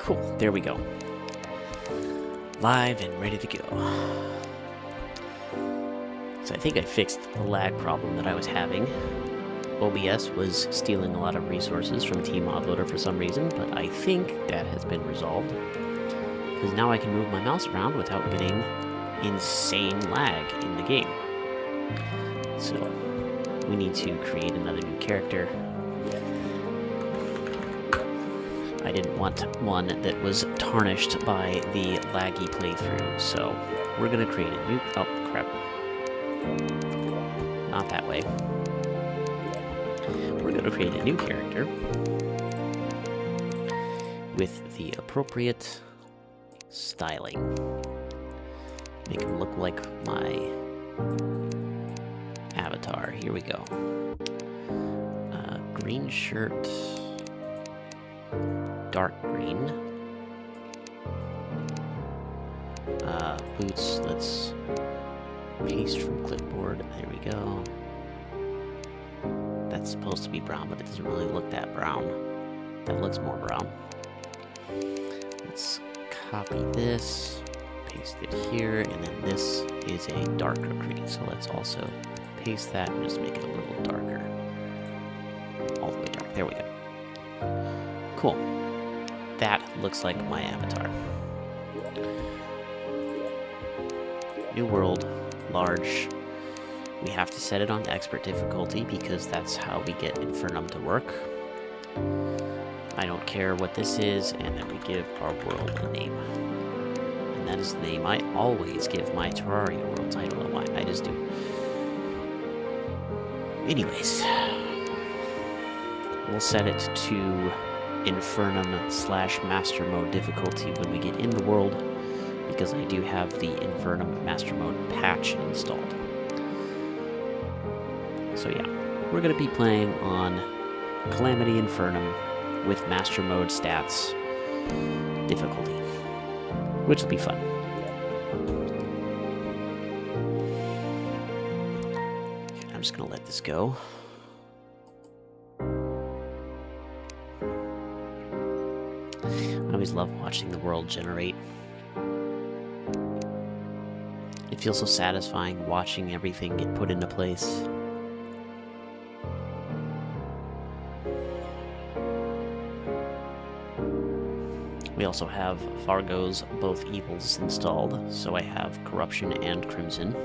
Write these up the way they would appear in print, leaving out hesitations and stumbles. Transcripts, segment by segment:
Cool, there we go. Live and ready to go. So I think I fixed the lag problem that I was having. OBS was stealing a lot of resources from TModLoader for some reason, but I think that has been resolved. Because now I can move my mouse around without getting insane lag in the game. So, we need to create another new character. I didn't want one that was tarnished by the laggy playthrough, so we're gonna create a new... Oh, crap. Not that way. We're gonna create a new character with the appropriate styling. Make him look like my avatar. Here we go. Green shirt... dark green. Boots, let's paste from clipboard. There we go. That's supposed to be brown, but it doesn't really look that brown. That looks more brown. Let's copy this, paste it here, and then this is a darker green. So let's also paste that and just make it a little darker. All the way dark. There we go. Cool. That looks like my avatar. New world, large. We have to set it on expert difficulty because that's how we get Infernum to work. I don't care what this is, and then we give our world a name. And that is the name I always give my Terraria worlds. I don't know why, I just do. Anyways, we'll set it to Infernum/Master Mode difficulty when we get in the world, because I do have the Infernum Master Mode patch installed. So yeah, we're going to be playing on Calamity Infernum with Master Mode stats difficulty, which will be fun. I'm just going to let this go. I always love watching the world generate. It feels so satisfying watching everything get put into place. We also have Fargo's Both Evils installed, so I have Corruption and Crimson.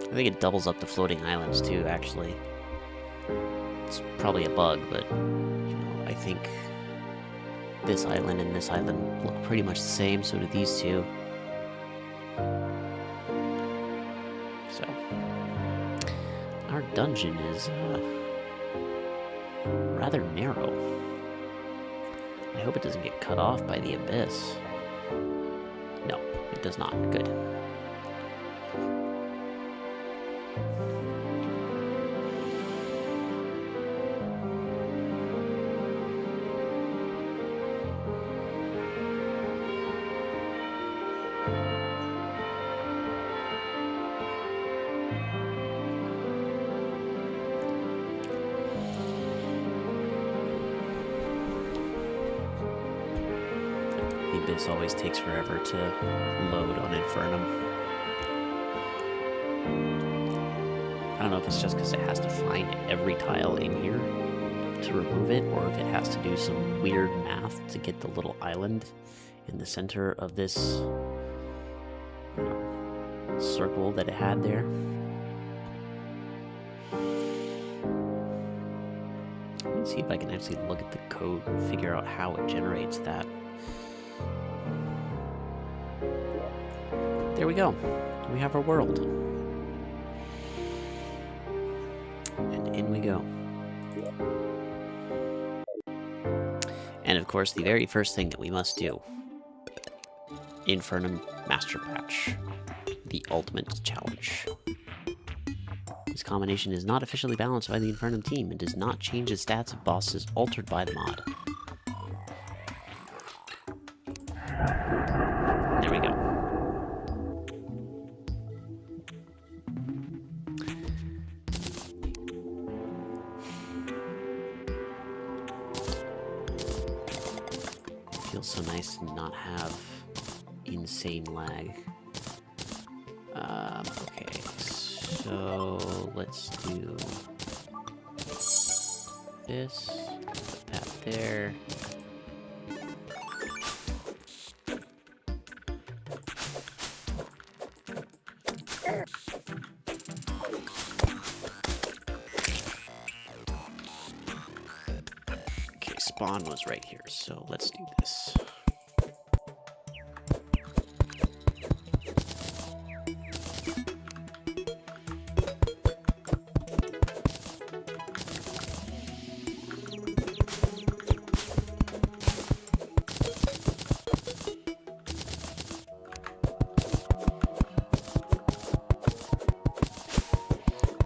I think it doubles up the floating islands too, actually. It's probably a bug, but I think this island and this island look pretty much the same, so do these two. So, our dungeon is rather narrow. I hope it doesn't get cut off by the abyss. No, it does not. Good. This always takes forever to load on Infernum. I don't know if it's just because it has to find every tile in here to remove it, or if it has to do some weird math to get the little island in the center of this circle that it had there. Let me see if I can actually look at the code and figure out how it generates that. There we go. We have our world. And in we go. And of course, the very first thing that we must do. Infernum Master Patch. The ultimate challenge. This combination is not officially balanced by the Infernum team and does not change the stats of bosses altered by the mod. There we go. feels so nice to not have insane lag. Okay, so let's do this, put that there. Okay, spawn was right here, so let's do this.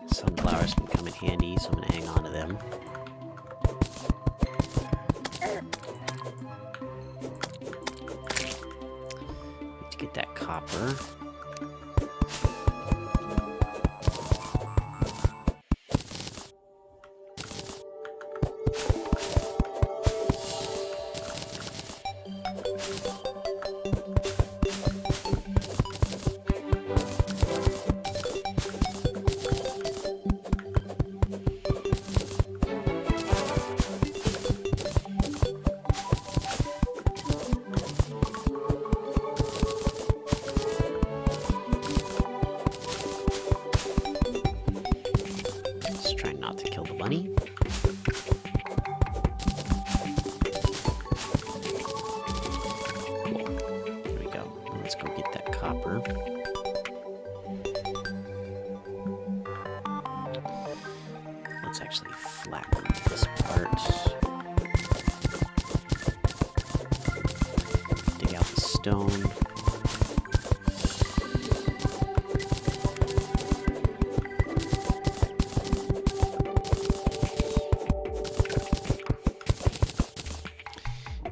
Sunflowers can come in handy, so I'm gonna hang on to them. Need to get that copper. Just trying not to kill the bunny. Cool. There we go. Let's go get that copper. Let's actually flatten this part. Dig out the stone.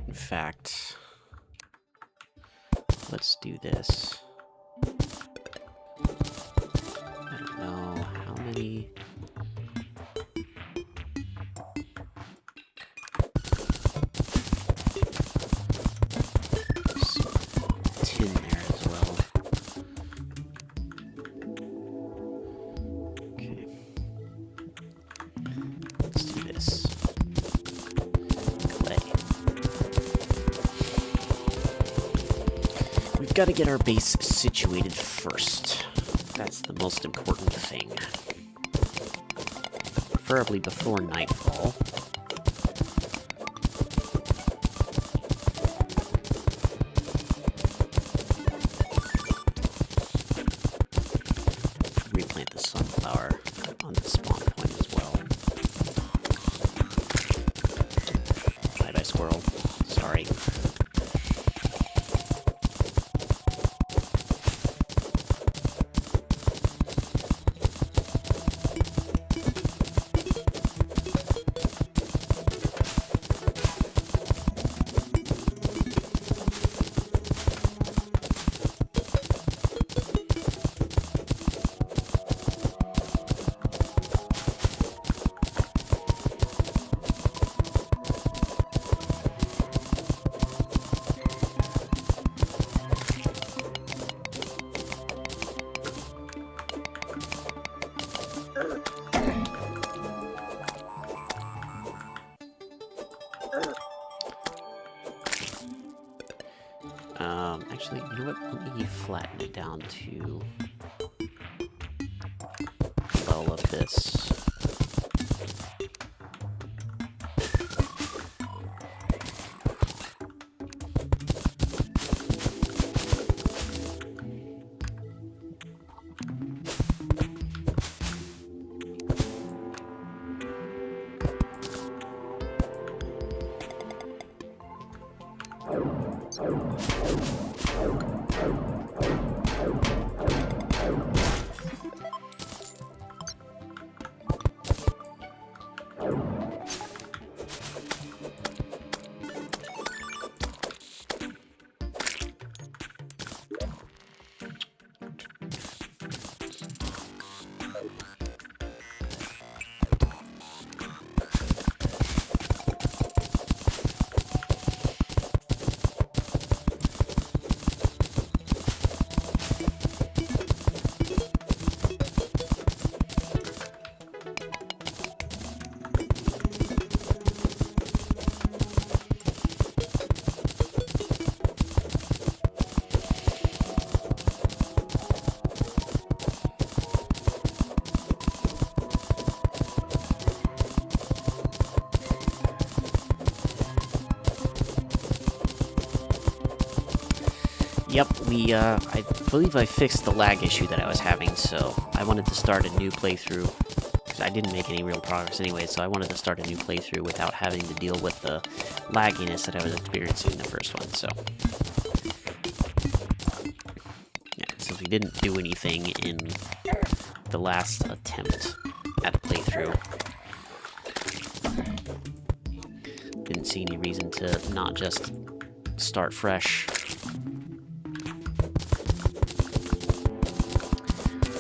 In fact, let's do this. I don't know how many. Tin there as well. Okay. Let's do this. Clay. We've got to get our base situated first. That's the most important thing. Preferably before nightfall. Replant the sunflower on the spawn point as well. Bye-bye, squirrel. Sorry. Actually, you know what? Let me flatten it down to the level of this. Yep, I believe I fixed the lag issue that I was having, so I wanted to start a new playthrough, because I didn't make any real progress anyway, so I wanted to start a new playthrough without having to deal with the lagginess that I was experiencing in the first one, so... Yeah, since we didn't do anything in the last attempt at a playthrough, didn't see any reason to not just start fresh.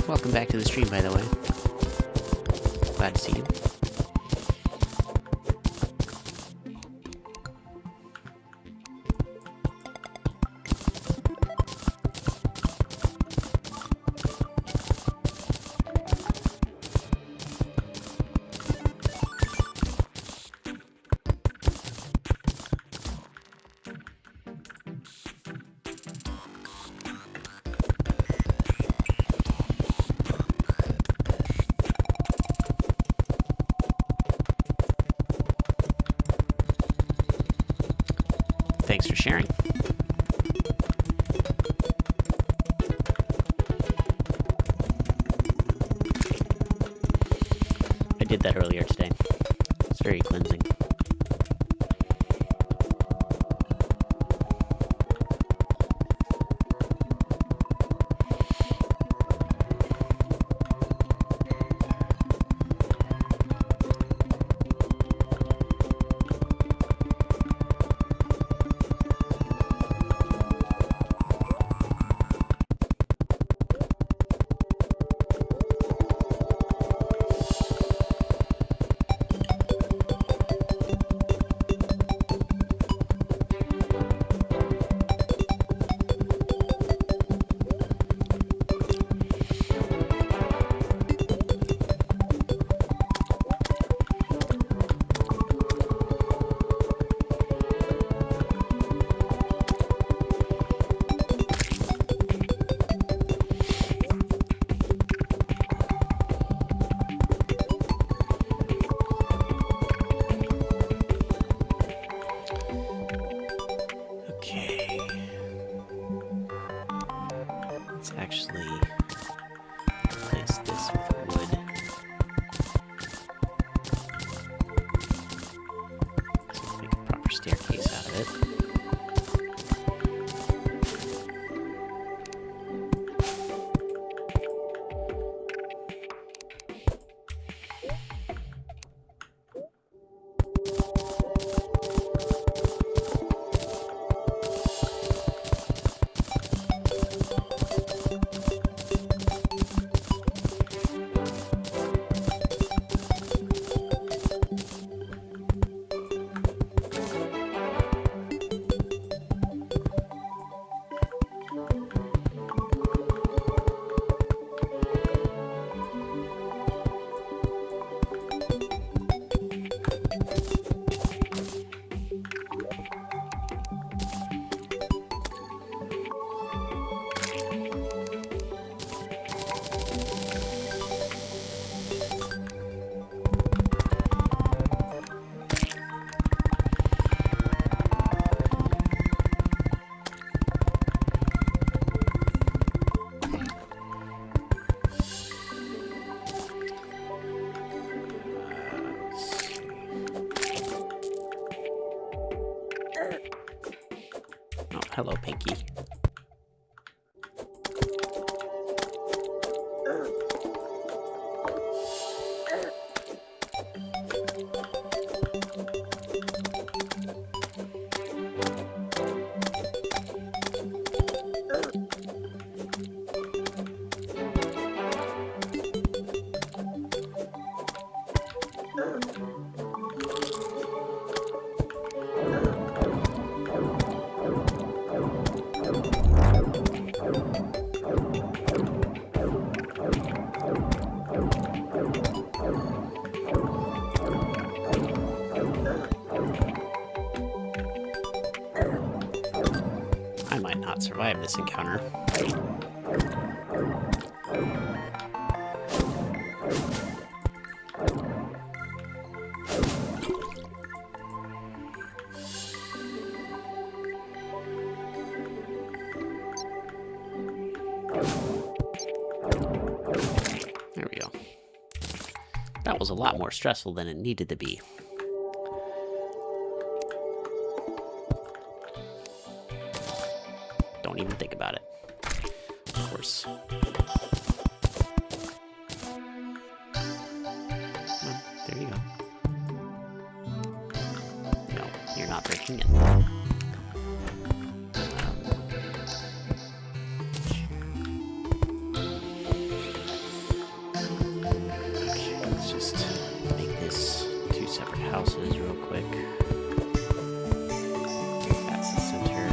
Welcome back to the stream, by the way. Glad to see you. Thanks for sharing. I did that earlier today. It's very cleansing. Actually replace this with wood. So make a proper staircase out of it. Oh, hello, Pinky. I might not survive this encounter. was a lot more stressful than it needed to be. Don't even think about it. Of course. Well, there you go. No, you're not breaking it. Okay, let's just make this 2 separate houses real quick. That's the center.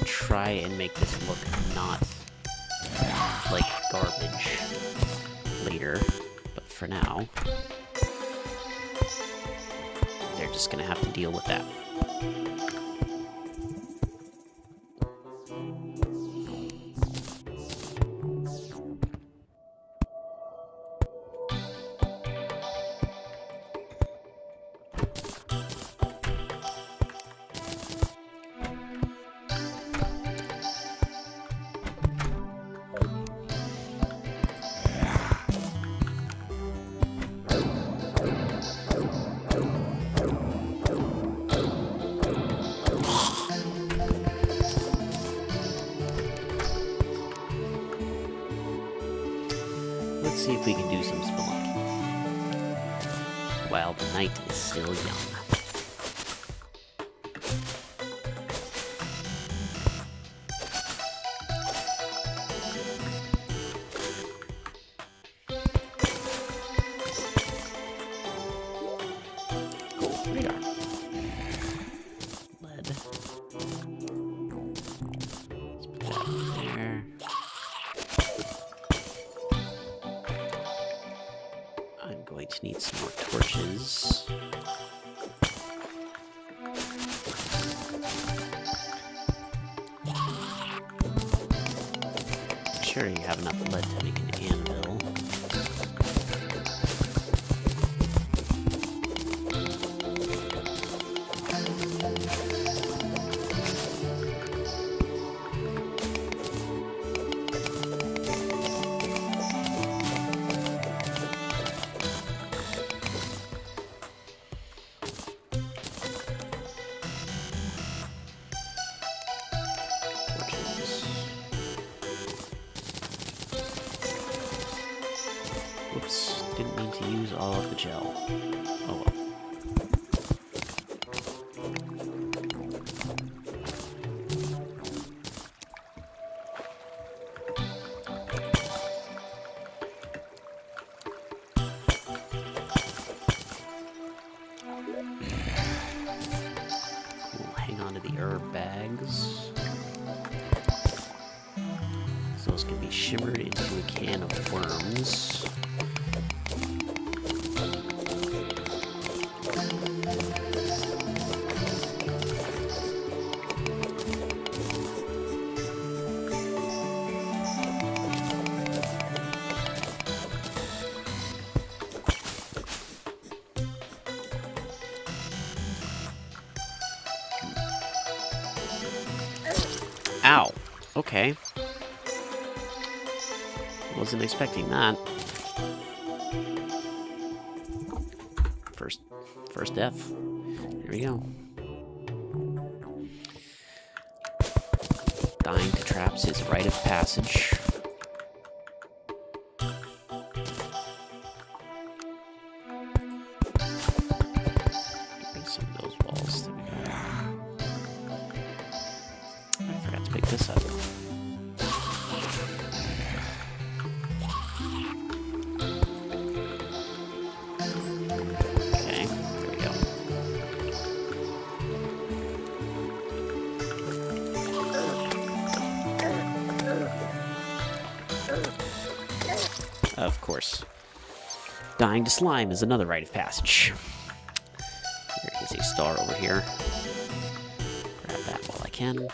Try and make this look not like garbage later, but for now, they're just gonna have to deal with that. Let's see if we can do some spelunking while the night is still young. Cool, radar. Lead. Let's put that there. I'm going to need some more torches. Sure, you have enough lead to make an anvil. Whoops, didn't mean to use all of the gel. Oh well. Cool, hang on to the herb bags. So those can be shimmered into a can of worms. Ow. Okay. Wasn't expecting that. First death. Here we go. Dying to traps is a rite of passage. Get rid of some of those walls. There we go. I forgot to pick this up. Okay, there we go. Of course. Dying to slime is another rite of passage. There is a star over here. Grab that while I can.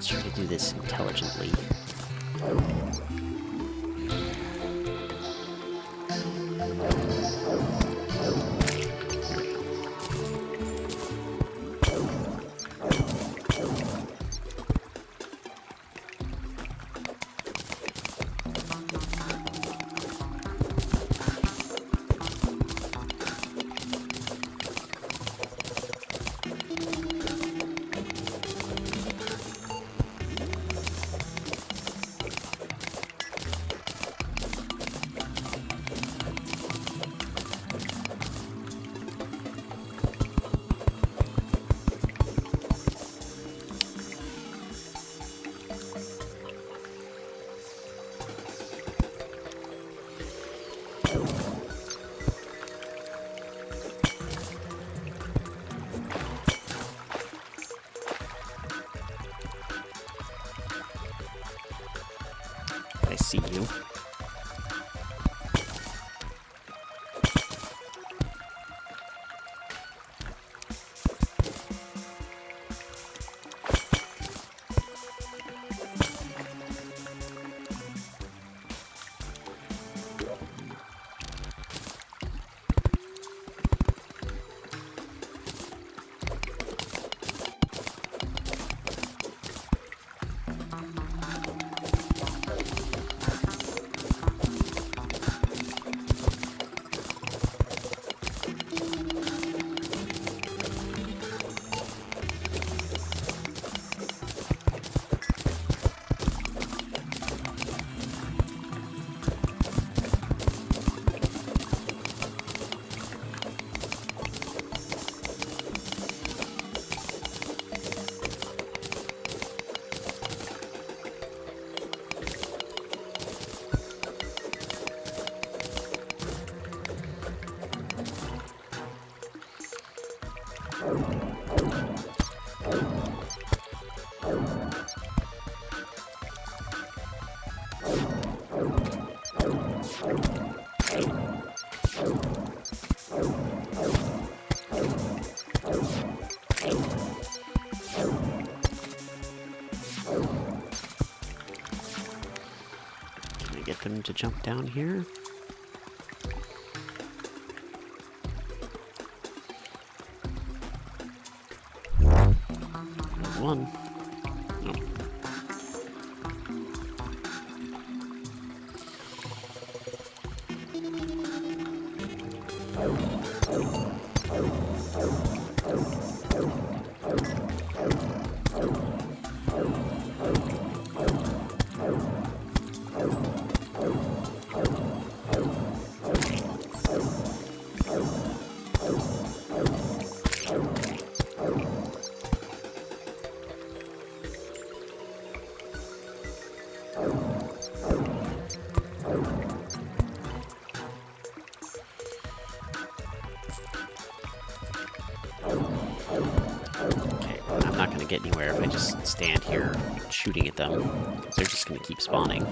Let's try to do this intelligently. I see you. Get them to jump down here. There's one. Nope. I'm not going to get anywhere if I just stand here shooting at them. They're just going to keep spawning.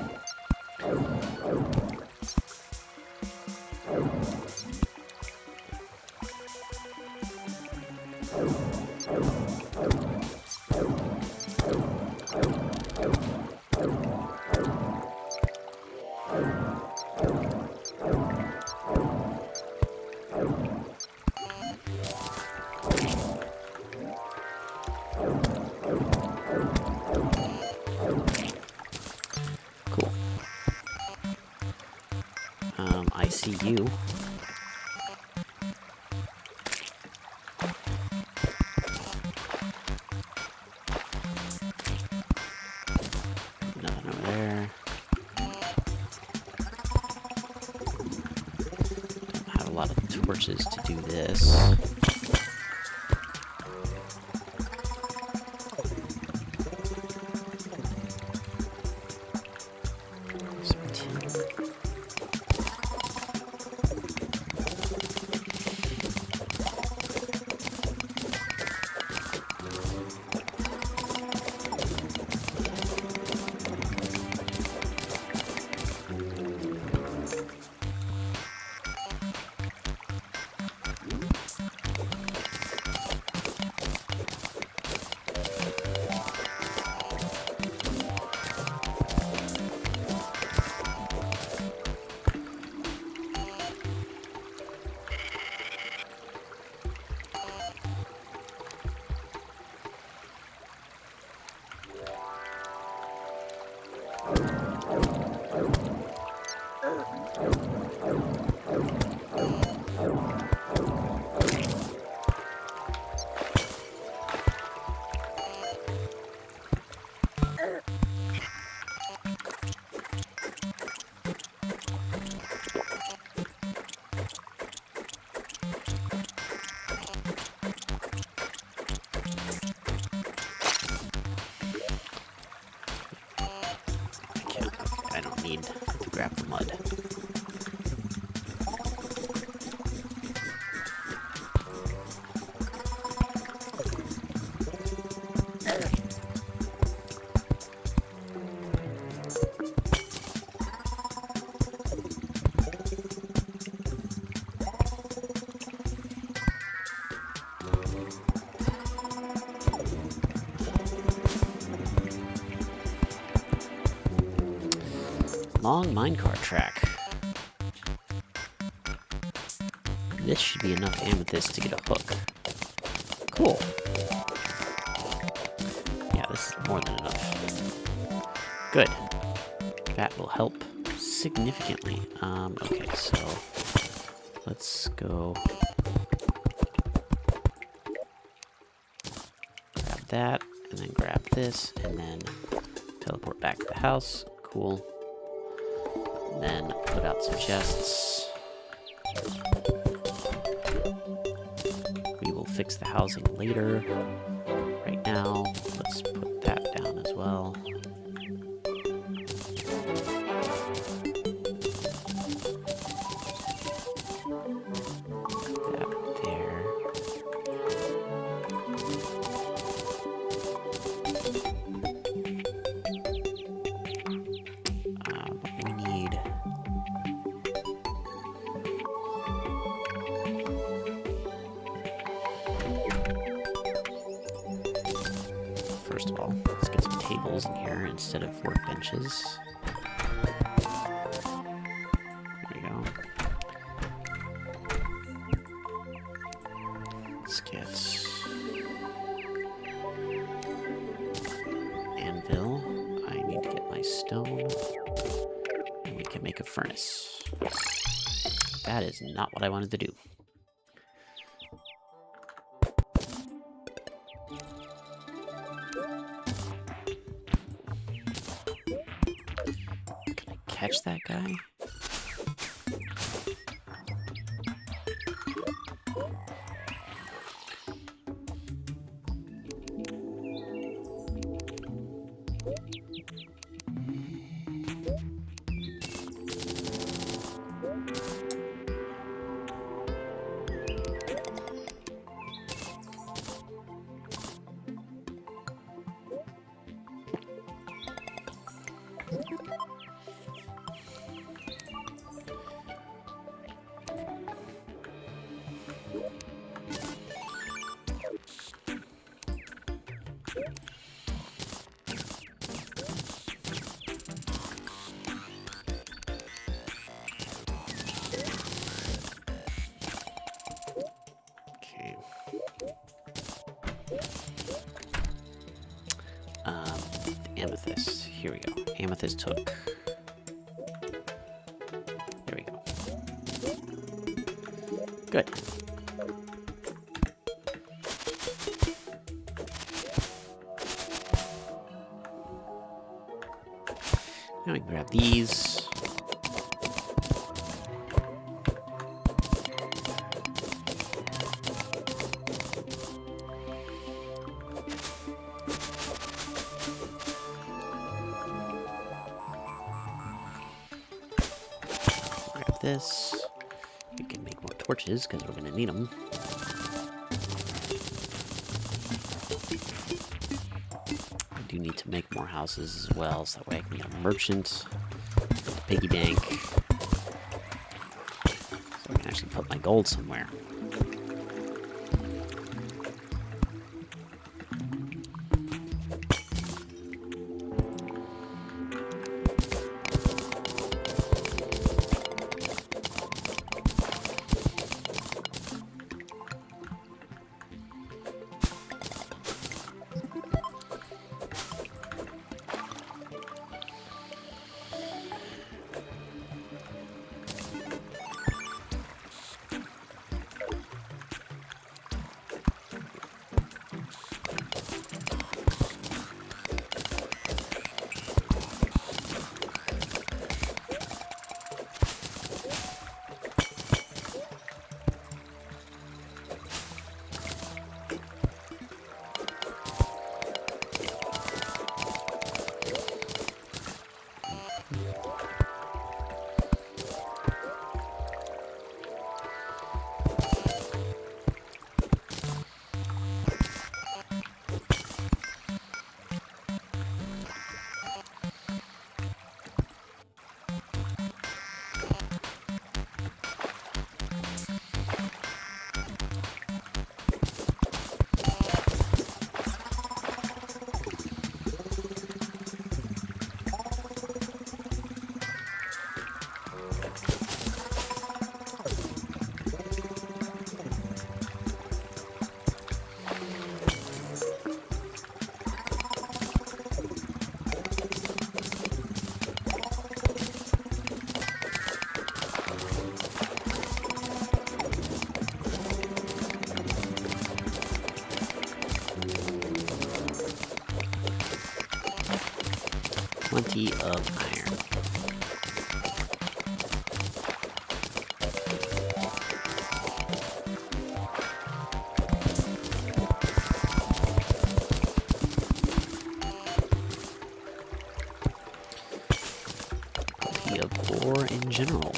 I see you. Nothing over there. Don't have a lot of torches to do this. grab the mud. Long minecart track. This should be enough amethyst to get a hook. Cool. Yeah, this is more than enough. Good. That will help significantly. Okay, so let's go grab that, and then grab this, and then teleport back to the house. Cool. Then put out some chests. We will fix the housing later. Right now, let's put that down as well. That there. We need... First of all, let's get some tables in here instead of workbenches. There we go. Let's get anvil. I need to get my stone. And we can make a furnace. That is not what I wanted to do. Catch that guy? Amethyst. Here we go. Amethyst hook. There we go. Good. Now we can grab these. This. We can make more torches because we're going to need them. I do need to make more houses as well, so that way I can get a merchant, a piggy bank, so I can actually put my gold somewhere. plenty of iron. Plenty of ore in general.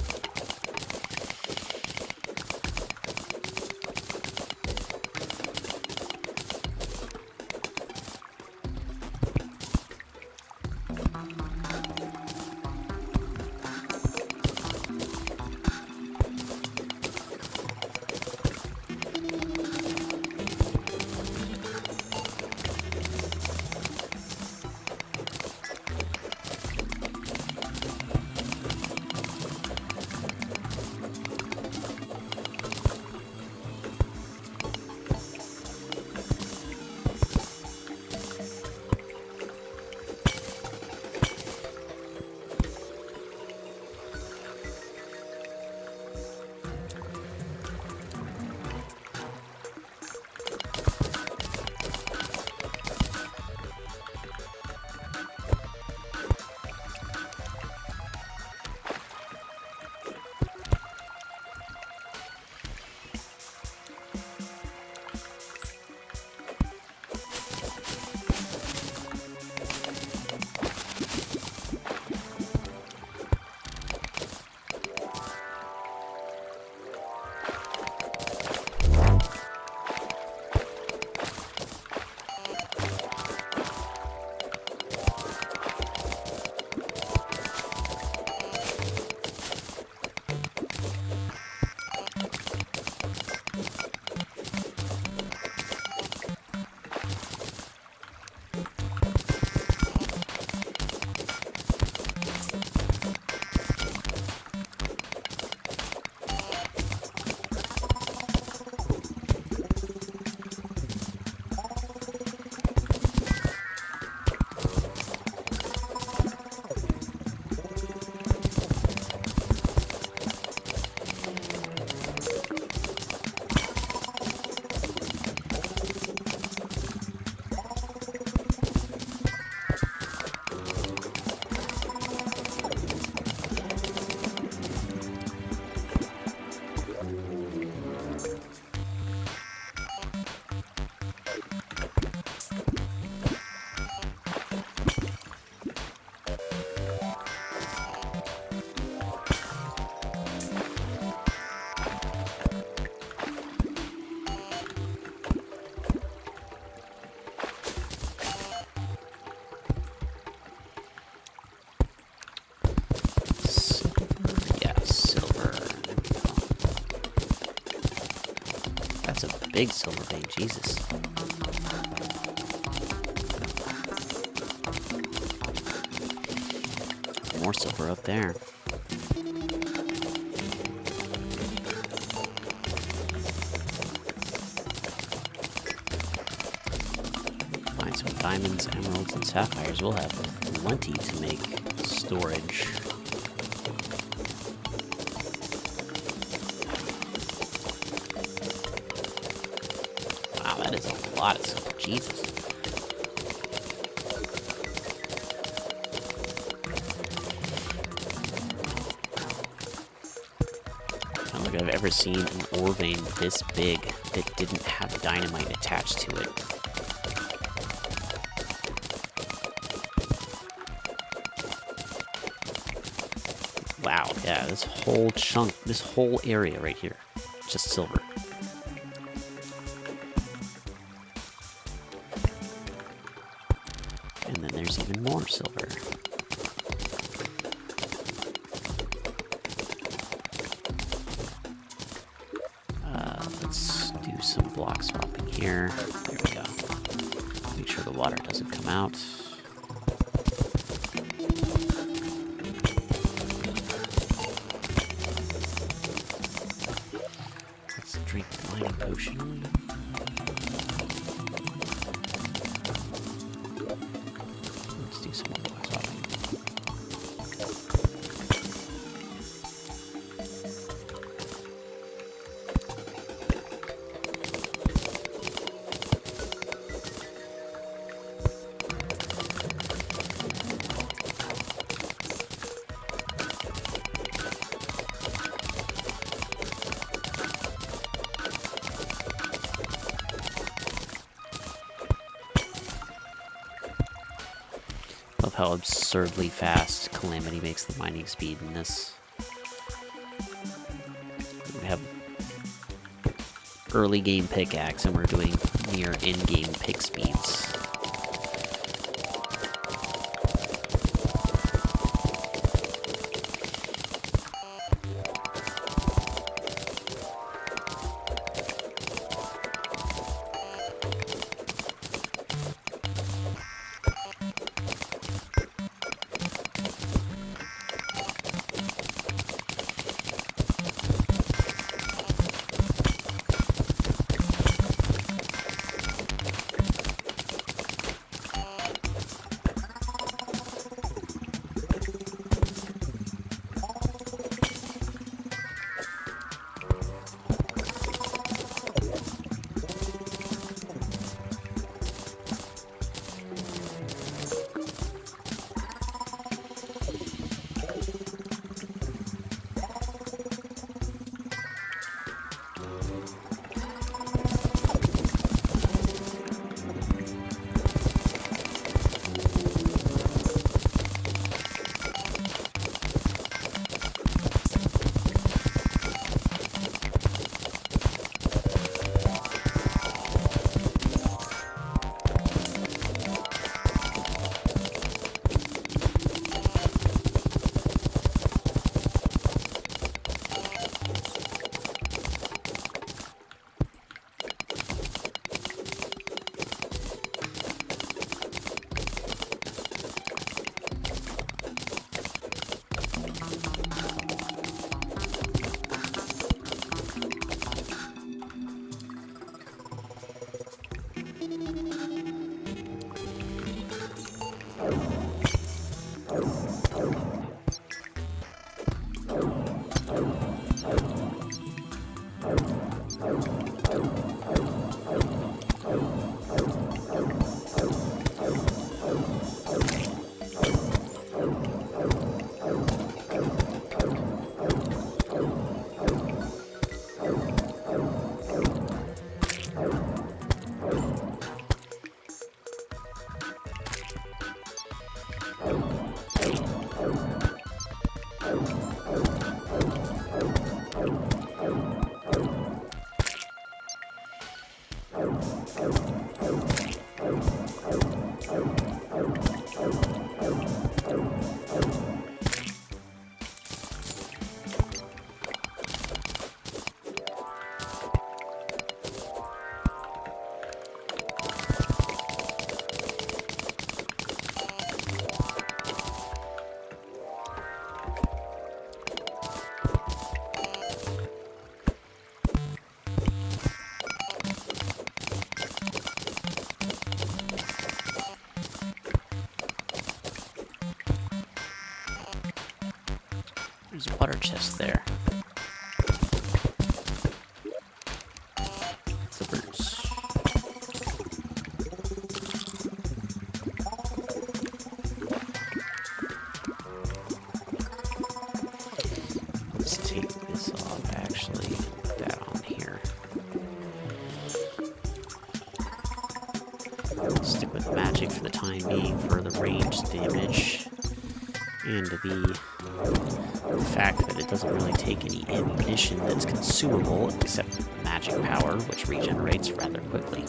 Big silver vein, Jesus. More silver up there. Find some diamonds, emeralds, and sapphires. We'll have plenty to make storage. That is a lot of silver, Jesus. I don't think I've ever seen an ore vein this big that didn't have dynamite attached to it. Wow, yeah, this whole chunk, this whole area right here, just silver. And then there's even more silver. Let's do some block swapping here. There we go. Make sure the water doesn't come out. Let's drink the mining potion. Let's do some more block swapping. Love how absurdly fast Calamity makes the mining speed in this. We have early game pickaxe and we're doing near end game pick speeds. There's a water chest there. Flippers. Let's take this off, actually. Put that on here. Stick with magic for the time being for the ranged damage. And the fact that it doesn't really take any ammunition that's consumable except magic power, which regenerates rather quickly.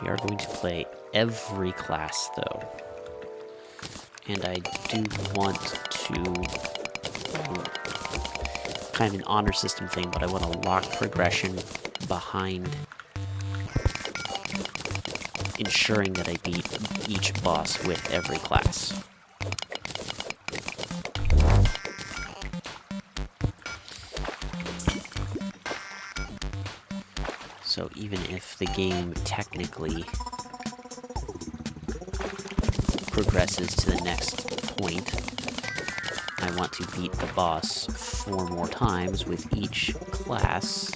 We are going to play every class, though. And I do want to... kind of an honor system thing, but I want to lock progression behind ensuring that I beat each boss with every class. So even if the game technically progresses to the next point, I want to beat the boss 4 more times with each class.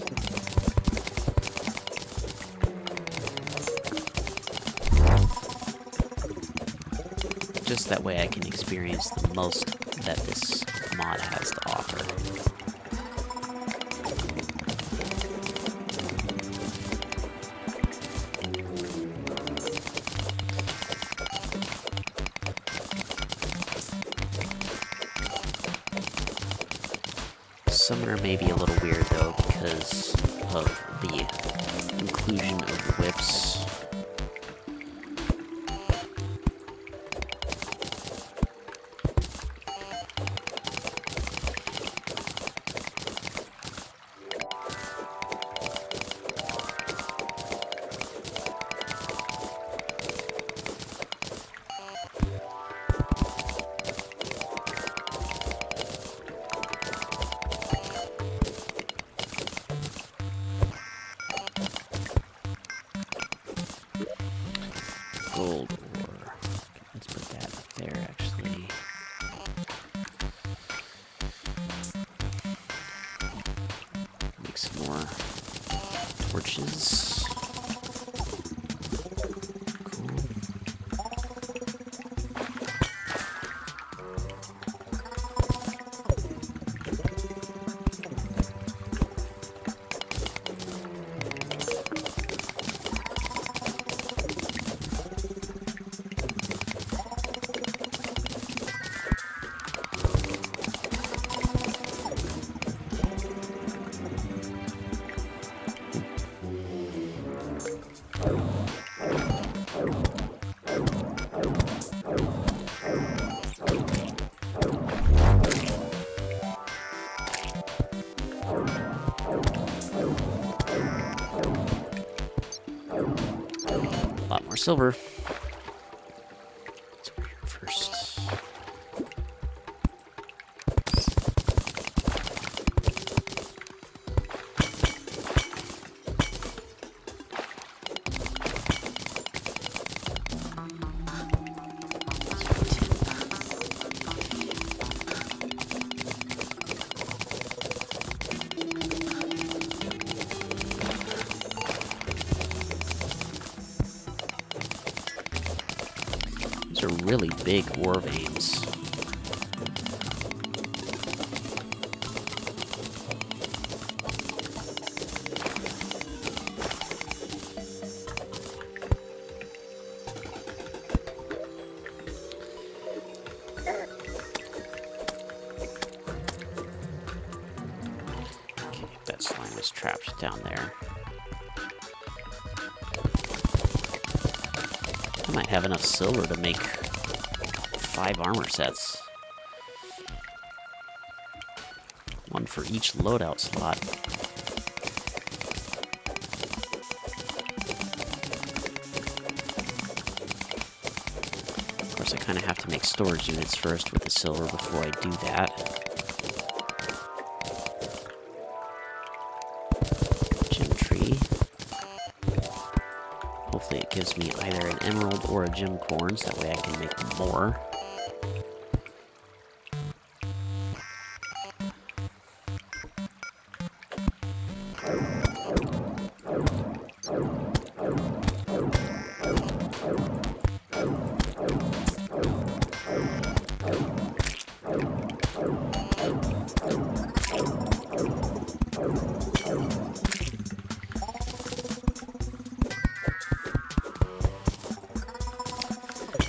Just that way I can experience the most that this mod has to offer. Summoner may be a little weird though because of the inclusion of whips. Gold ore. Let's put that up there, actually. Make some more torches. Cool. A lot more silver. Let's over here first. These are really big ore veins. Okay, that slime is trapped down there. I might have enough silver to make 5 armor sets. One for each loadout slot. Of course, I kind of have to make storage units first with the silver before I do that. Gem tree. Hopefully it gives me either an emerald or a gem corn, so that way I can make more.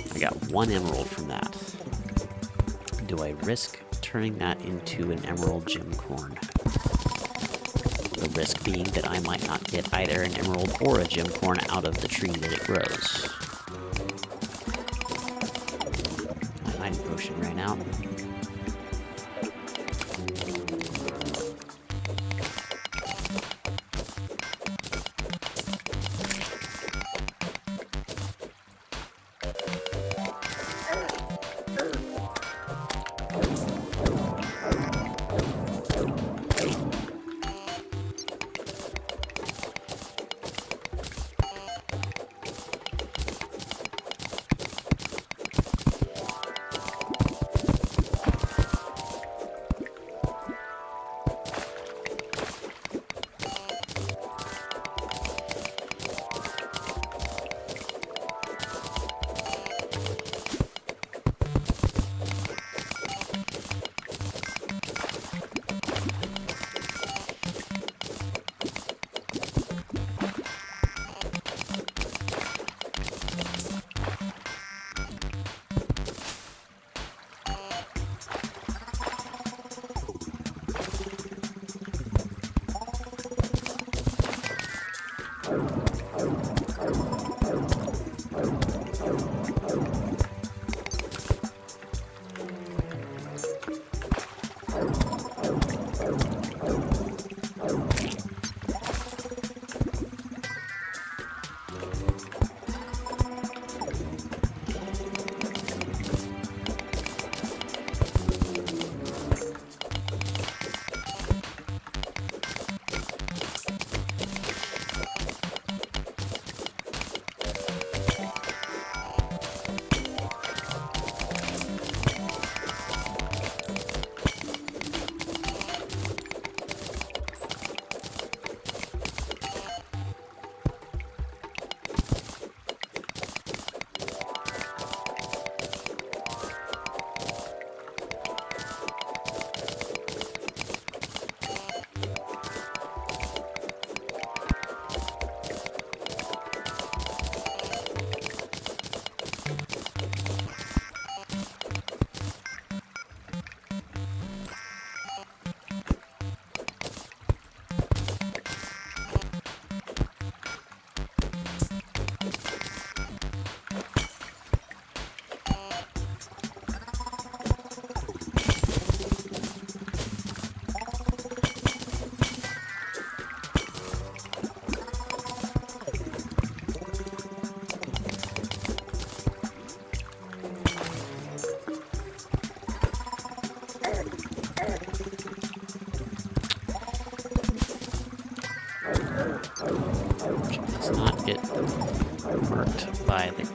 I got 1 emerald from that. Do I risk turning that into an emerald gem corn? The risk being that I might not get either an emerald or a gem corn out of the tree that it grows. My mining potion ran out.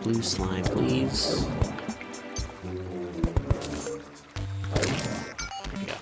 Blue slime, please. There we go.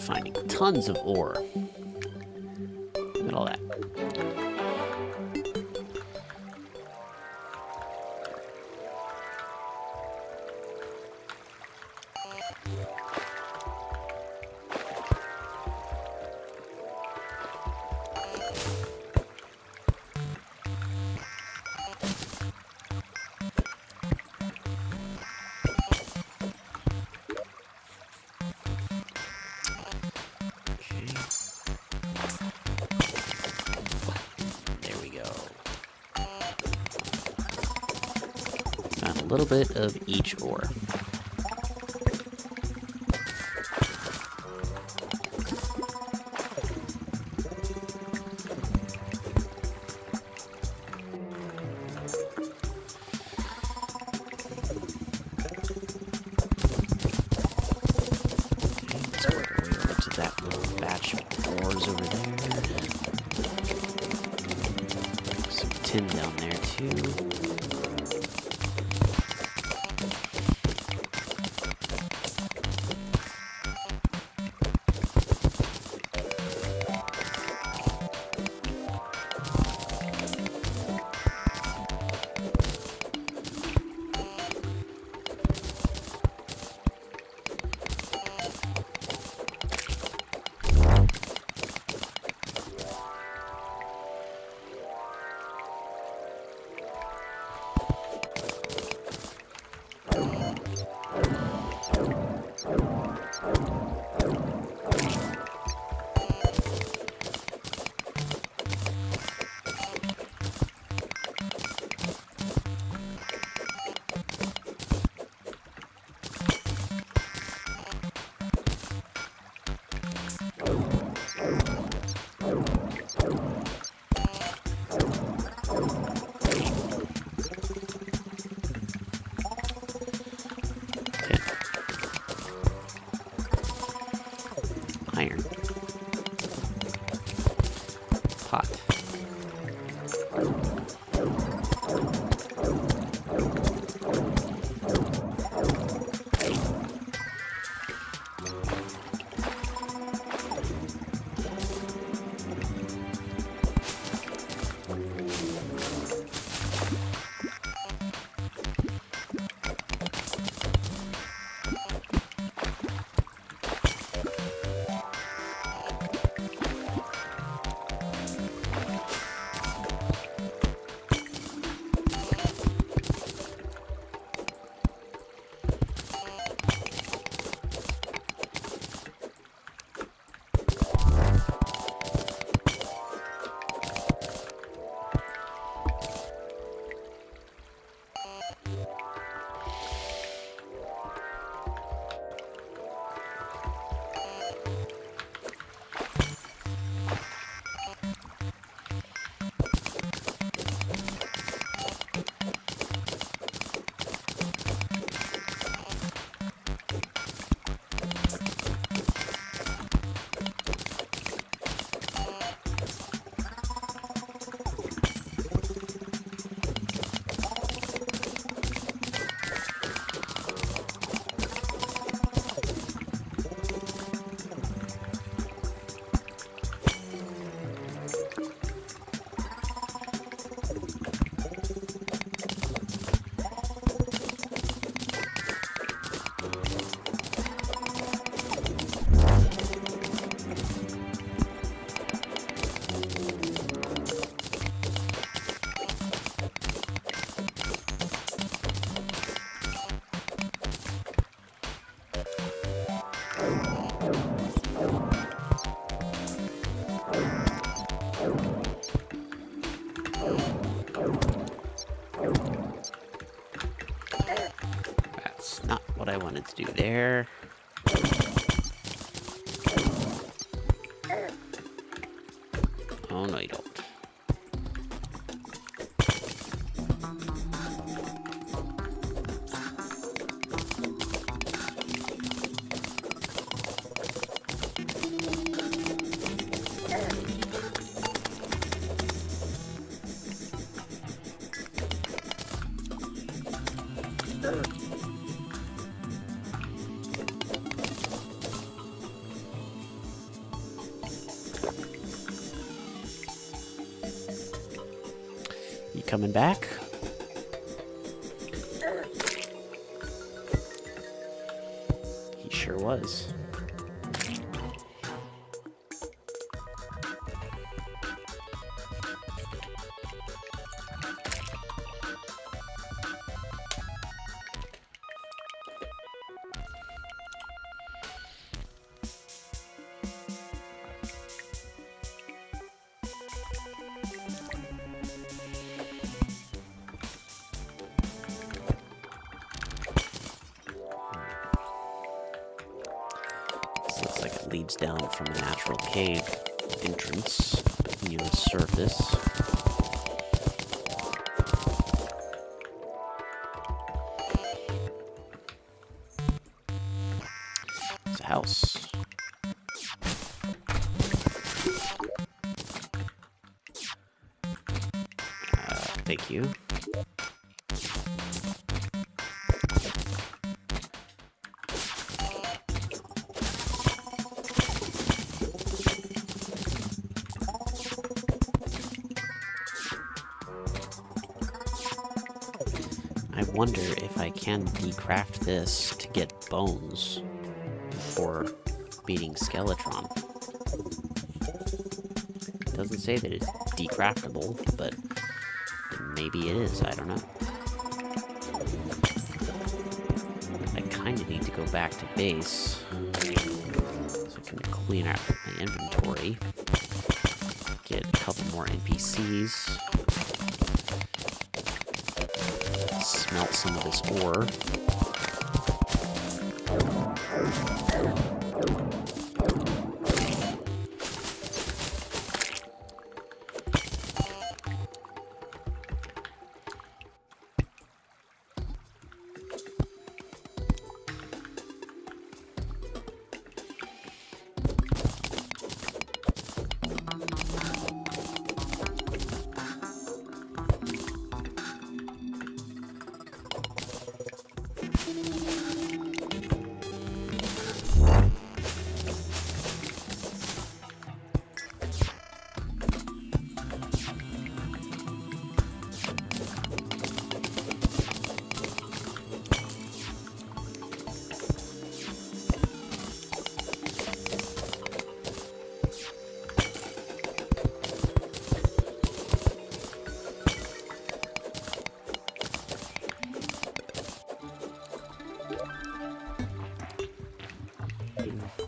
Finding tons of ore. Look at all that. A little bit of each ore. Let's work our way over to that little batch of ores over there. Some tin down there too. I wanted to do there. Oh, no, you don't. You coming back? He sure was. Looks like it leads down from a natural cave entrance near the surface. It's a house. Thank you. I wonder if I can decraft this to get bones before beating Skeletron. It doesn't say that it's decraftable, but maybe it is, I don't know. I kind of need to go back to base so I can clean out my inventory, get a couple more NPCs, smelt some of this ore.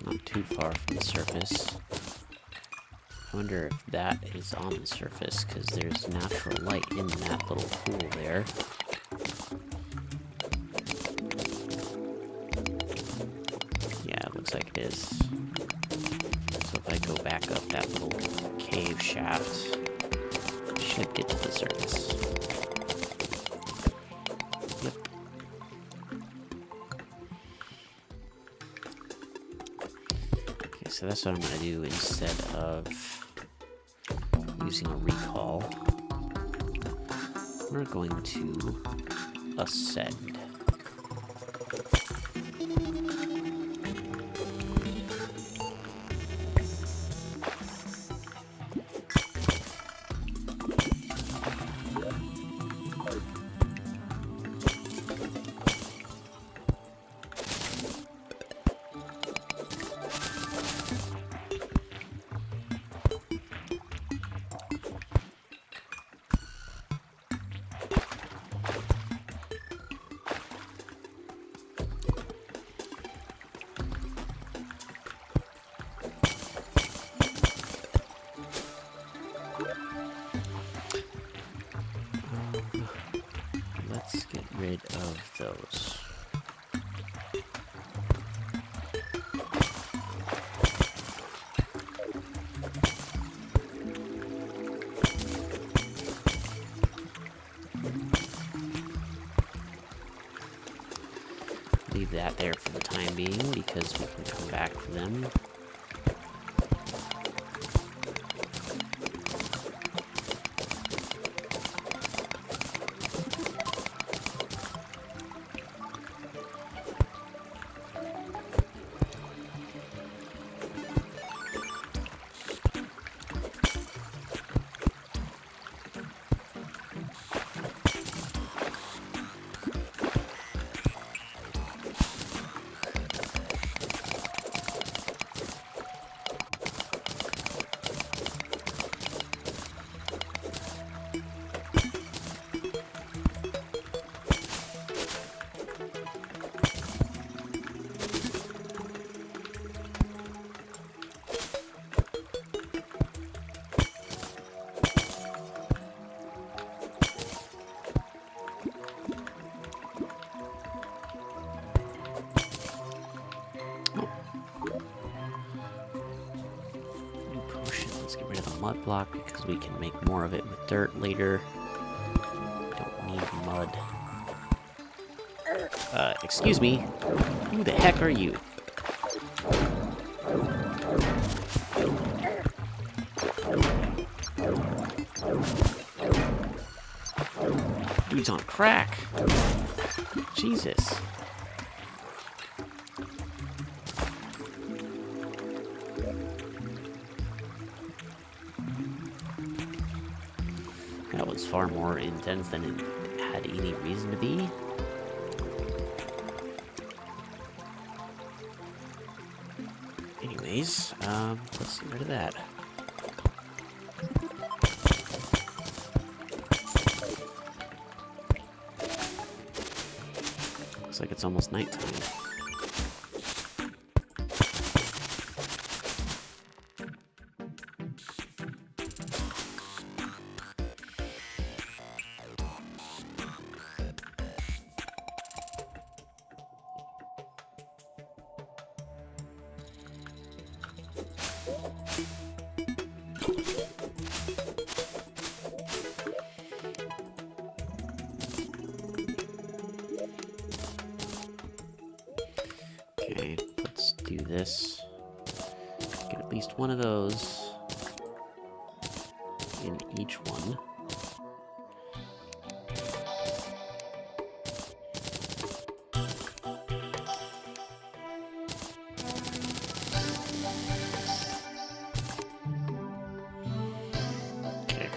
Not too far from the surface. I wonder if that is on the surface, because there's natural light in that little pool there. Yeah, it looks like it is. So if I go back up that little cave shaft, I should get to the surface. Yep. Okay, so that's what I'm going to do instead of using a recall. We're going to ascend. Let's get rid of those. Leave that there for the time being, because we can come back to them. Mud block because we can make more of it with dirt later. Don't need mud. Excuse me. Who the heck are you? Dude's on crack. Jesus. That was far more intense than it had any reason to be. Anyways, let's get rid of that. Looks like it's almost nighttime. Okay, let's do this. Get at least one of those in each one. Okay.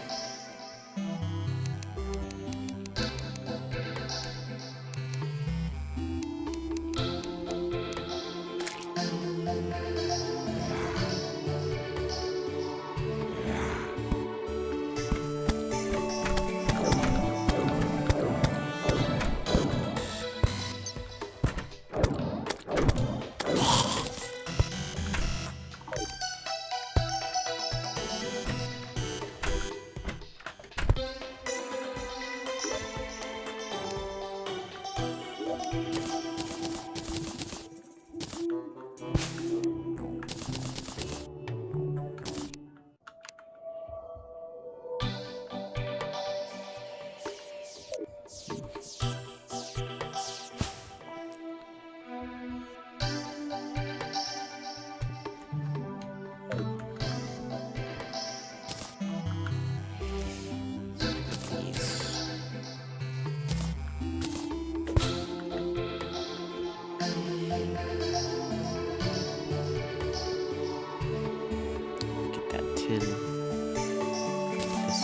This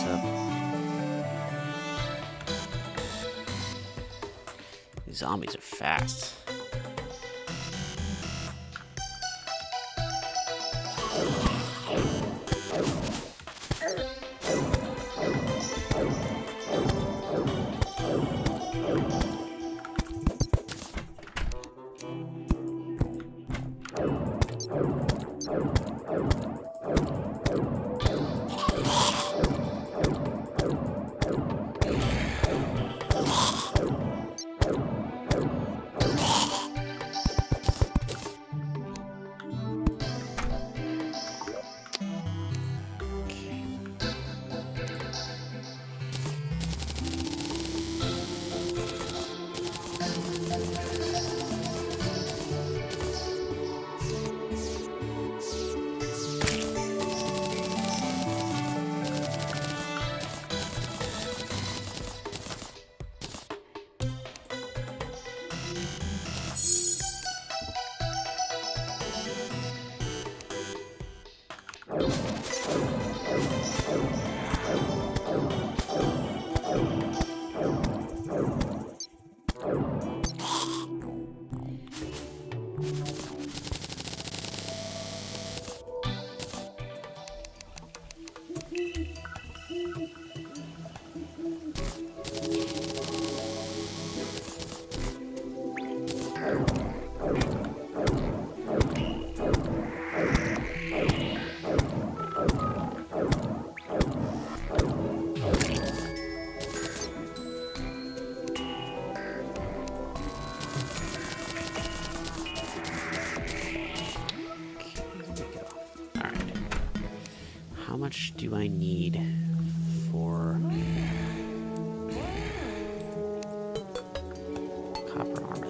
up. These zombies are fast.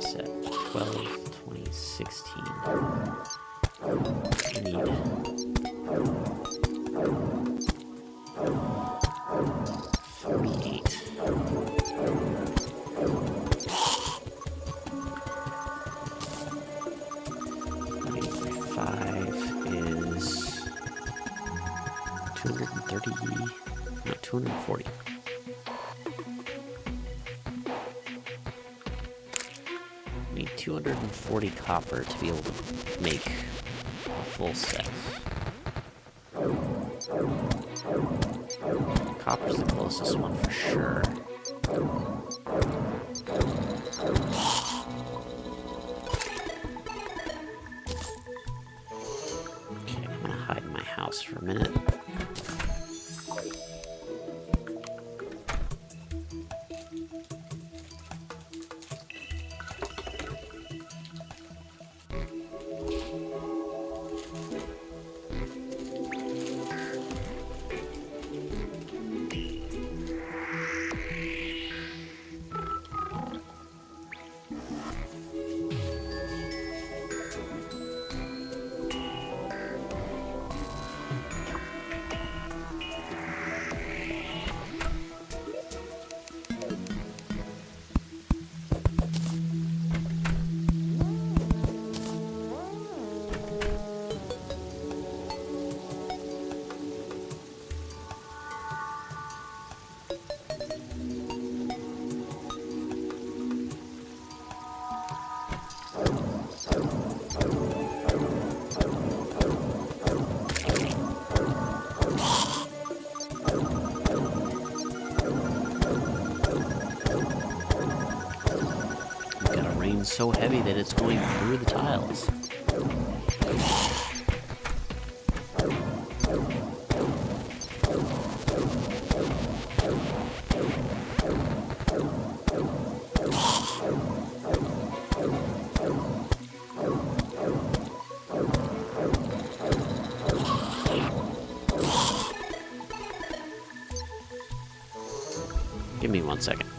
set. 12, 20, 16. I need 38. 5 is 230, no, 240. Need 240 copper to be able to make a full set. Copper's the closest one for sure. Okay, I'm gonna hide in my house for a minute. So heavy that it's going through the tiles. Give me 1 second.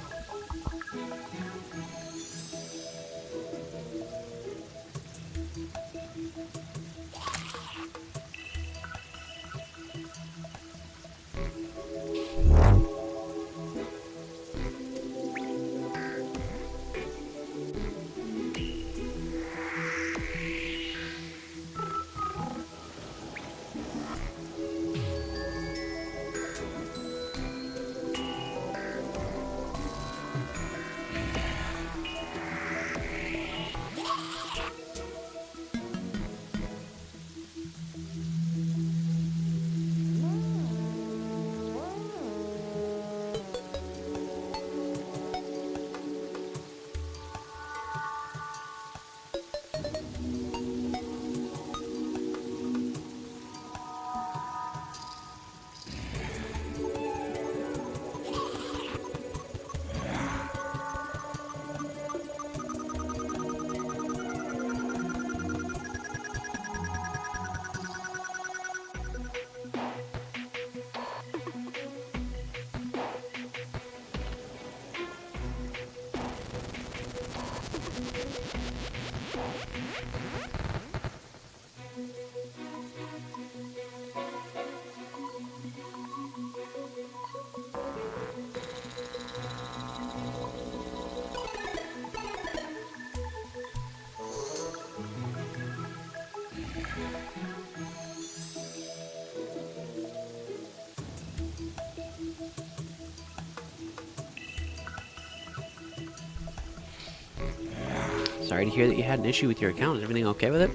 Sorry to hear that you had an issue with your account. Is everything okay with it?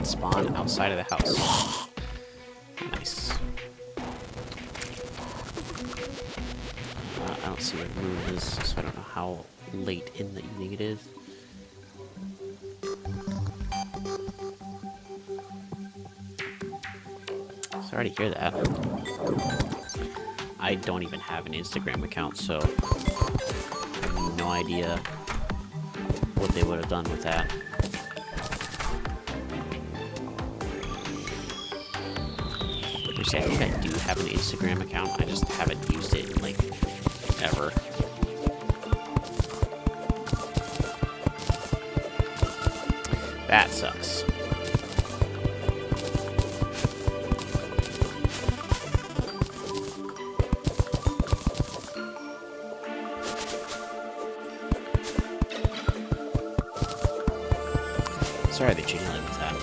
spawn outside of the house. Nice. I don't see where the moon is, so I don't know how late in the evening it is. Sorry to hear that. I don't even have an Instagram account, so I have no idea what they would have done with that. Actually, I think I do have an Instagram account. I just haven't used it in, like, ever. That sucks. Sorry that you're dealing with that.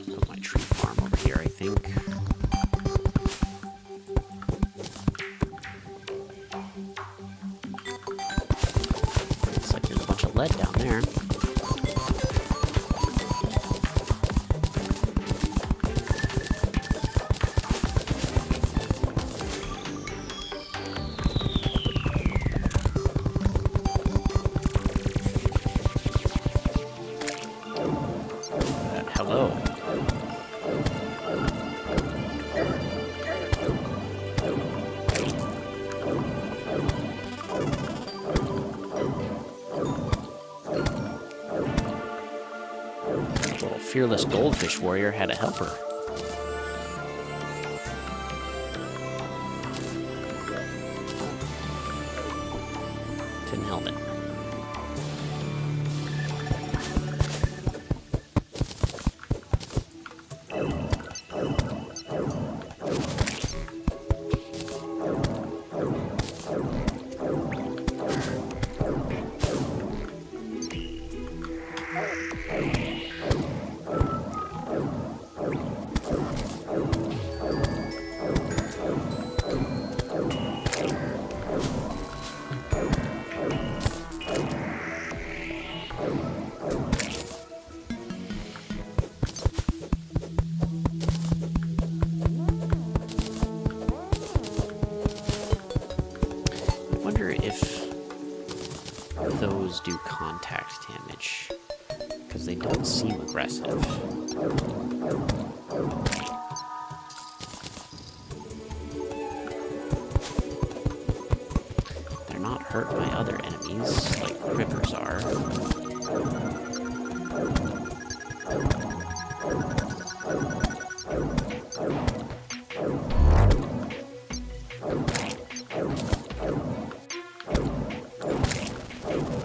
Put my tree farm over here, I think. Looks like there's a bunch of lead down there. Hello. Little fearless goldfish warrior had a helper. Tin helmet. Those do contact damage, because they don't seem aggressive. They're not hurt by other enemies, like crippers are.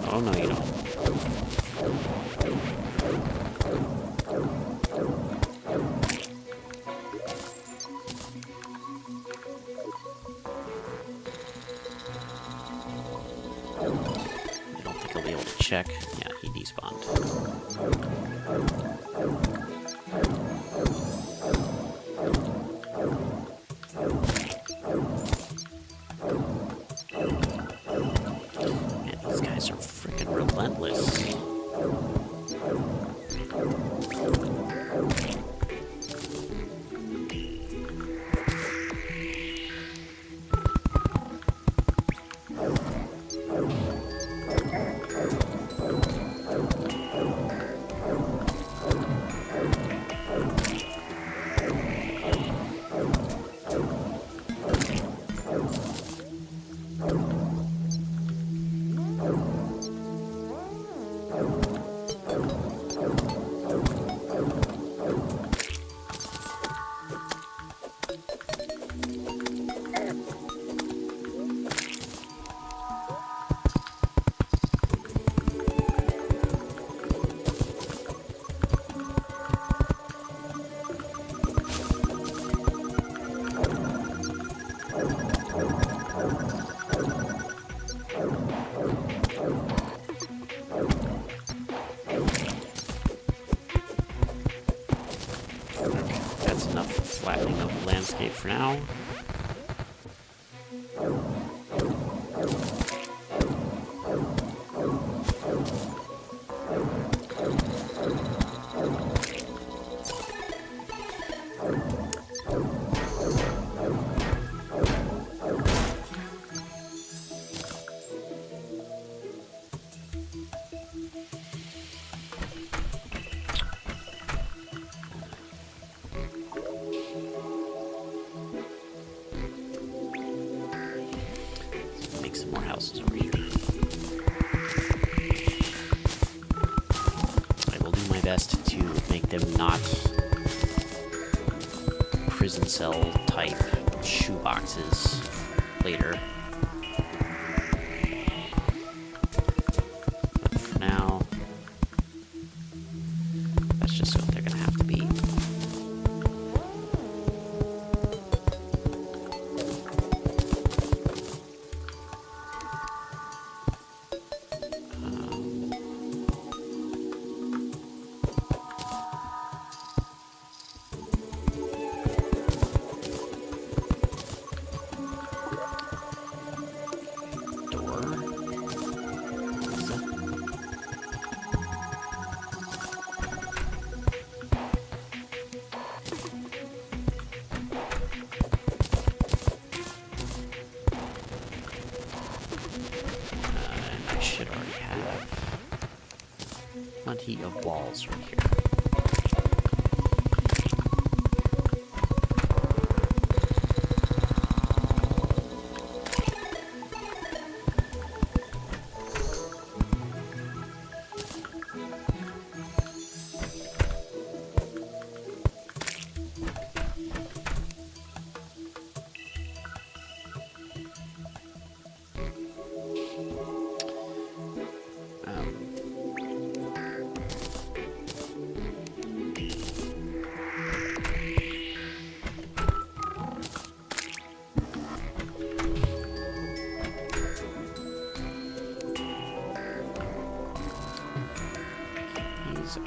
Oh, no, you don't. I don't think I'll be able to check. Yeah, he despawned. Are freaking relentless. flattening of the landscape for now. Some more houses over here. I will do my best to make them not prison cell type shoeboxes later. But for now, that's just what they're gonna have to be. Plenty of walls right here.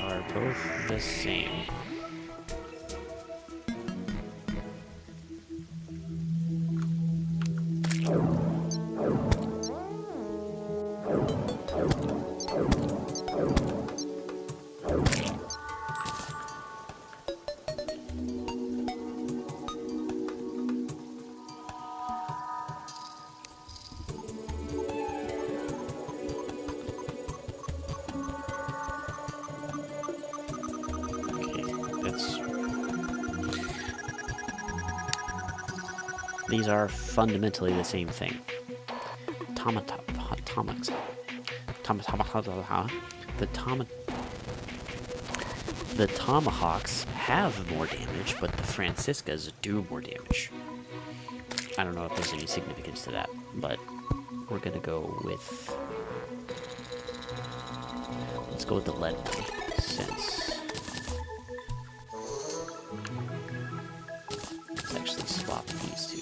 Are both the same. These are fundamentally the same thing. The tomahawks have more damage, but the Franciscas do more damage. I don't know if there's any significance to that, but we're gonna go with... Let's go with the lead one, since... Let's actually swap these two.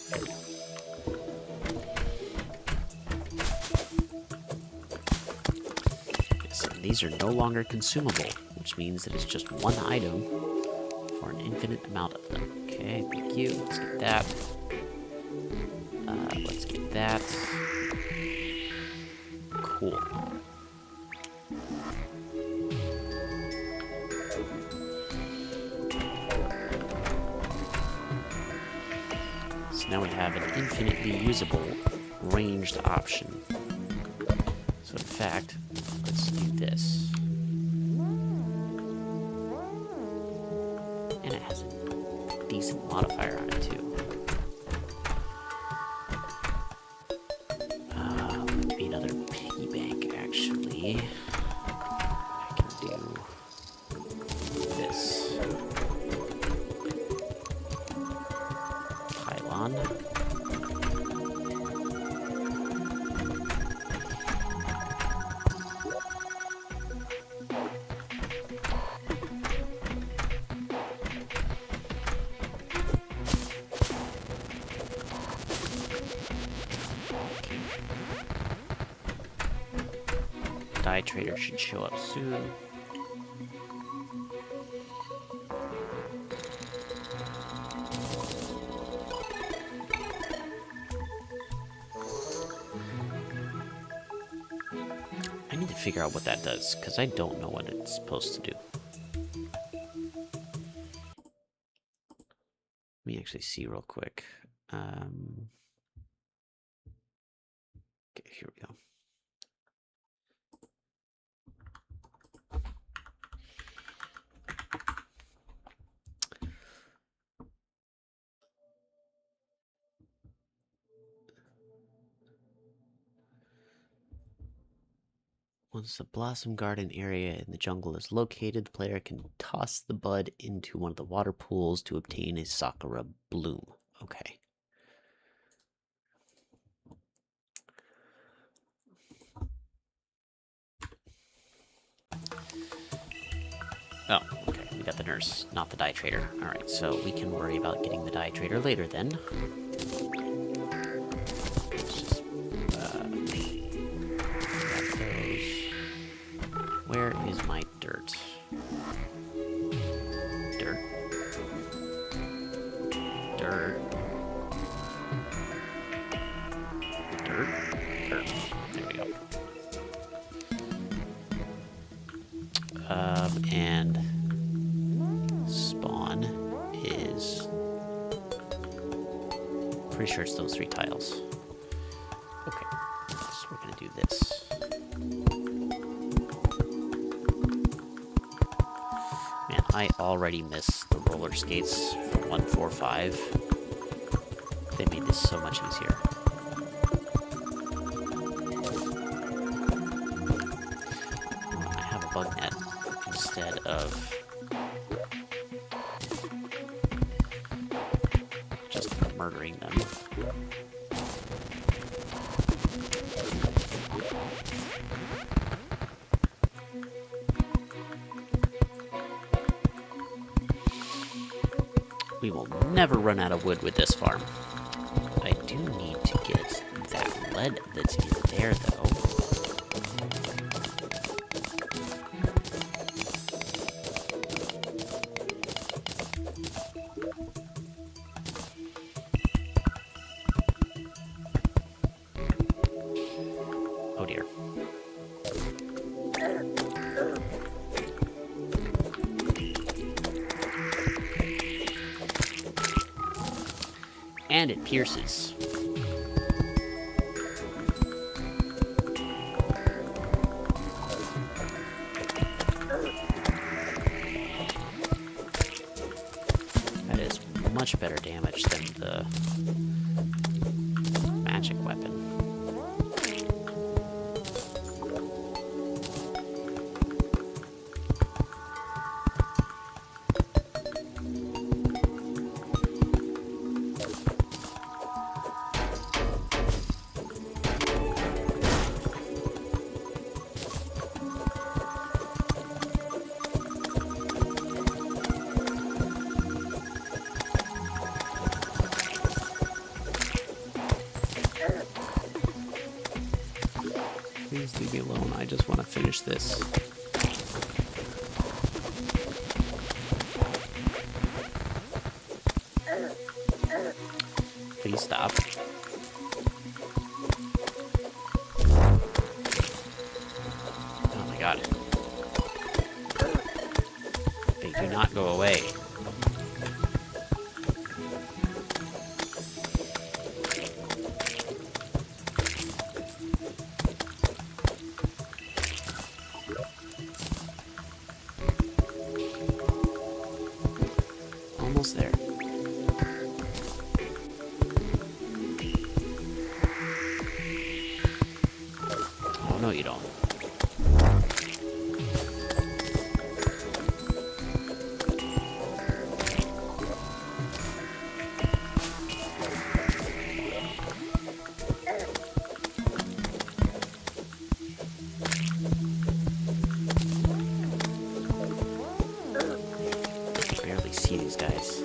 So these are no longer consumable, which means that it's just one item for an infinite amount of them. Okay, thank you. Let's get that. Let's get that. Cool. So now we have an infinitely usable ranged option. So in fact, let's do this. And it has a decent modifier on it too. Maybe another piggy bank actually. I can do this. Pylon. Die trader should show up soon. figure out what that does, because I don't know what it's supposed to do. Let me actually see real quick. Okay, here we go. Once the Blossom Garden area in the jungle is located, the player can toss the bud into one of the water pools to obtain a Sakura bloom. Okay. Oh, okay. We got the nurse, not the dye trader. Alright, so we can worry about getting the dye trader later then. Let's just, where is my dirt? Dirt. Dirt. Dirt. Dirt. There we go. And spawn is... Pretty sure it's those 3 tiles. Okay, so we're gonna do this. Man, I already miss the roller skates from 1.4.5. They made this so much easier. I have a bug net instead of just murdering them. We will never run out of wood with this farm. I do need to get that lead that's in there, though. Oh dear. And it pierces. That is much better damage than the magic weapon. Please leave me alone. I just want to finish this. Please stop. Oh my god. They do not go away. Almost there. Oh, no, you don't. I barely see these guys.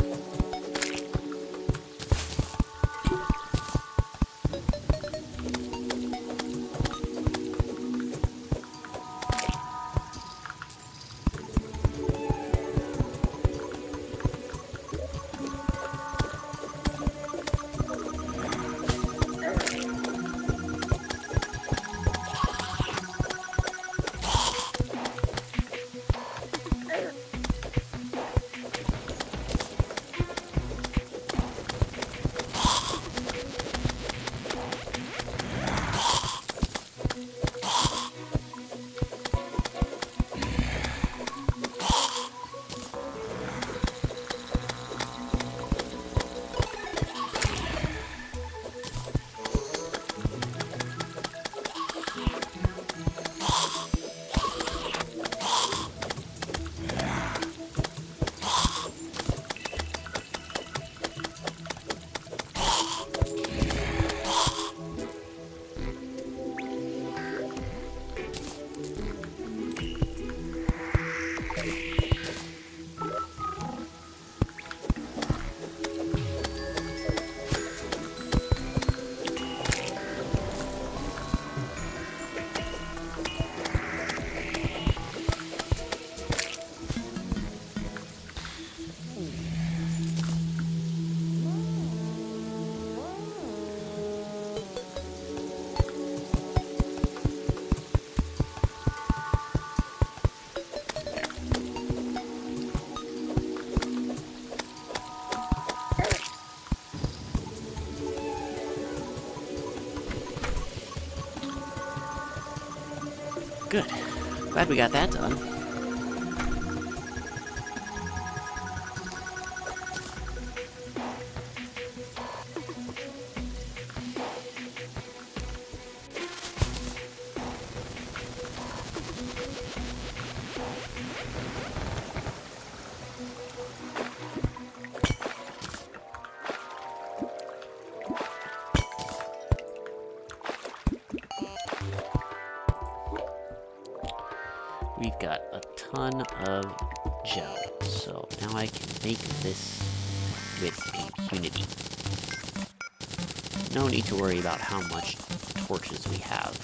Glad we got that done. We've got a ton of gel, so now I can make this with impunity. No need to worry about how much torches we have.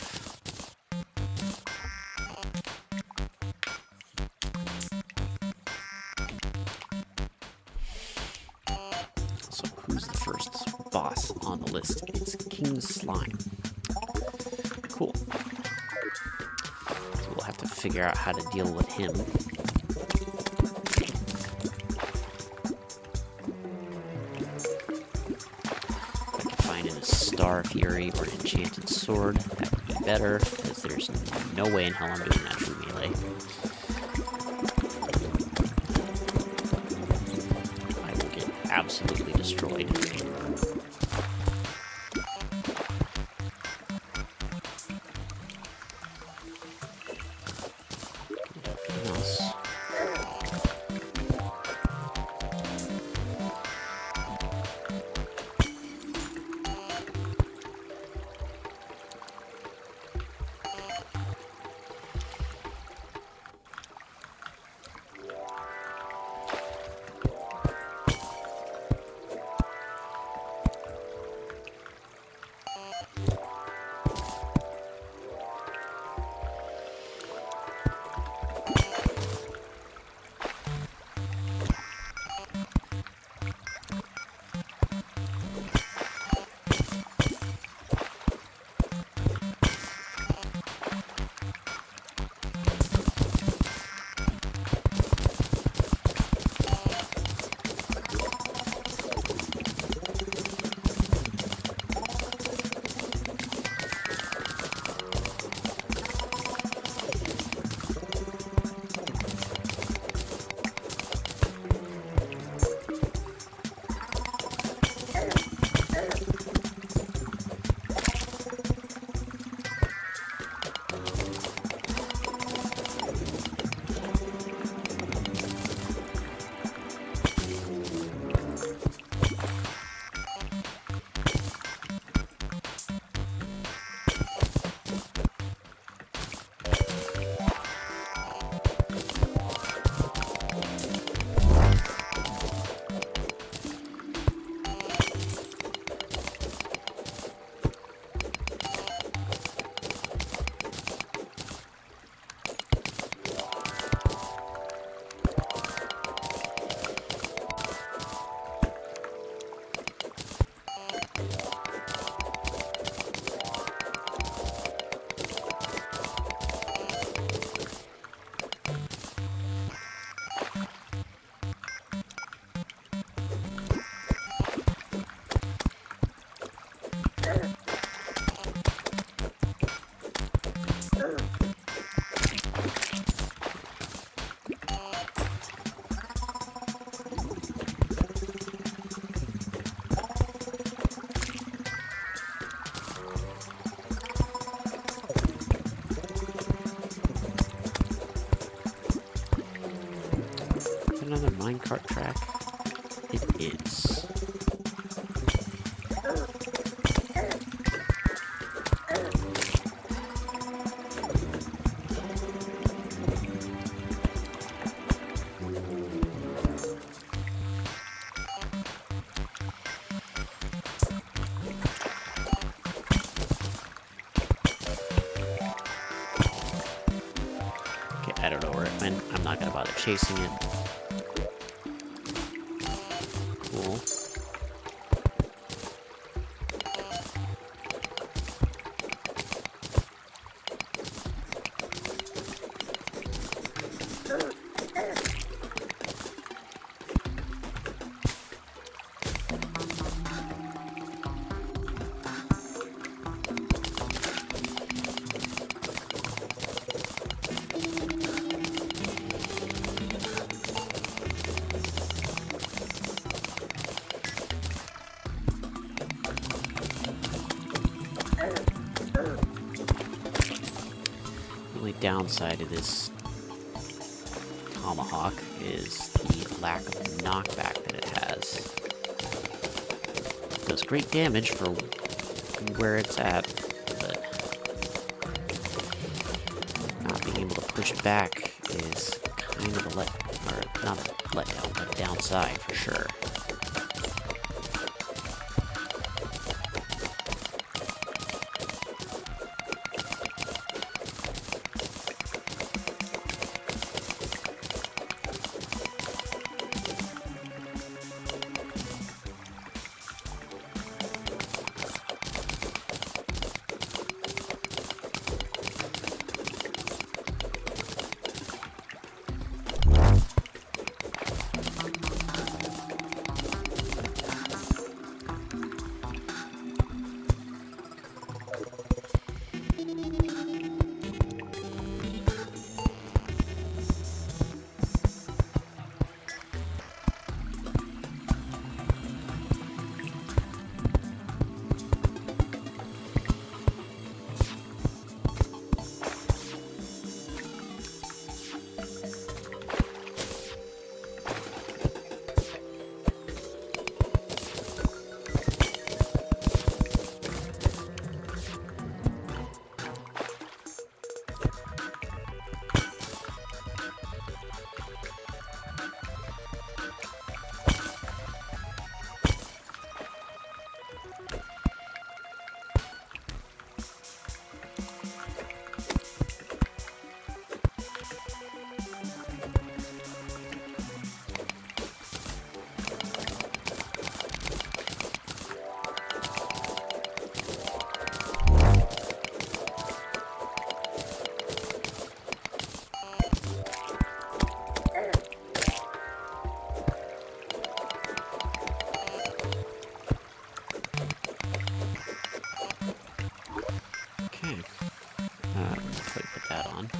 So who's the first boss on the list? It's King Slime. Cool. We'll have to figure out how to deal with him. If I can find him a Star Fury or an Enchanted Sword, that would be better, because there's no way in hell I'm doing that true melee. I will get absolutely destroyed. Another minecart track? It is. Okay, I don't know where it went. I'm not gonna bother chasing it. Cool. downside of this tomahawk is the lack of knockback that it has. It does great damage for where it's at, but not being able to push back is kind of a not a letdown, but a downside for sure. Put that on.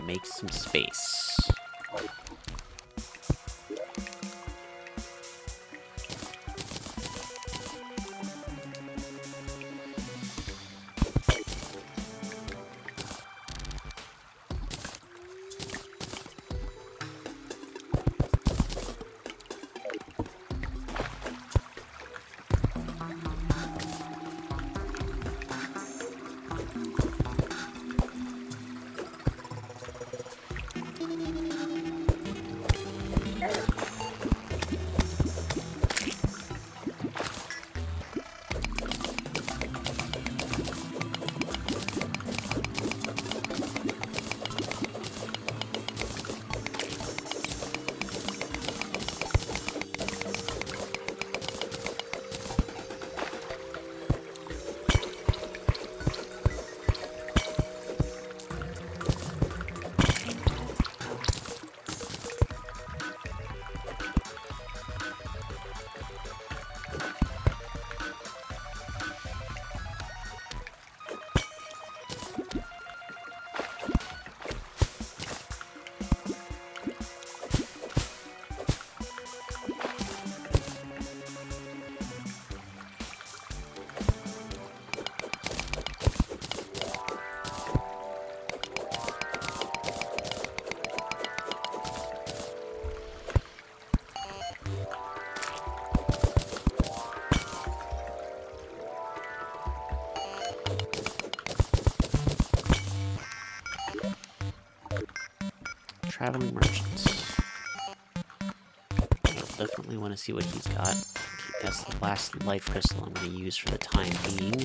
Make some space. traveling merchant. I'll definitely want to see what he's got. Okay, that's the last life crystal I'm going to use for the time being.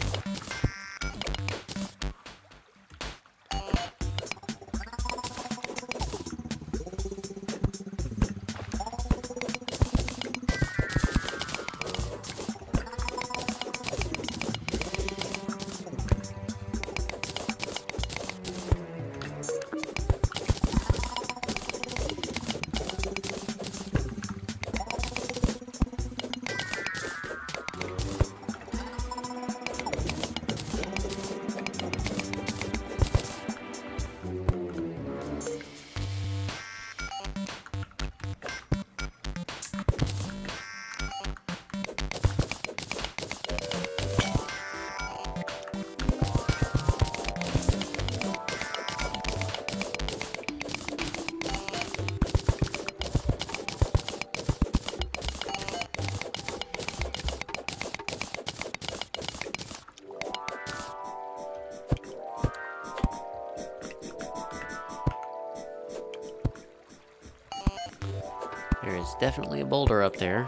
There is definitely a boulder up there.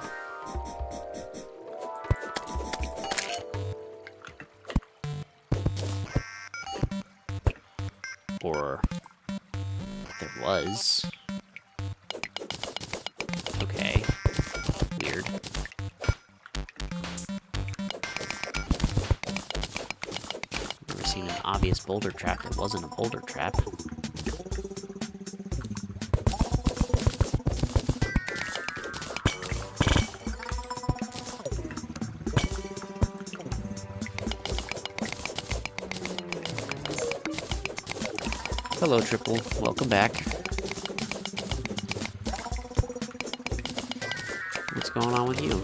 Or there was. Okay. Weird. Never seen an obvious boulder trap that wasn't a boulder trap. Hello, Triple. Welcome back. What's going on with you?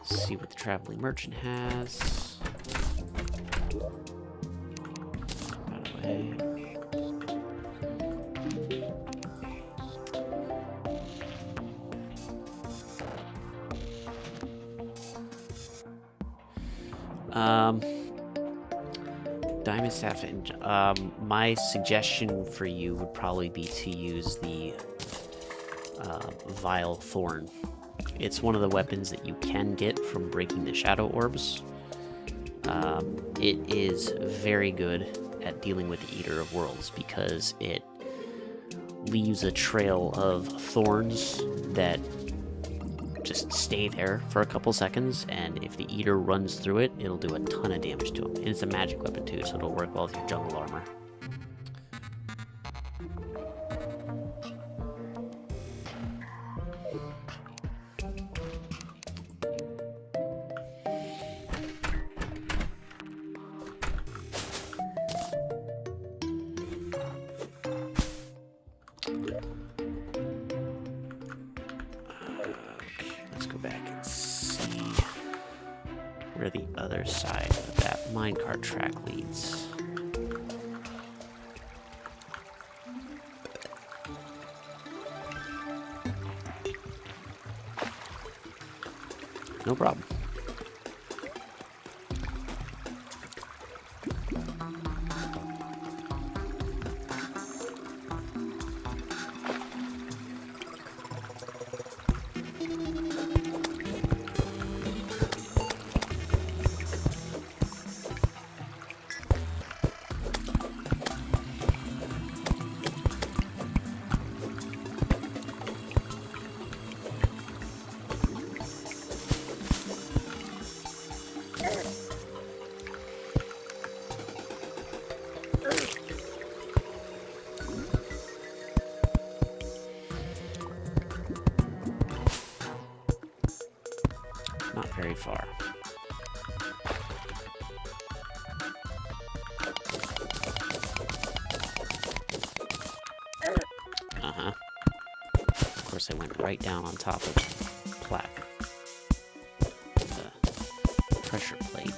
See what the traveling merchant has. By the way. Diamond Staff, and my suggestion for you would probably be to use the Vile Thorn. It's one of the weapons that you can get from breaking the Shadow Orbs. It is very good at dealing with the Eater of Worlds because it leaves a trail of thorns that just stay there for a couple seconds, and if the Eater runs through it, it'll do a ton of damage to him. And it's a magic weapon too, so it'll work well with your jungle armor. where the other side of that minecart track leads. No problem. Not very far. Uh-huh. Of course, I went right down on top of the pressure plate.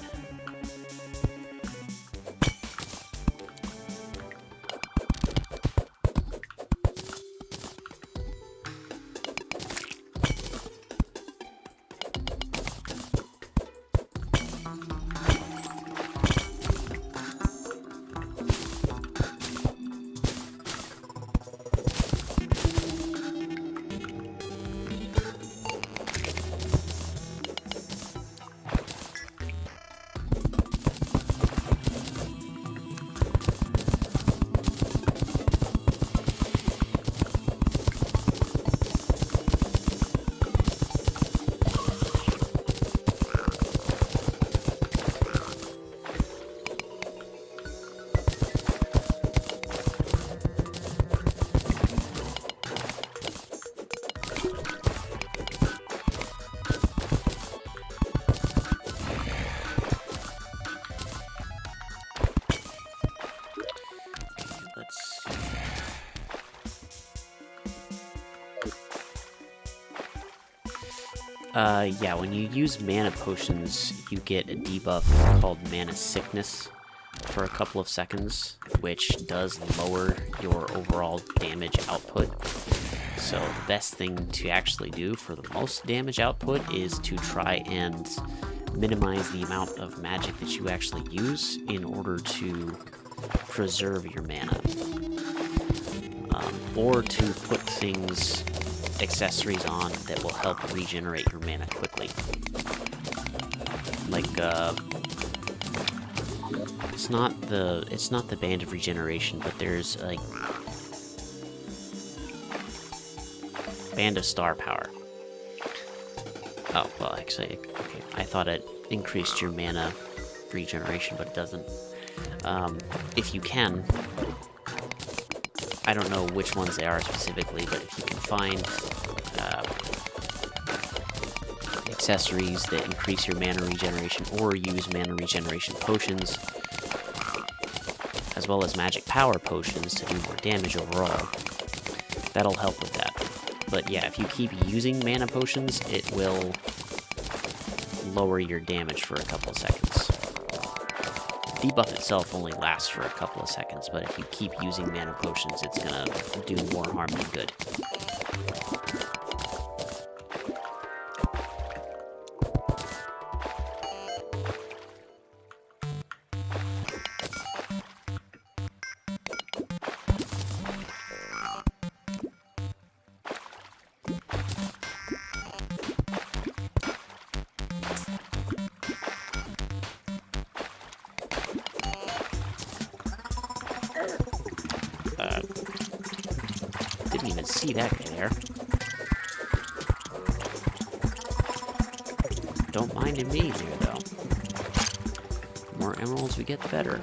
Yeah, when you use mana potions, you get a debuff called mana sickness for a couple of seconds, which does lower your overall damage output. So the best thing to actually do for the most damage output is to try and minimize the amount of magic that you actually use in order to preserve your mana. Or to put accessories on that will help regenerate your mana quickly. Like, it's not the Band of Regeneration, but there's a Band of Star Power. Oh, well, actually, okay, I thought it increased your mana regeneration, but it doesn't. If you can, I don't know which ones they are specifically, but if you can find accessories that increase your mana regeneration or use mana regeneration potions, as well as magic power potions to do more damage overall, that'll help with that. But yeah, if you keep using mana potions, it will lower your damage for a couple of seconds. Debuff itself only lasts for a couple of seconds, but if you keep using mana potions, it's gonna do more harm than good. Didn't even see that guy there. Don't mind me there, though. The more emeralds we get, the better.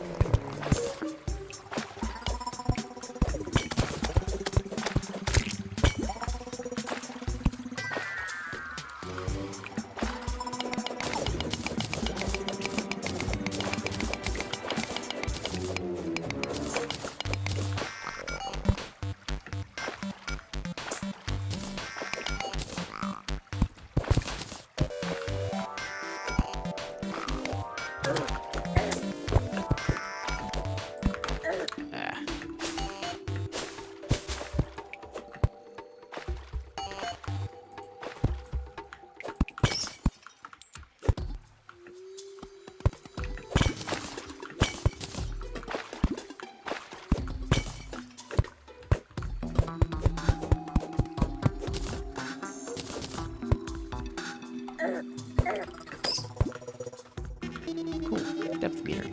Depth meter.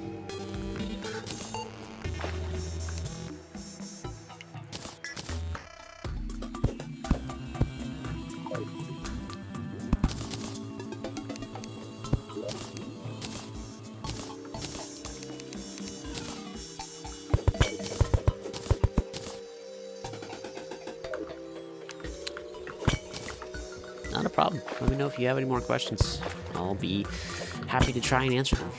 Not a problem. Let me know if you have any more questions. I'll be happy to try and answer them.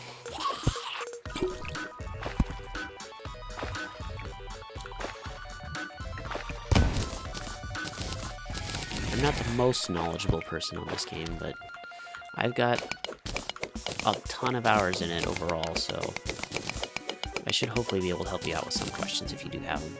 I'm not the most knowledgeable person on this game, but I've got a ton of hours in it overall, so I should hopefully be able to help you out with some questions if you do have them.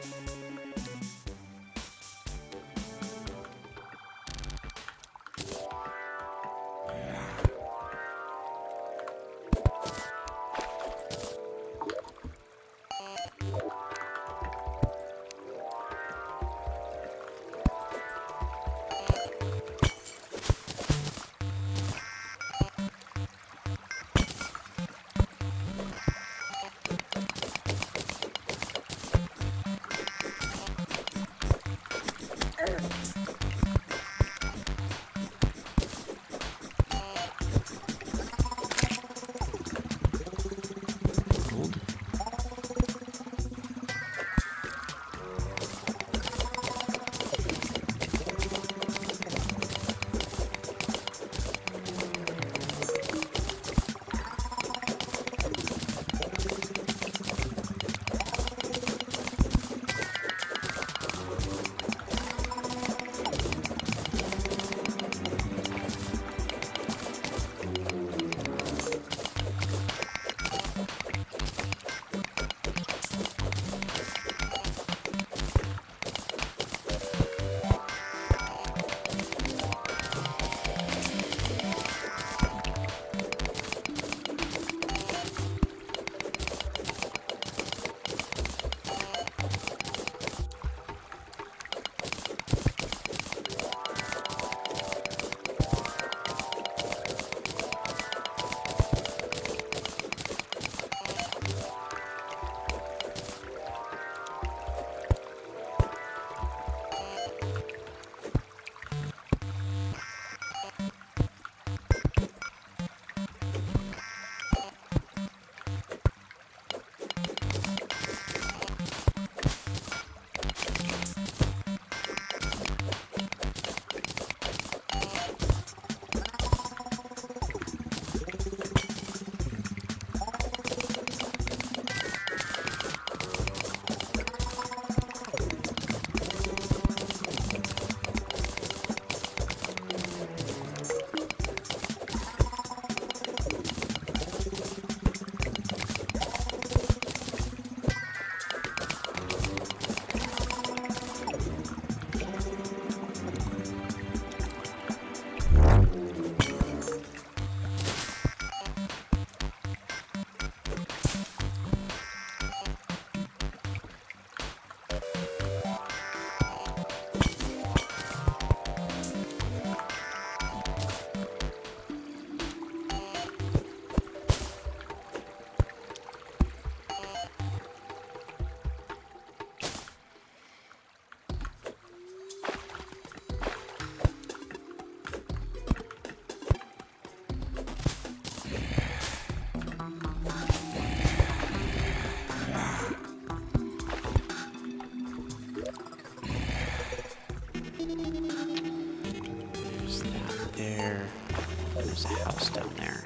There's a house down there.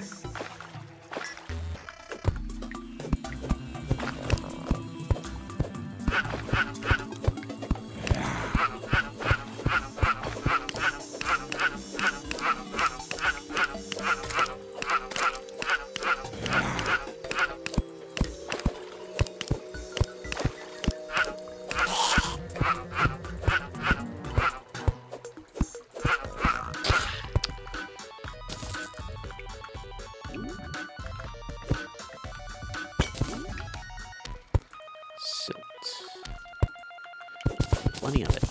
Plenty of it.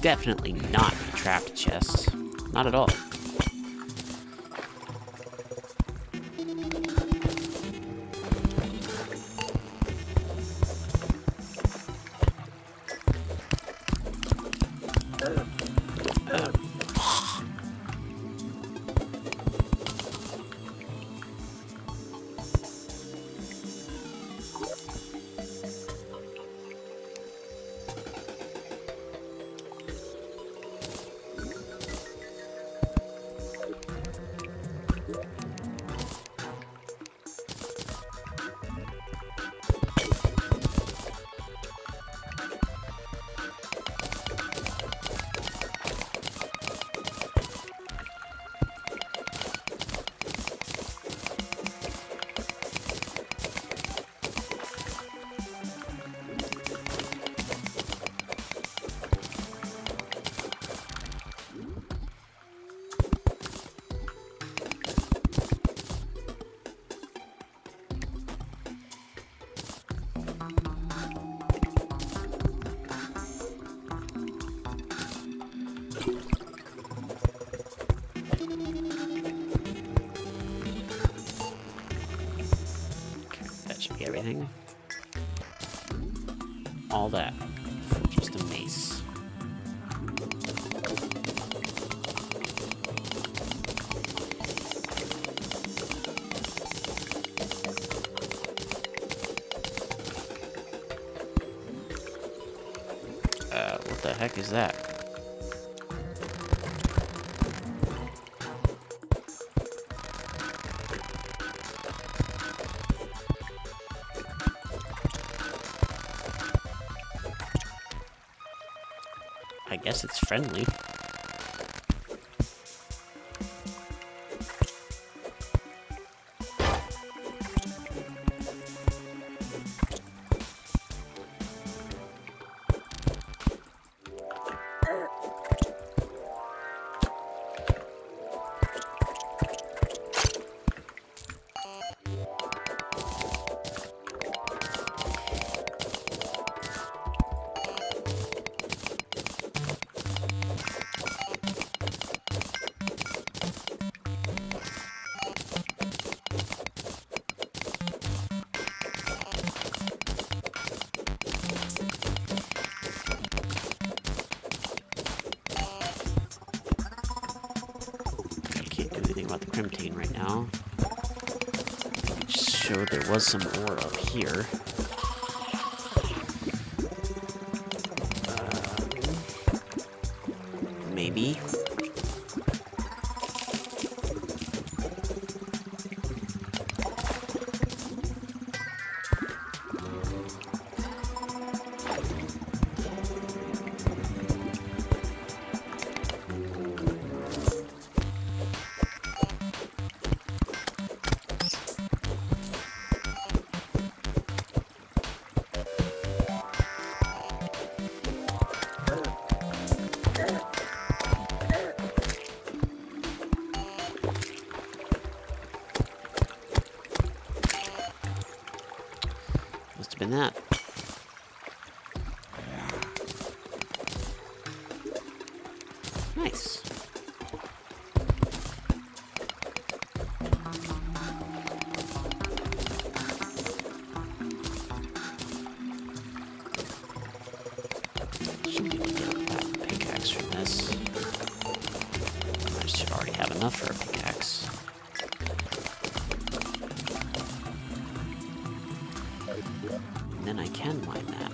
definitely not a trapped chest. Not at all. Everything. All that for just a mace. What the heck is that? I guess it's friendly. About the Crimtine right now. It just showed there was some ore up here. Maybe. Must have been that. Nice. Should be able to get a pickaxe from this. I should already have enough for a pickaxe. And then I can mine that.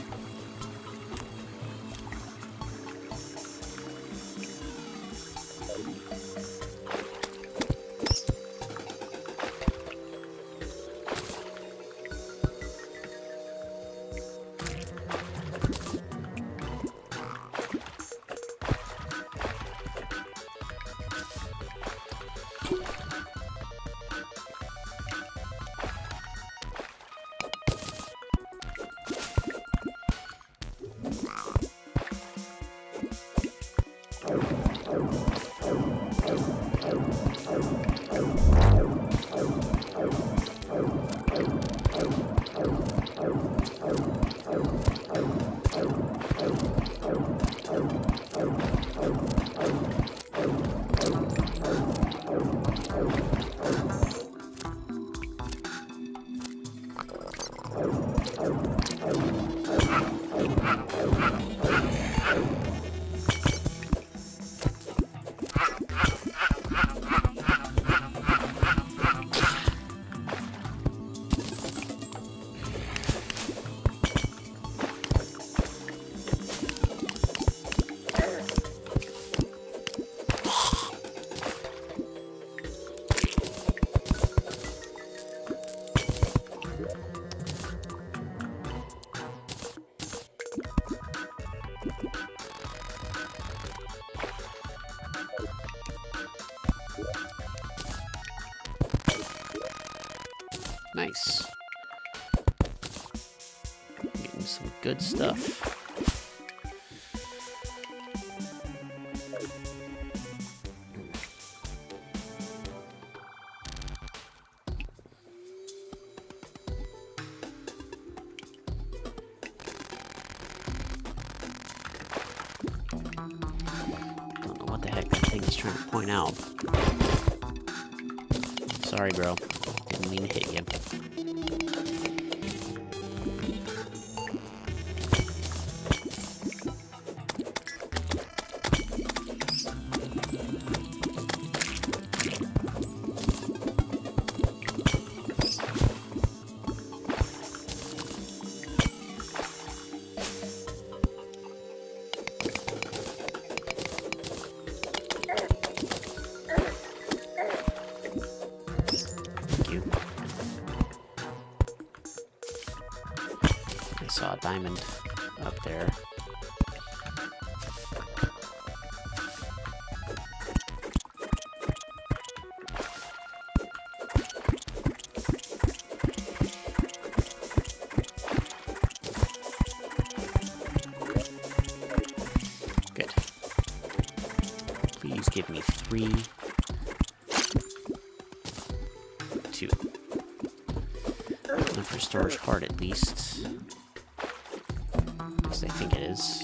Nice. Getting some good stuff. Don't know what the heck that thing is trying to point out. Sorry, bro. Didn't mean to hit you. Saw a diamond up there. Good. Please give me 3. 2. Enough for storage heart at least. I think it is.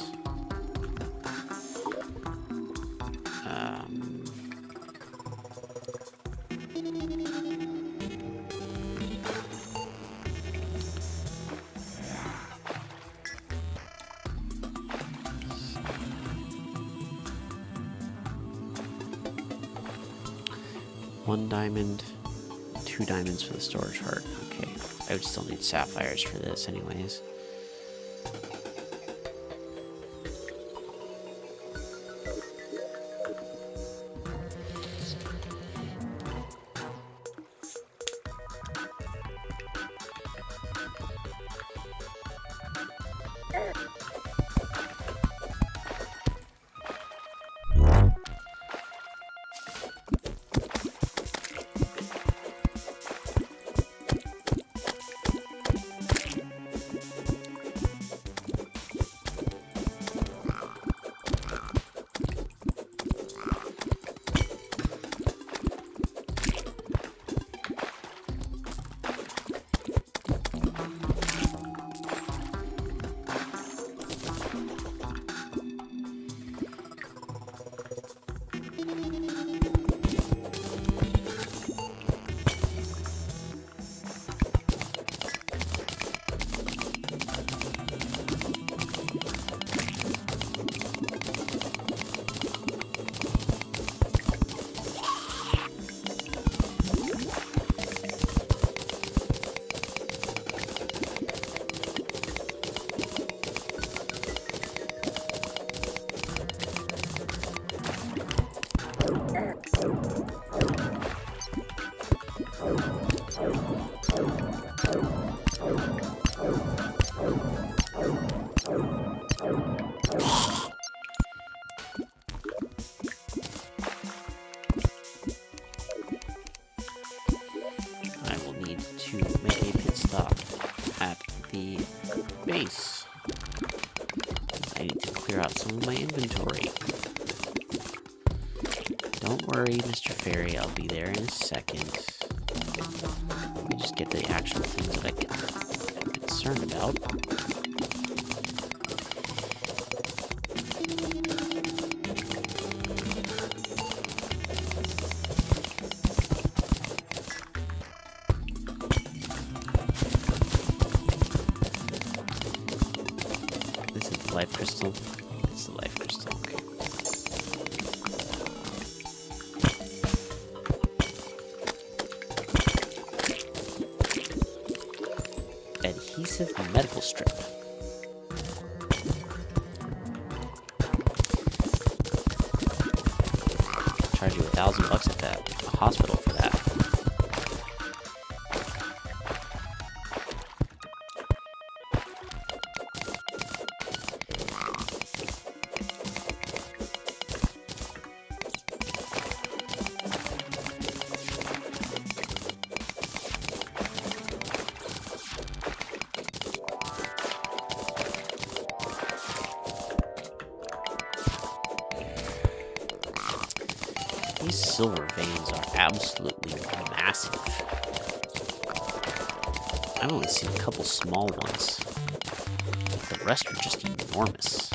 One diamond, 2 diamonds for the storage heart. Okay, I would still need sapphires for this anyways. Base. I need to clear out some of my inventory. Don't worry, Mr. Fairy, I'll be there in a second. Let me just get the actual things that I'm concerned about. Life crystal. It's the life crystal. Okay. Adhesive medical strip. Charge you $1,000 at that hospital for that. These silver veins are absolutely massive. I've only seen a couple small ones. The rest are just enormous.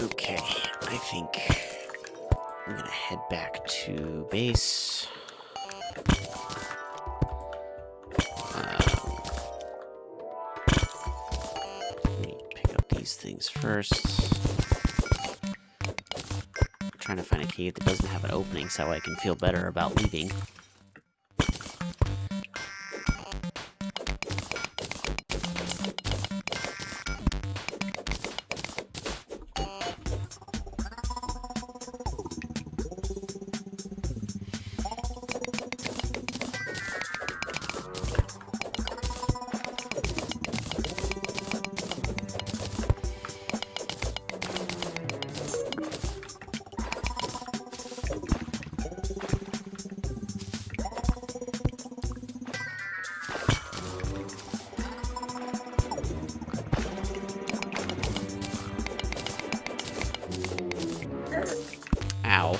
Okay, I think I'm gonna head back to base. Let me pick up these things first. I'm trying to find a cave that doesn't have an opening so I can feel better about leaving. Ow.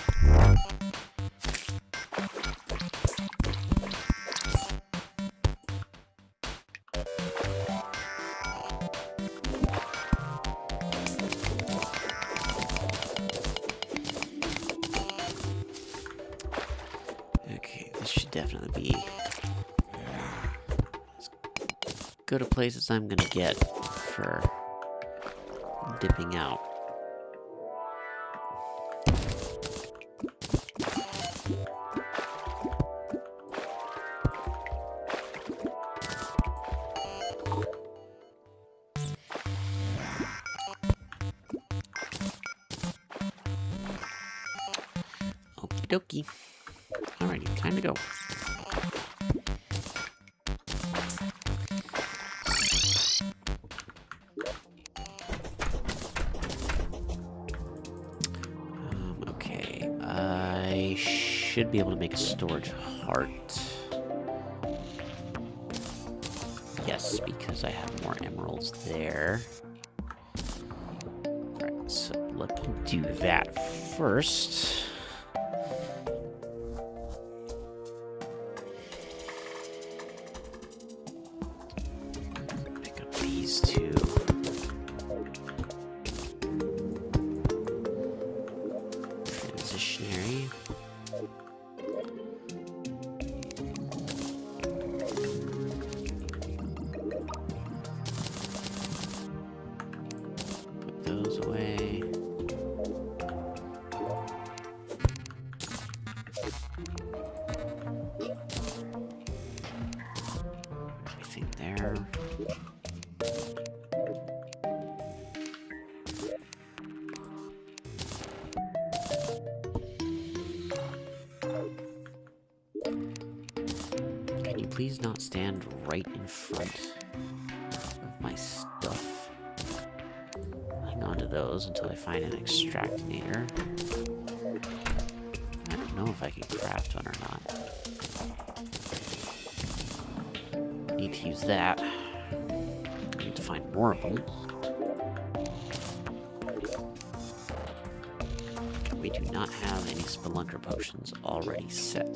Okay, this should definitely be as good a place as I'm gonna get for dipping out. Okie dokie. Alrighty, time to go. Okay, I should be able to make a storage heart. Yes. this because I have more emeralds there. Alright, so let me do that first. Pick up these two. Transitionary. Put those away. Everything there. Can you please not stand right in front of my stuff? Hang on to those until I find an extractinator. I don't know if I can craft one or not. Need to use that. I need to find more of them. We do not have any spelunker potions already set.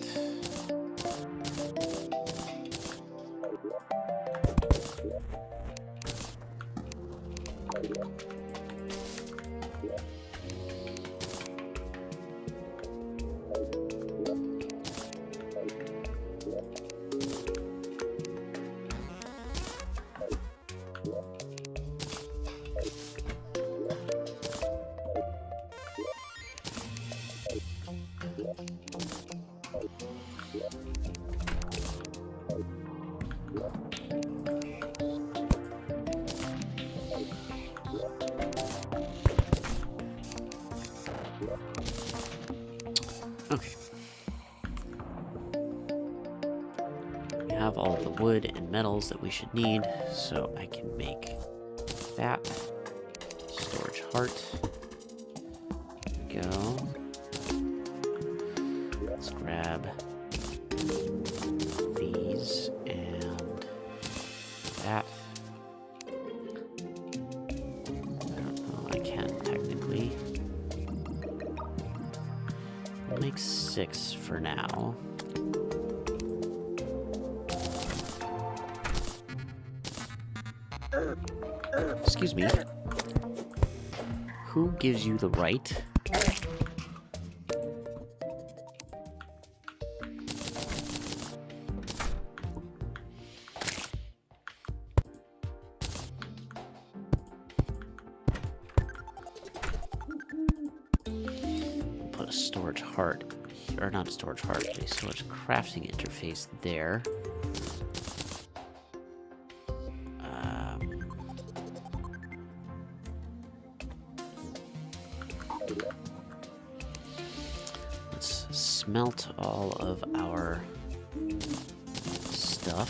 Okay. We have all the wood and metals that we should need, so I can make that. Storage heart. There we go. Let's grab these and that. I don't know, I can technically. We'll make 6 for now. Excuse me. Who gives you the right? Put a storage heart, or not a storage heart, but a storage crafting interface there. Let's smelt all of our stuff.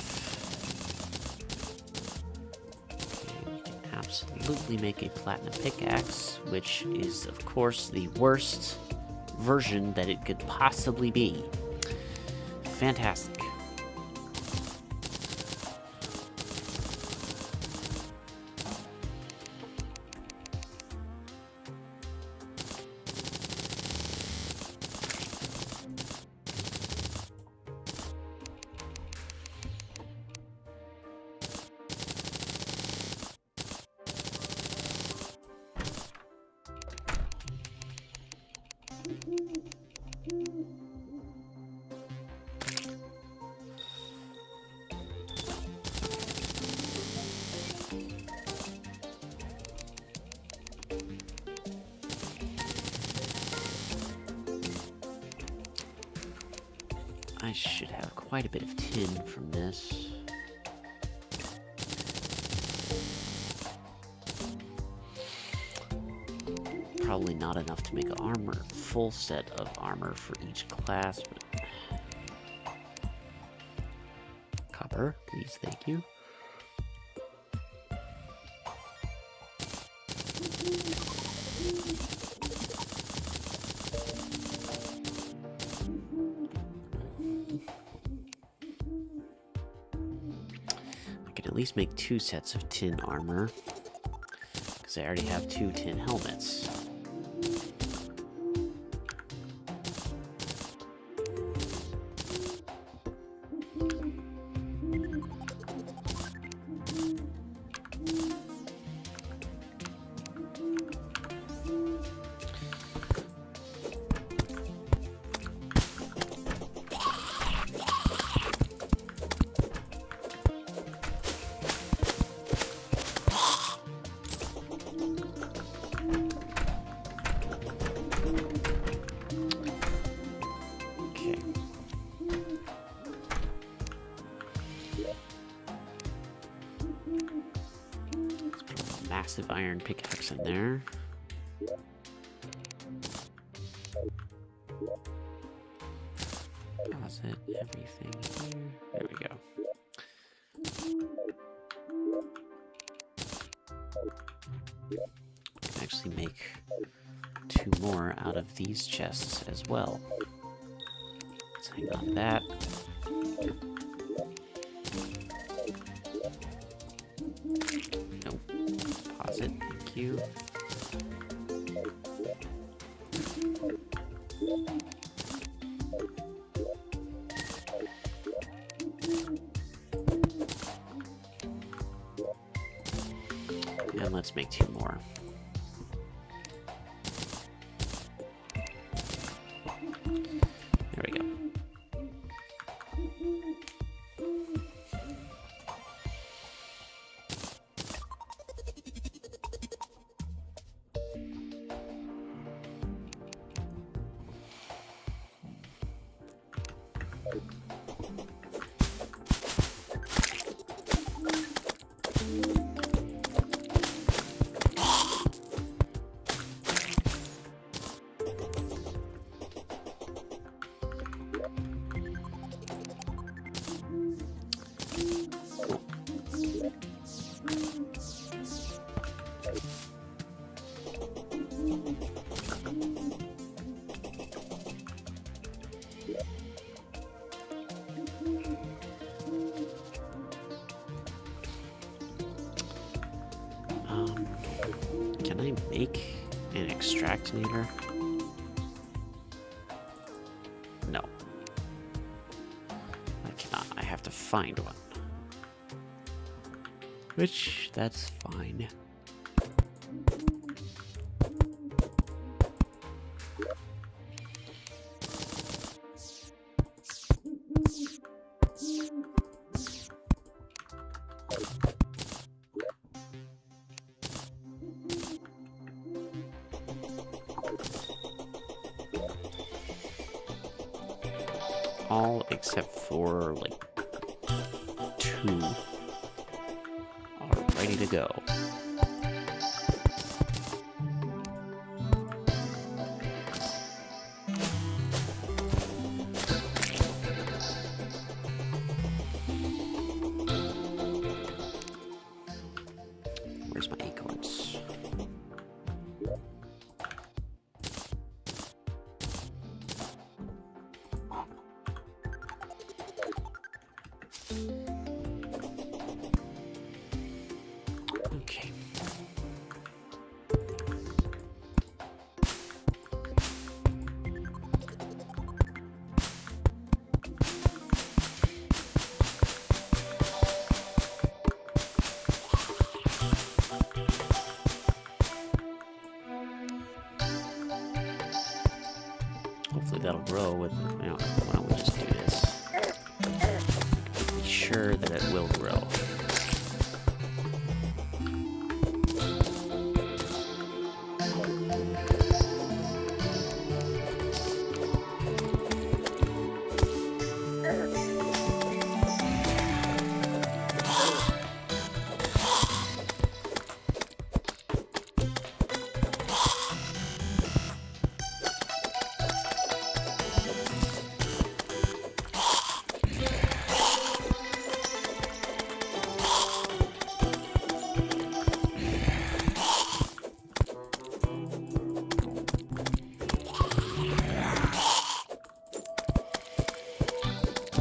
Okay, we can absolutely make a platinum pickaxe, which is, of course, the worst version that it could possibly be. Fantastic. I should have quite a bit of tin from this. Probably not enough to make an full set of armor for each class, but... Copper, please, thank you. at least make 2 sets of tin armor, because I already have 2 tin helmets. Massive iron pickaxe in there. Deposit everything here. There we go. I can actually make 2 more out of these chests as well. Let's hang on to that. Nope. Deposit, thank you. And let's make 2 more. There we go. Can I make an extractinator? No. I cannot. I have to find one. Which, that's fine. All except for, like, 2 are ready to go. Where's my acorns? Okay. Hopefully that'll grow with, you know, why don't we just do this? Be sure that it will grow.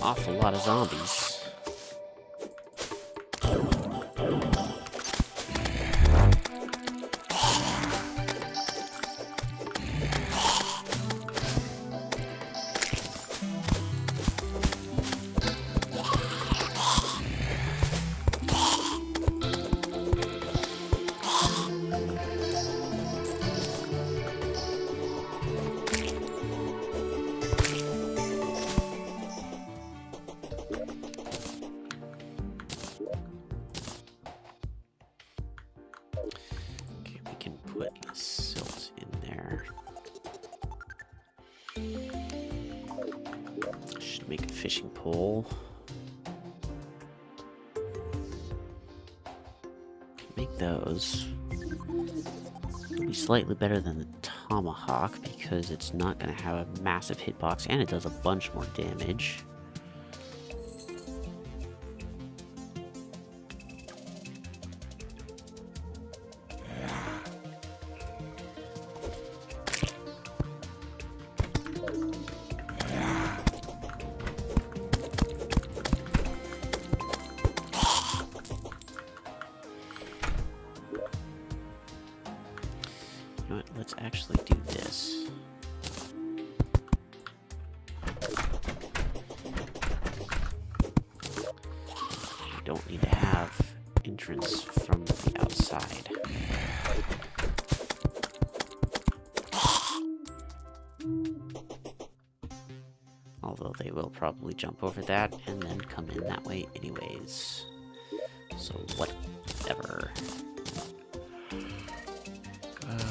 Awful lot of zombies. put silt in there. Should make a fishing pole. Make those. It'll be slightly better than the tomahawk because it's not going to have a massive hitbox and it does a bunch more damage. You know what? Let's actually do this. We don't need to have entrance from the outside. Although they will probably jump over that and then come in that way anyways. So whatever.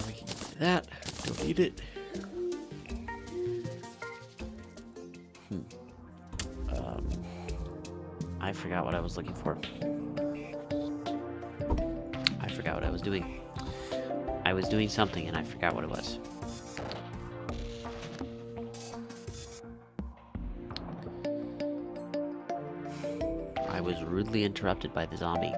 We can do that. Don't need it. I forgot what I was looking for. I forgot what I was doing. I was doing something and I forgot what it was. I was rudely interrupted by the zombie.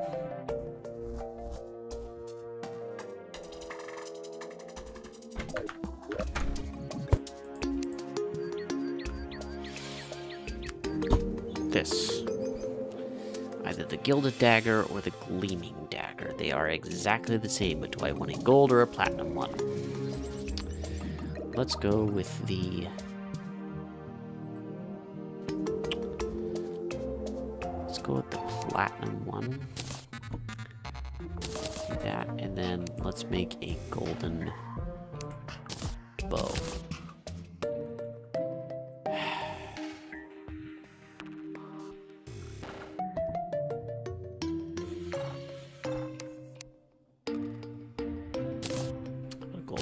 This. Either the gilded dagger or the gleaming dagger. They are exactly the same, but do I want a gold or a platinum one? Let's go with the... Let's go with the platinum one. Do that, and then let's make a golden bow.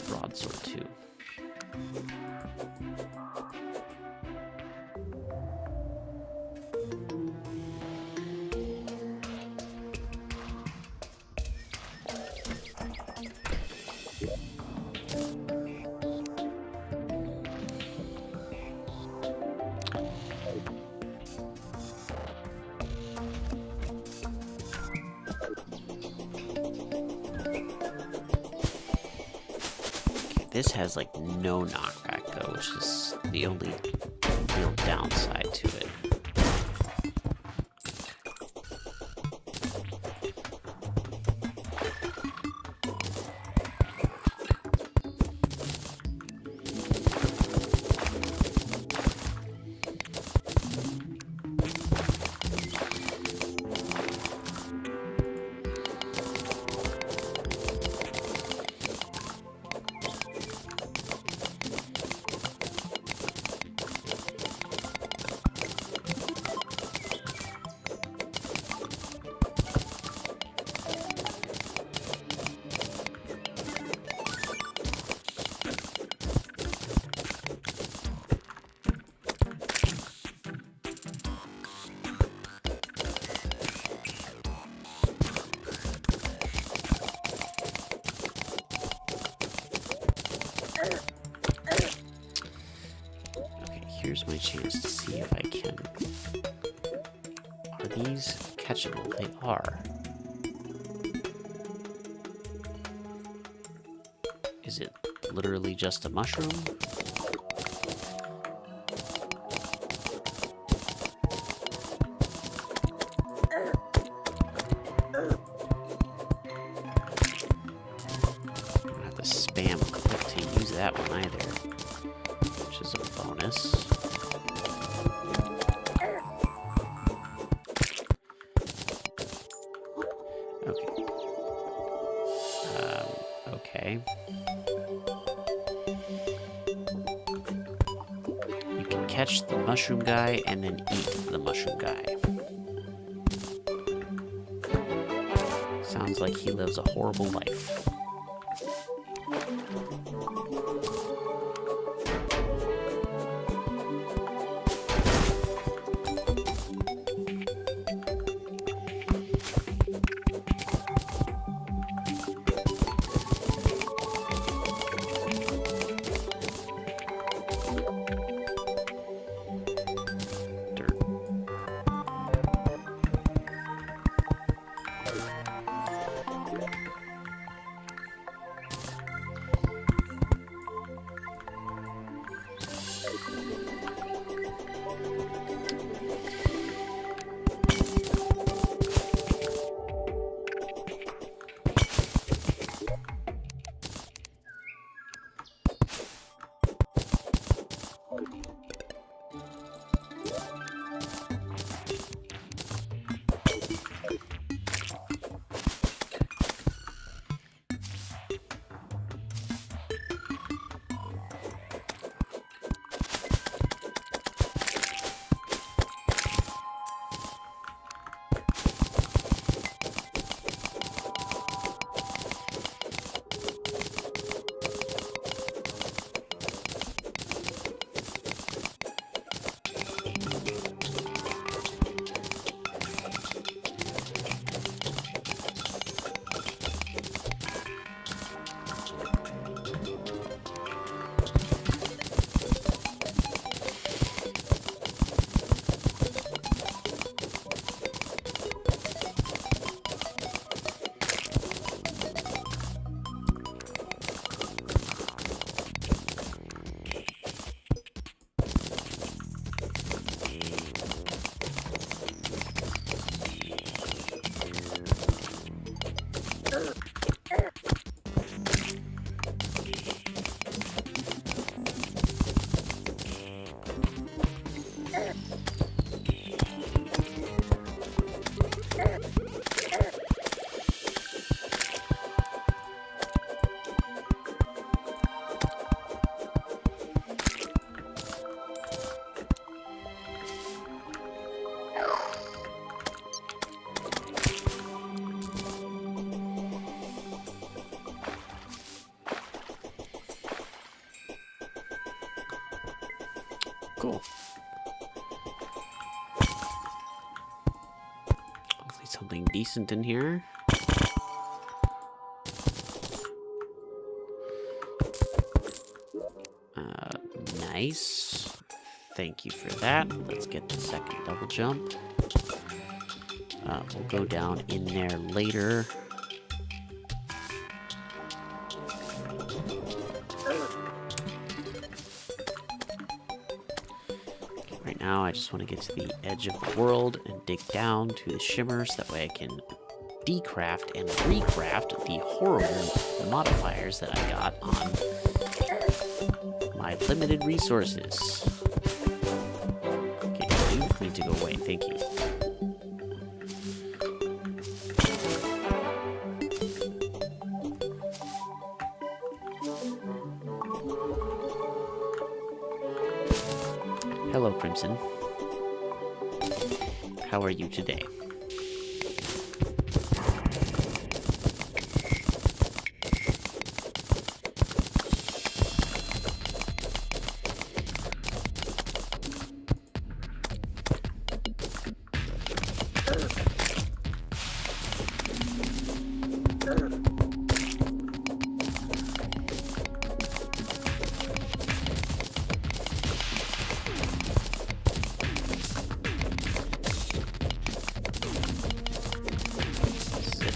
Broadsword too. This has like no knockback though, which is the only real downside to it. Here's my chance to see if I can... Are these catchable? They are. Is it literally just a mushroom? I don't have to spam click to use that one either, which is a bonus. Okay. You can catch the mushroom guy and then eat the mushroom guy. Sounds like he lives a horrible life. Cool. Hopefully something decent in here. Nice. Thank you for that. Let's get the second double jump. We'll go down in there later. Right now, I just want to get to the edge of the world and dig down to the shimmers. That way I can decraft and recraft the horrible modifiers that I got on my limited resources. Okay, you need to go away. Thank you. Hello, Crimson. How are you today?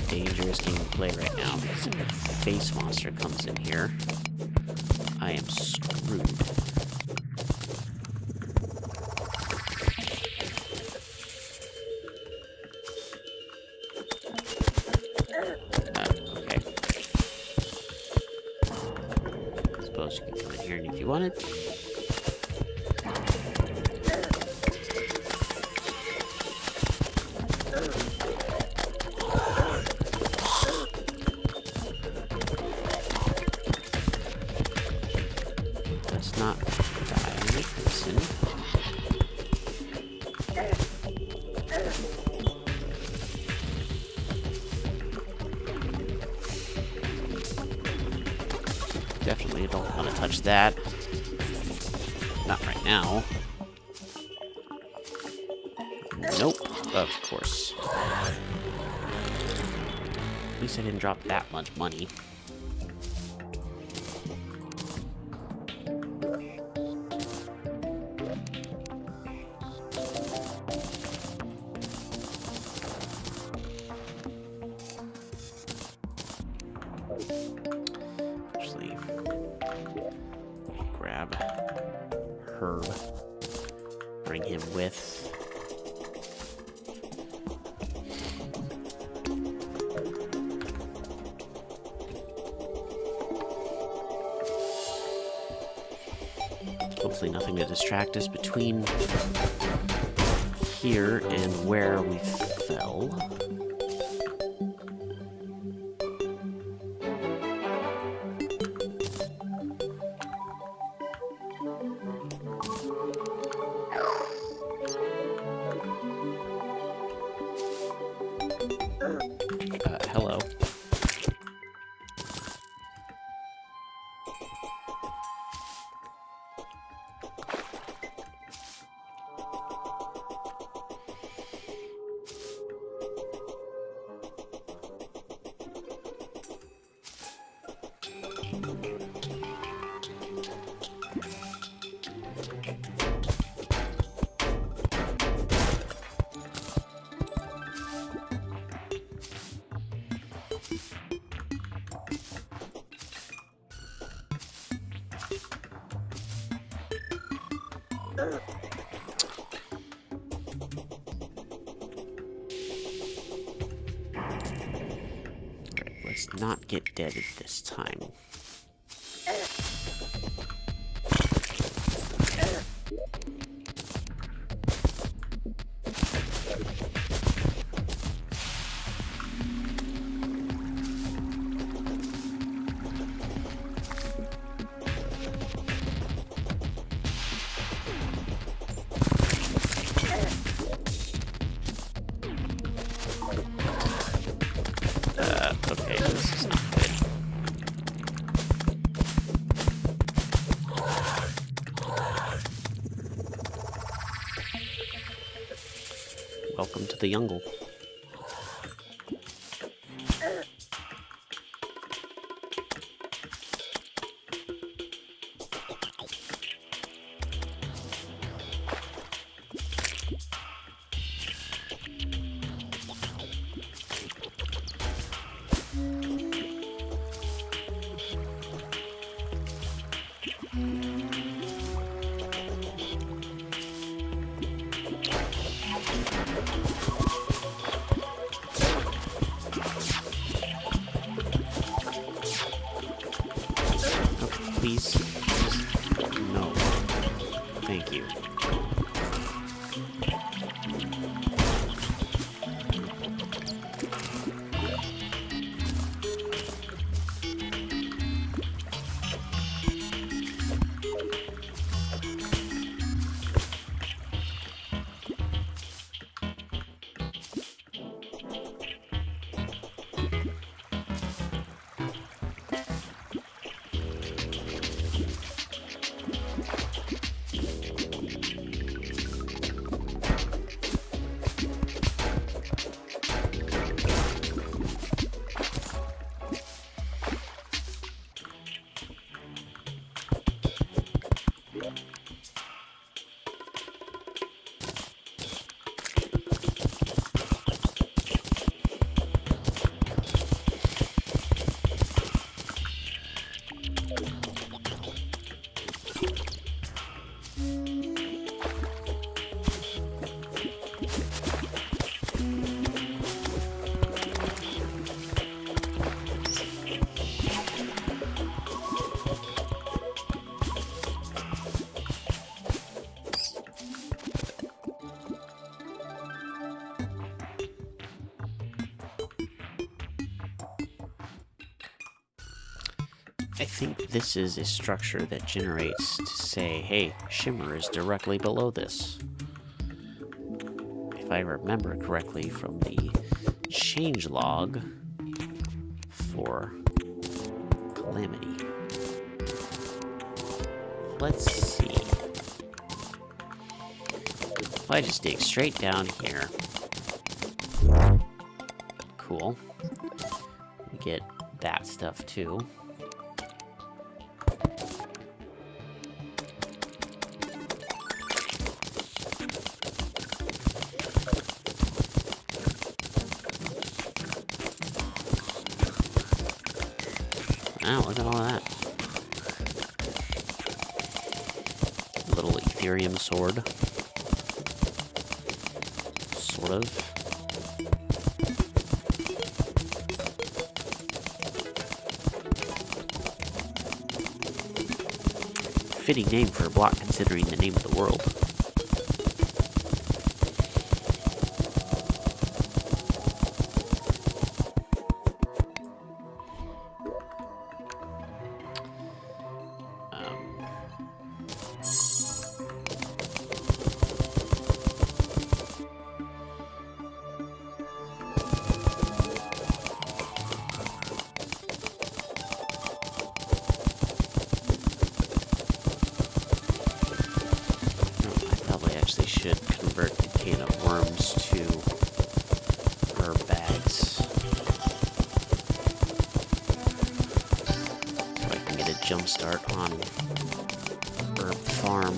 Dangerous game of play right now because if a face monster comes in here, I am screwed. Okay. I suppose you can come in here if you wanted. Not die, listen. Definitely don't want to touch that. Not right now. Nope, of course. At least I didn't drop that much money. herb. Bring him with. Hopefully nothing to distract us between here and where we fell. Hello. Let's not get deaded this time. Okay, this is not good. Welcome to the jungle. Please, just no. Thank you. I think this is a structure that generates to say, hey, Shimmer is directly below this. If I remember correctly from the changelog for Calamity. Let's see. If I just dig straight down here. Cool. We get that stuff too. Wow, look at all that. Little Delirium sword. Sort of. Fitting name for a block considering the name of the world. Should convert the can of worms to herb bags so I can get a jump start on herb farm.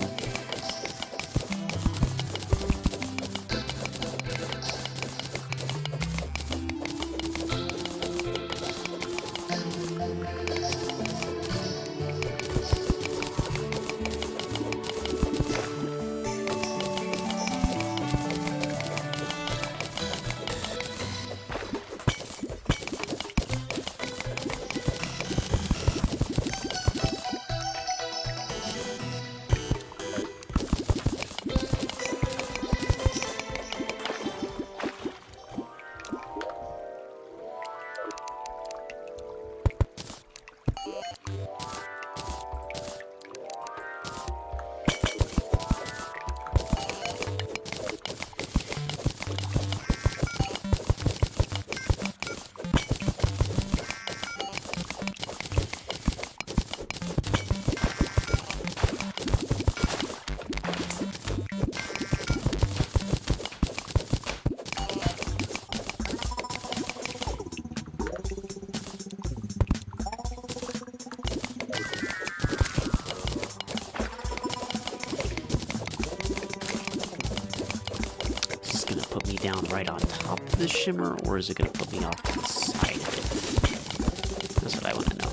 Down right on top of the shimmer, or is it going to put me off to the side of it? That's what I want to know.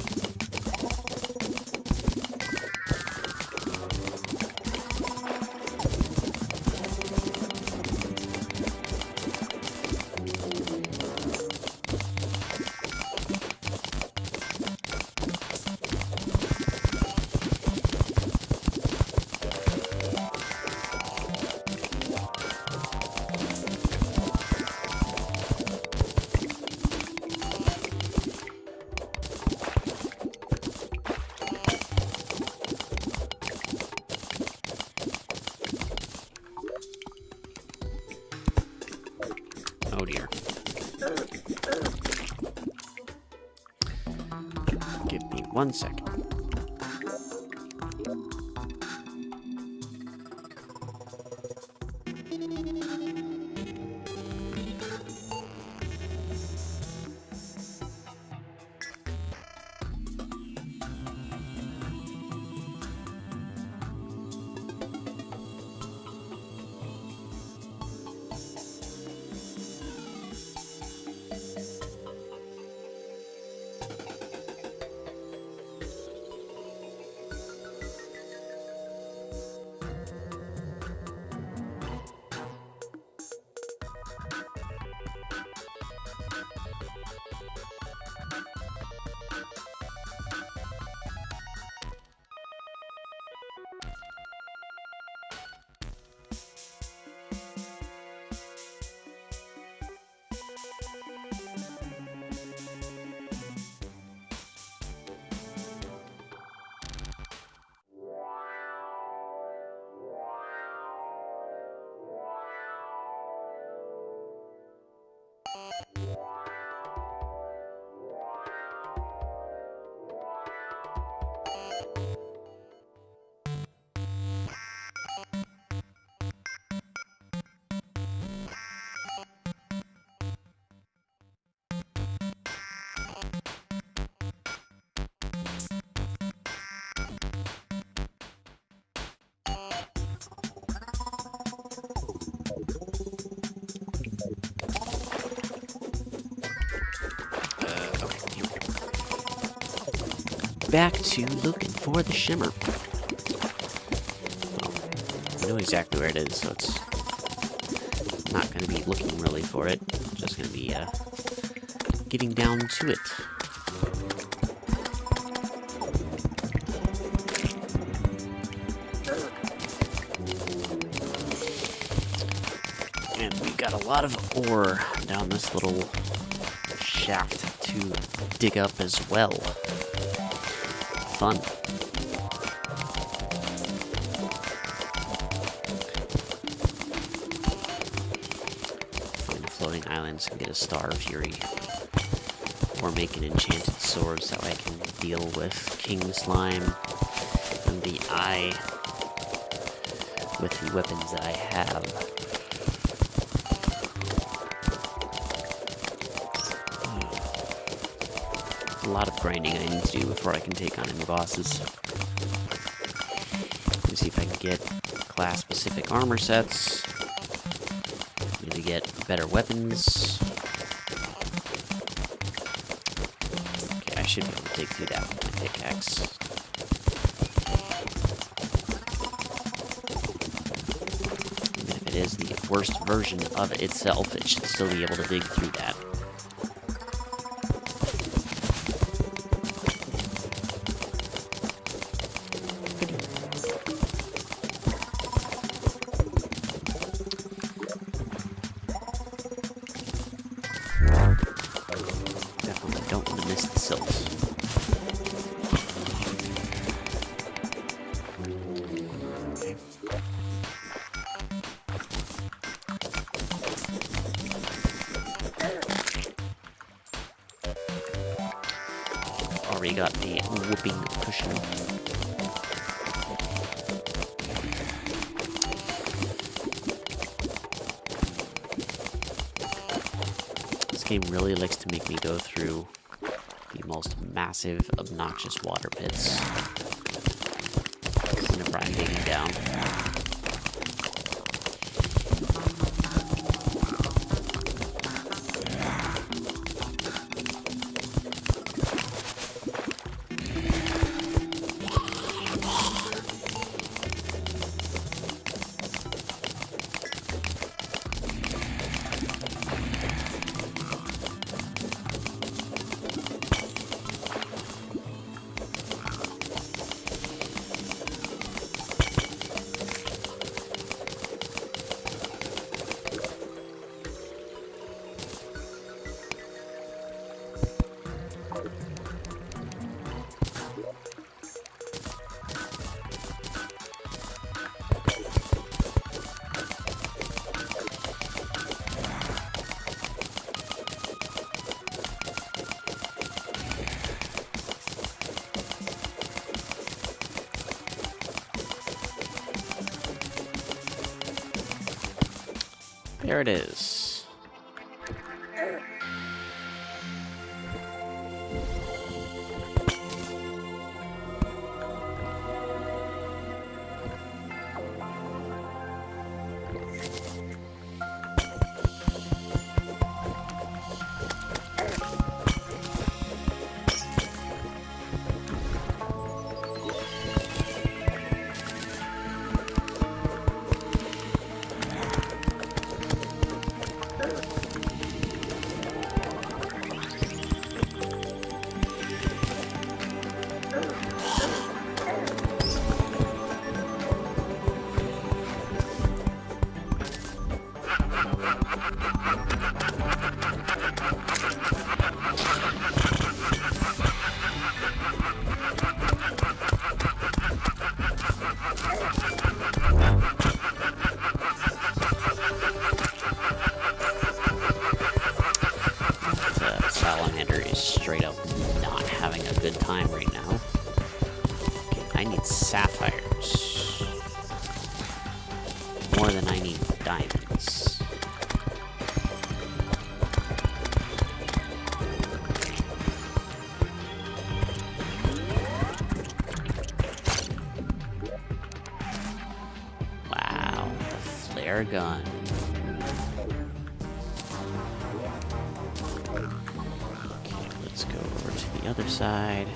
Oh dear. Give me 1 second. Back to looking for the shimmer. know exactly where it is, so it's not going to be looking really for it. Just going to be getting down to it. And we've got a lot of ore down this little shaft to dig up as well. Fun. Find floating islands and get a Star of Fury. Or make an enchanted sword so I can deal with King Slime and the Eye with the weapons that I have. A lot of grinding I need to do before I can take on any bosses. Let me see if I can get class-specific armor sets. Maybe get better weapons. Okay, I should be able to dig through that with my pickaxe. Even if it is the worst version of itself, it should still be able to dig through that. Definitely don't want to miss the silts. Okay. Already got a whooping cushion. This game really likes to make me go through the most massive, obnoxious water pits whenever I'm digging down. There it is. Salamander is straight up not having a good time right now. Okay, I need sapphires. More than I need diamonds. Wow, the flare gun. Let's go over to the other side.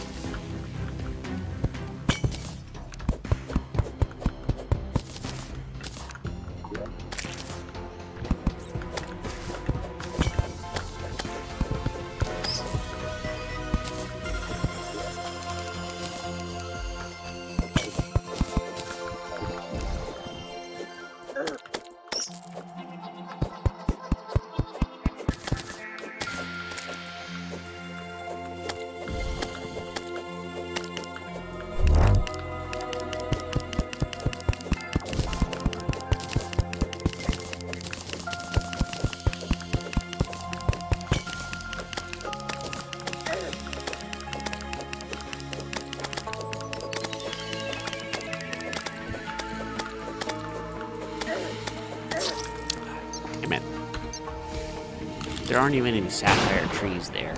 there aren't even any sapphire trees there.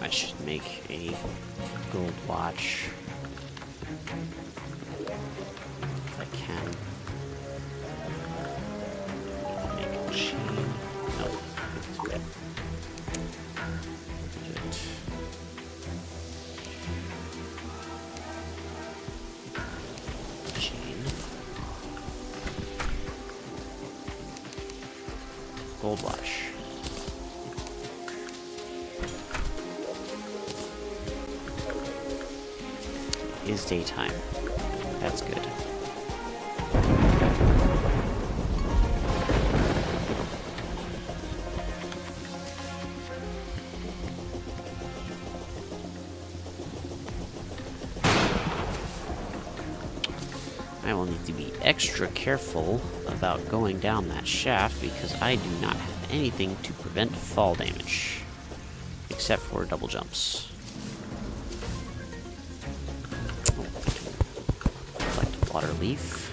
I should make a gold watch if I can. Make a chain. Nope. That's good. Chain. Gold watch. Is daytime. That's good. I will need to be extra careful about going down that shaft because I do not have anything to prevent fall damage, except for double jumps. Water leaf.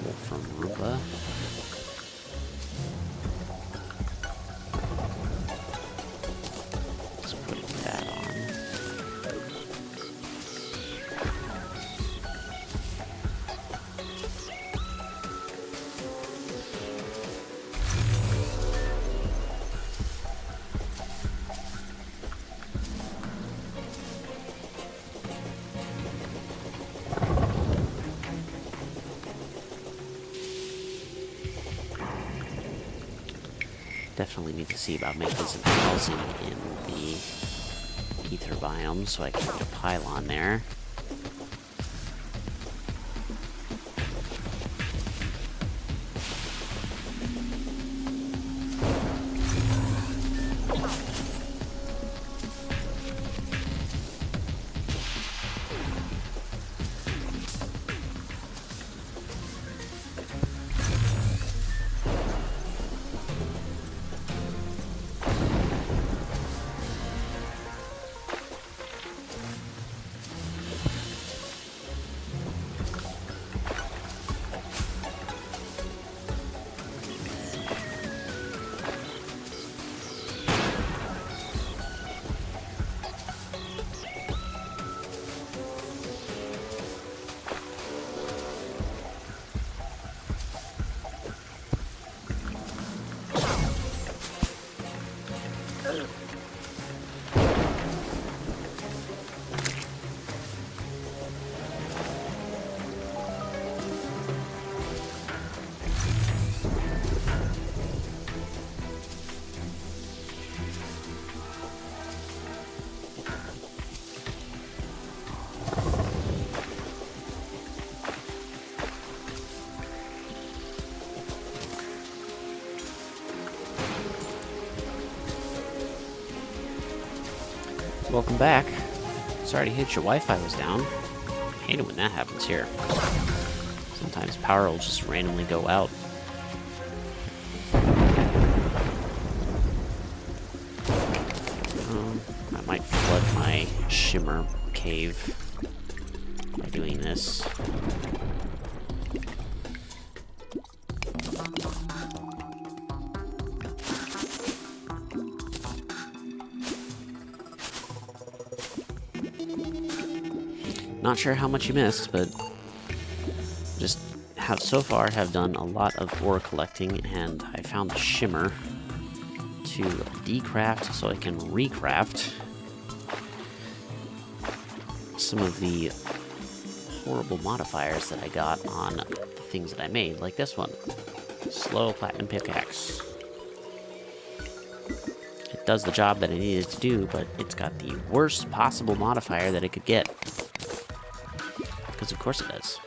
Wool from Rupa. Just putting that on. Definitely need to see about making some housing in the ether biome so I can put a pylon there. Welcome back. Sorry to hit your Wi-Fi was down. I hate it when that happens here. Sometimes power will just randomly go out. I might flood my shimmer cave by doing this. Not sure how much you missed, but just so far have done a lot of ore collecting, and I found the shimmer to decraft so I can recraft some of the horrible modifiers that I got on the things that I made, like this one. Slow platinum pickaxe. It does the job that it needed to do, but it's got the worst possible modifier that it could get. course it does.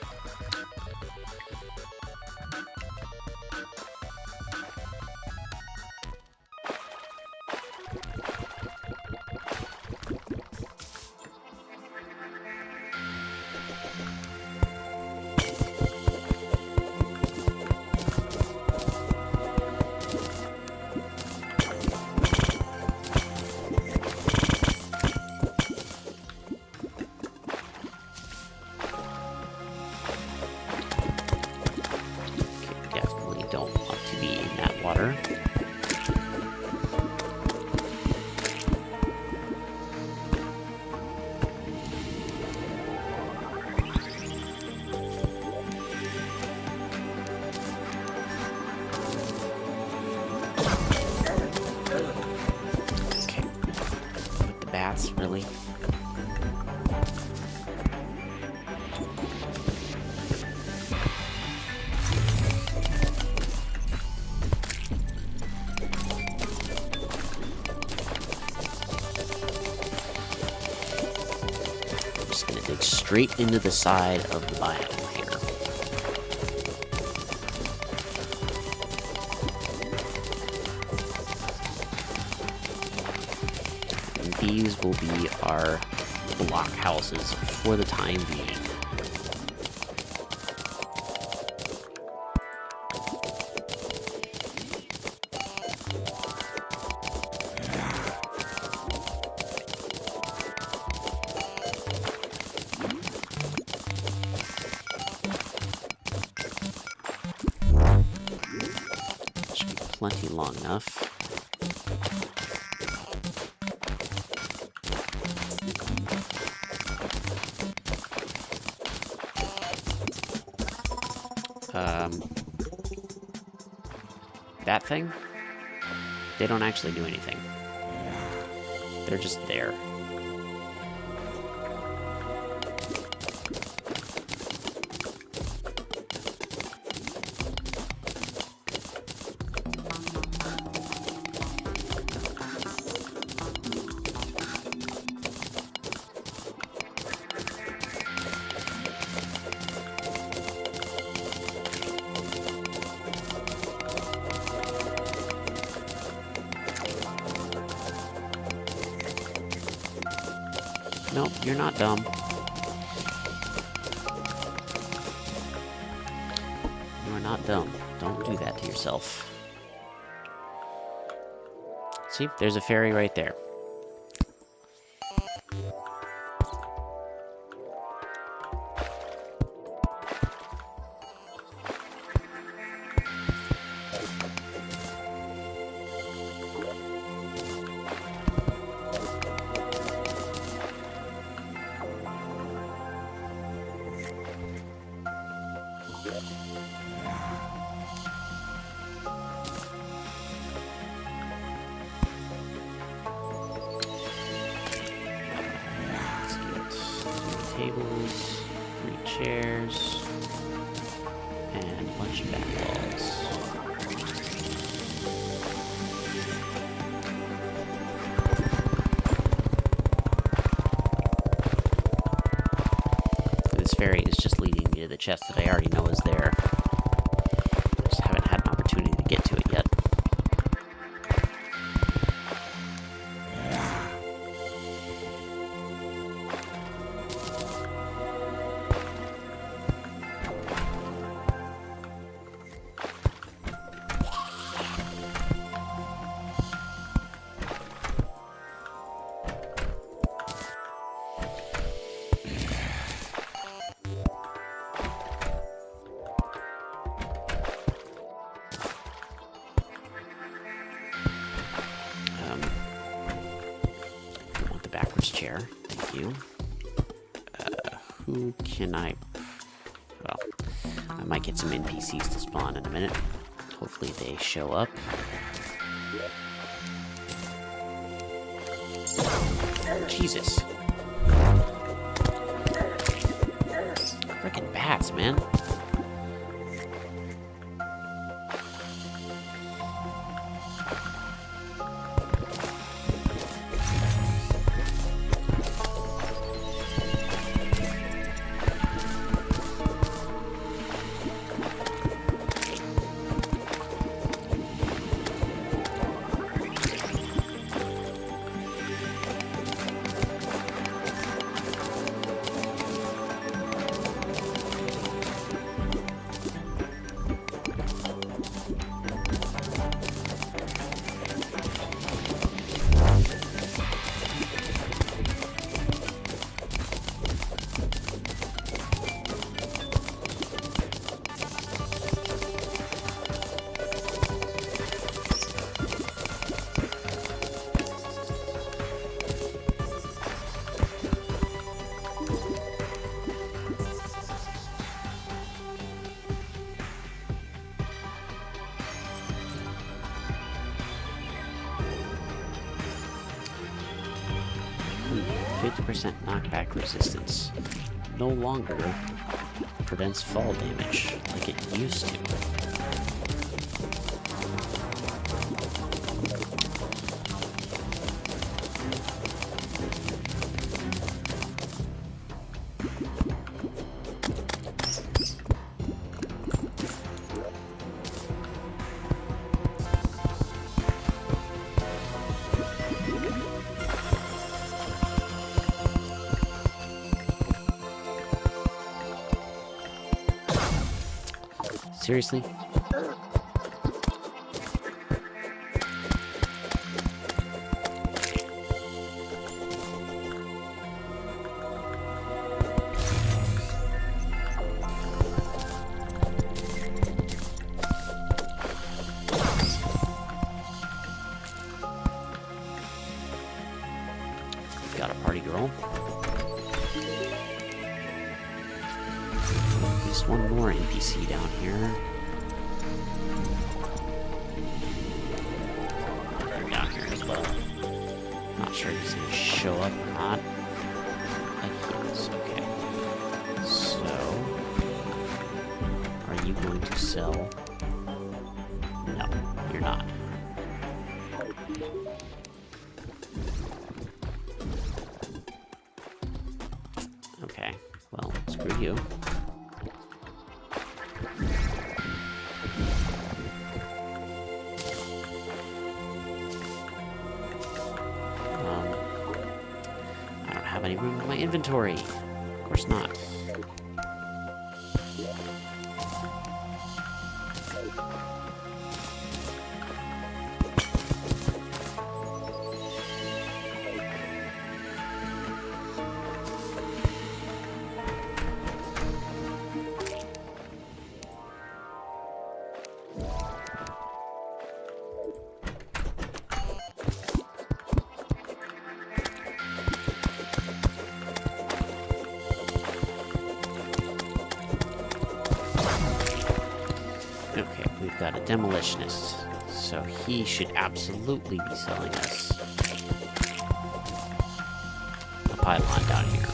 Water. Okay. With the bats, really? Dig straight into the side of the biome here. And these will be our block houses for the time being. Plenty long enough. That thing? They don't actually do anything. They're just there. Nope, you're not dumb. You are not dumb. Don't do that to yourself. See, there's a fairy right there. Tables, 3 chairs, and a bunch of back walls. This fairy is just leading me to the chest that I already know is there. Just haven't had an opportunity to get to it yet. Chair, thank you. Who can I... Well, I might get some NPCs to spawn in a minute. Hopefully they show up. Jesus. Frickin' bats, man. 50% knockback resistance. No longer prevents fall damage like it used to. Seriously? Got a party girl. At least one more NPC down here. They're down here as well. Not sure if he's gonna show up or not. He is. Okay. So, are you going to sell? No, you're not. Okay, well, screw you. I don't have any room in my inventory. Of course not. Okay, we've got a demolitionist, so he should absolutely be selling us a pylon down here.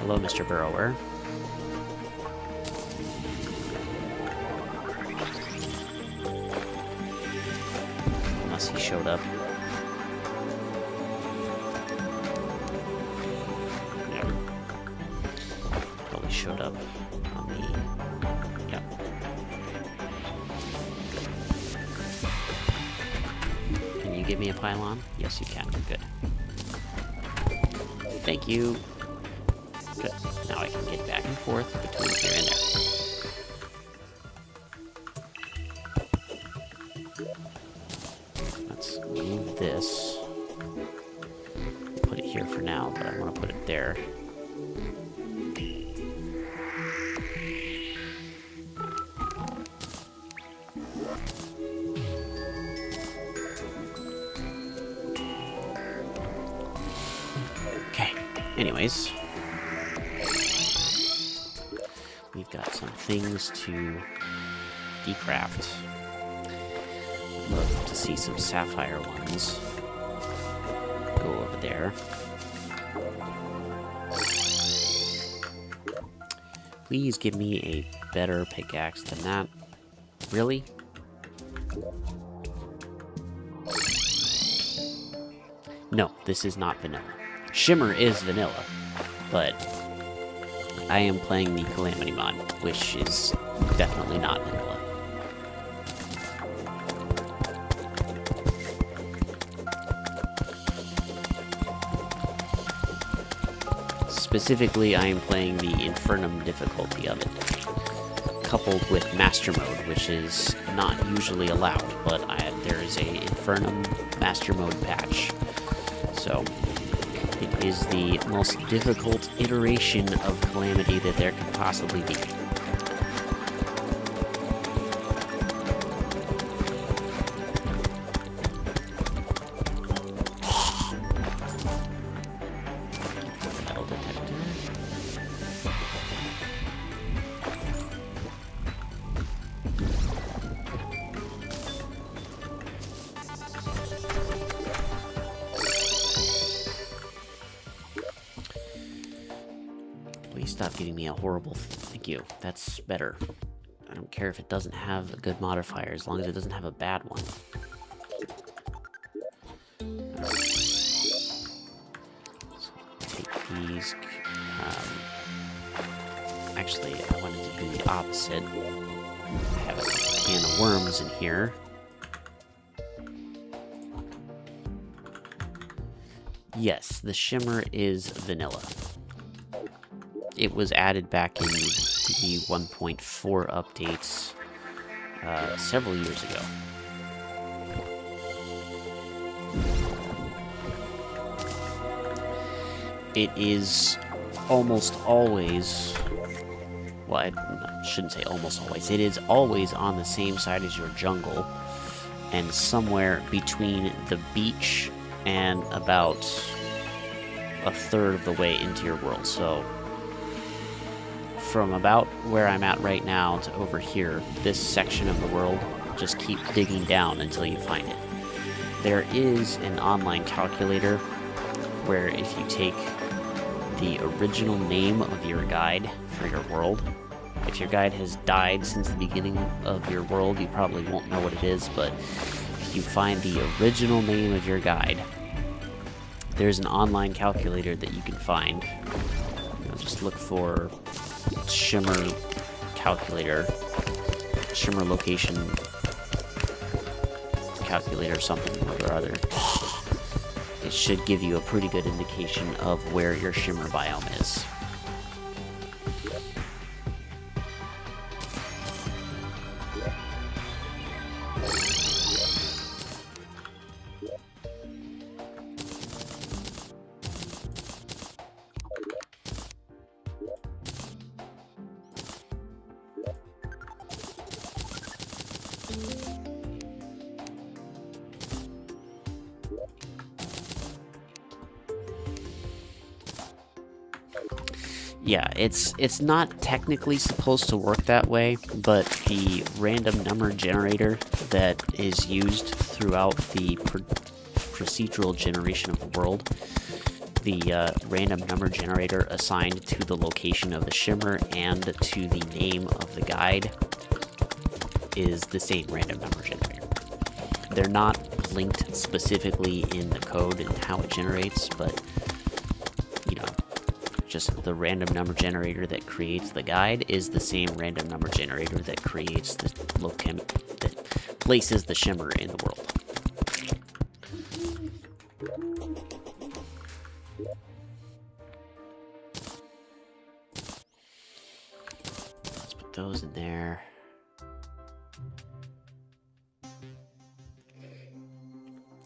Hello, Mr. Burrower. Unless he showed up. Showed up on the... Yep. Can you give me a pylon? Yes, you can. Good. Thank you. Good. Now I can get back and forth between here and there. Let's move this. Put it here for now, but I want to put it there. Anyways, we've got some things to decraft. I'd love to see some sapphire ones go over there. Please give me a better pickaxe than that. Really? No, this is not vanilla. Shimmer is vanilla, but I am playing the Calamity mod, which is definitely not vanilla. Specifically, I am playing the Infernum difficulty of it, coupled with Master Mode, which is not usually allowed, but there is a Infernum Master Mode patch, so... It is the most difficult iteration of Calamity that there could possibly be. Metal detector. stop giving me a horrible... Thank you. That's better. I don't care if it doesn't have a good modifier, as long as it doesn't have a bad one. So take these. Actually, I wanted to do the opposite. I have a can of worms in here. Yes, the shimmer is vanilla. It was added back in the 1.4 updates several years ago. It is almost always, well, I shouldn't say almost always, it is always on the same side as your jungle, and somewhere between the beach and about a third of the way into your world. So from about where I'm at right now to over here, this section of the world, just keep digging down until you find it. There is an online calculator where if you take the original name of your guide for your world, if your guide has died since the beginning of your world, you probably won't know what it is, but if you find the original name of your guide, there's an online calculator that you can find. Just look for shimmer calculator, shimmer location calculator, something or other. It should give you a pretty good indication of where your shimmer biome is. Yeah, it's not technically supposed to work that way, but the random number generator that is used throughout the procedural generation of the world, the random number generator assigned to the location of the shimmer and to the name of the guide is the same random number generator. They're not linked specifically in the code and how it generates, but just the random number generator that creates the guide is the same random number generator that creates the that places the shimmer in the world. Let's put those in there.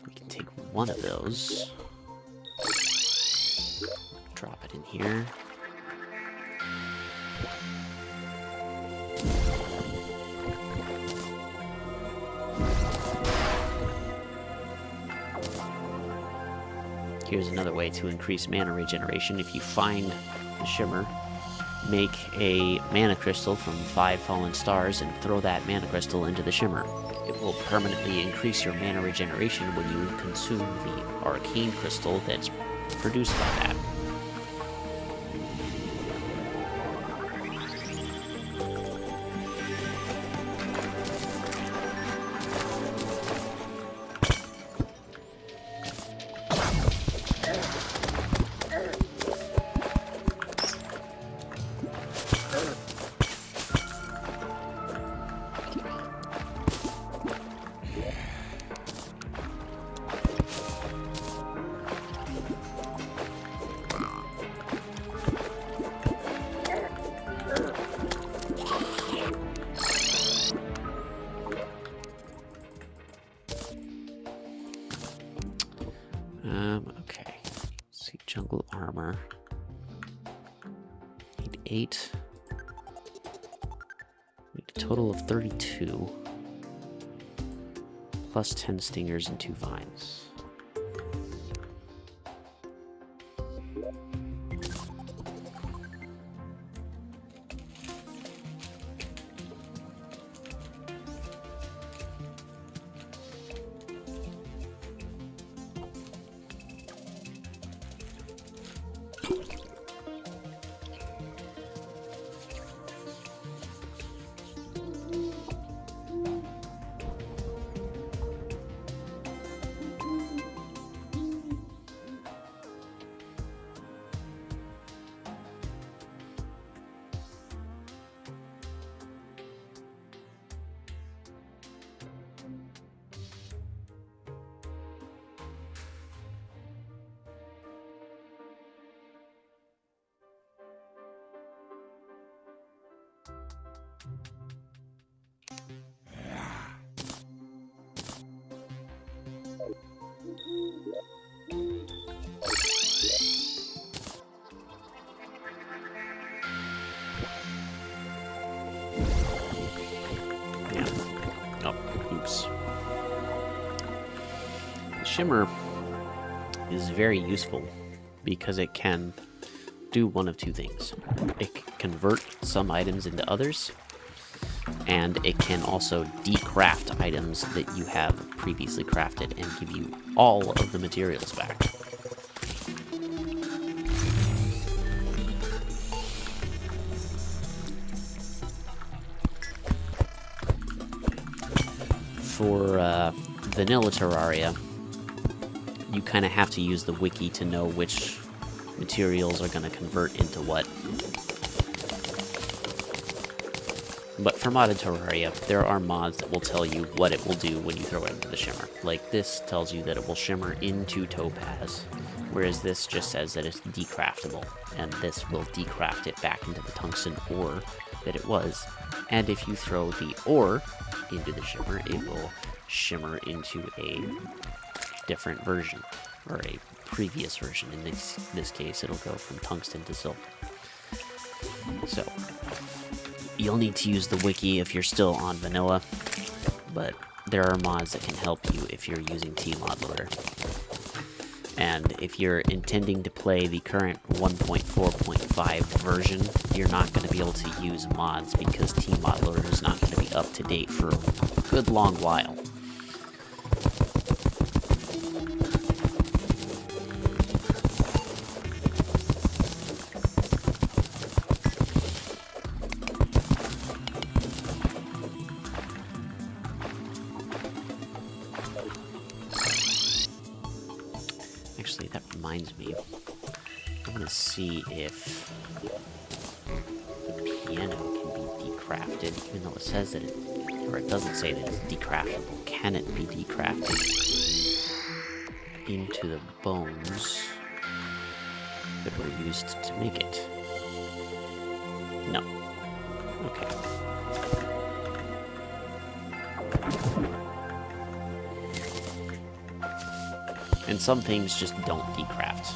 We can take one of those. Drop it in here. Here's another way to increase mana regeneration. If you find the shimmer, make a mana crystal from 5 fallen stars and throw that mana crystal into the shimmer. It will permanently increase your mana regeneration when you consume the arcane crystal that's produced by that. Okay. Let's see, jungle armor. Need 8. Need a total of 32. Plus 10 stingers and 2 vines. shimmer is very useful because it can do one of two things. It can convert some items into others, and it can also decraft items that you have previously crafted and give you all of the materials back. For vanilla Terraria, you kind of have to use the wiki to know which materials are going to convert into what. But for modded Terraria, there are mods that will tell you what it will do when you throw it into the shimmer. Like this tells you that it will shimmer into topaz, whereas this just says that it's decraftable, and this will decraft it back into the tungsten ore that it was. And if you throw the ore into the shimmer, it will shimmer into a different version, or a previous version. In this case, it'll go from tungsten to silver. So you'll need to use the wiki if you're still on vanilla, but there are mods that can help you if you're using tModLoader. And if you're intending to play the current 1.4.5 version, you're not going to be able to use mods because tModLoader is not going to be up to date for a good long while. Actually, that reminds me. I'm gonna see if the piano can be decrafted, even though it says that it doesn't say that it's decraftable. Can it be decrafted into the bones that were used to make it? No. Okay. And some things just don't decraft.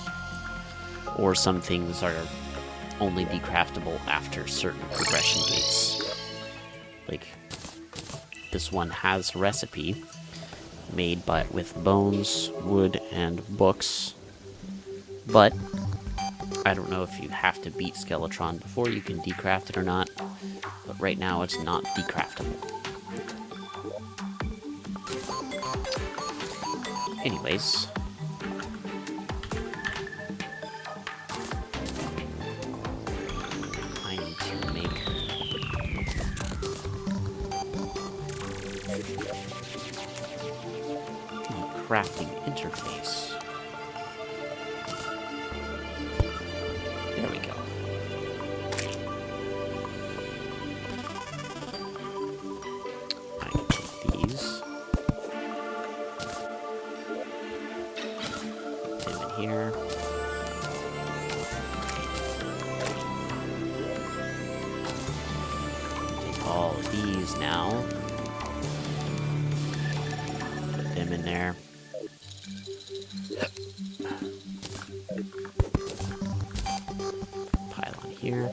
Or some things are only decraftable after certain progression gates. Like, this one has a recipe made with bones, wood, and books. But I don't know if you have to beat Skeletron before you can decraft it or not. But right now it's not decraftable. Anyways, I need to make a crafting interface. There we go. I can take these. Here. Take all of these now. Put them in there. Pile on here.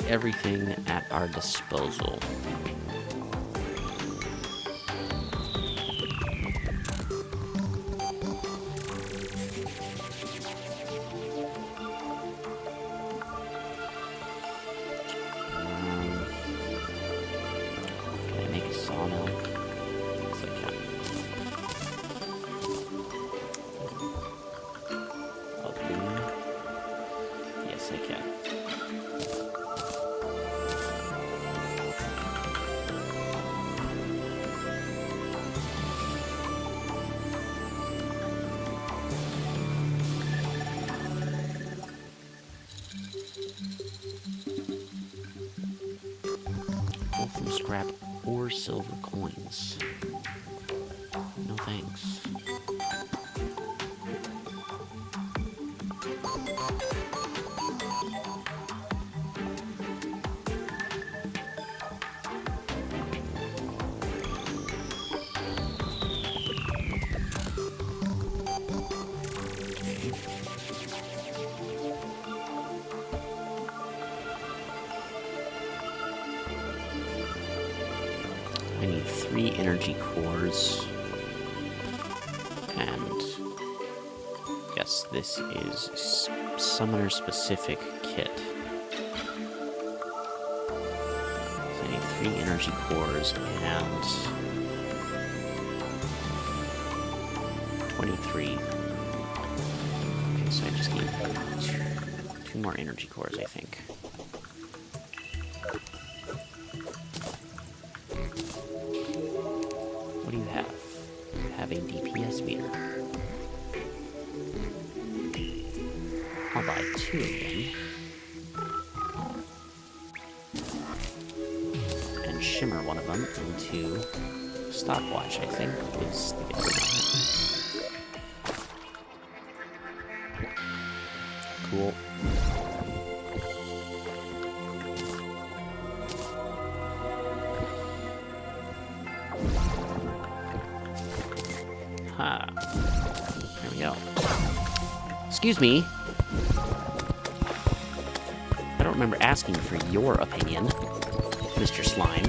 Everything at our disposal. Can I make a sawmill? Yes, I can. A loom? Yes, I can. From scrap or silver coins. No thanks. I need 3 energy cores. And yes, this is summoner specific kit. So I need 3 energy cores and 23. Okay, so I just need 2 more energy cores, I think. What do you have? You have a DPS meter. I'll buy 2 again. And shimmer one of them into stopwatch, I think, is the other one. Cool. Ha. There we go. Excuse me. I don't remember asking for your opinion, Mr. Slime.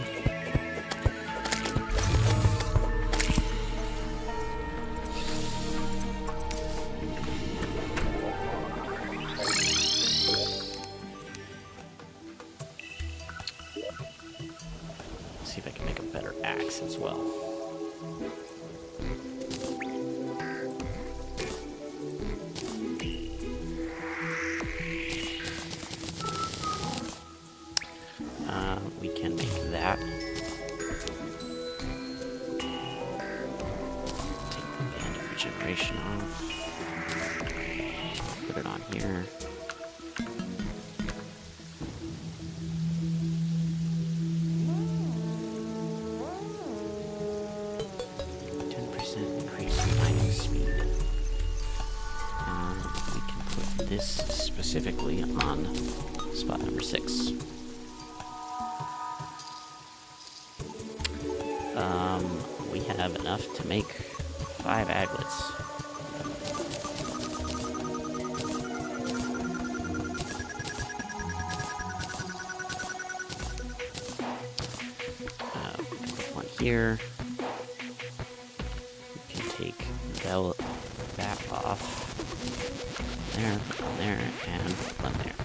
Let's see if I can make a better axe as well. We can make that. Take the band of regeneration off. Put it on here. This specifically on spot number 6. We have enough to make 5 aglets. Put one here. We can take that off. There, one there, and one there.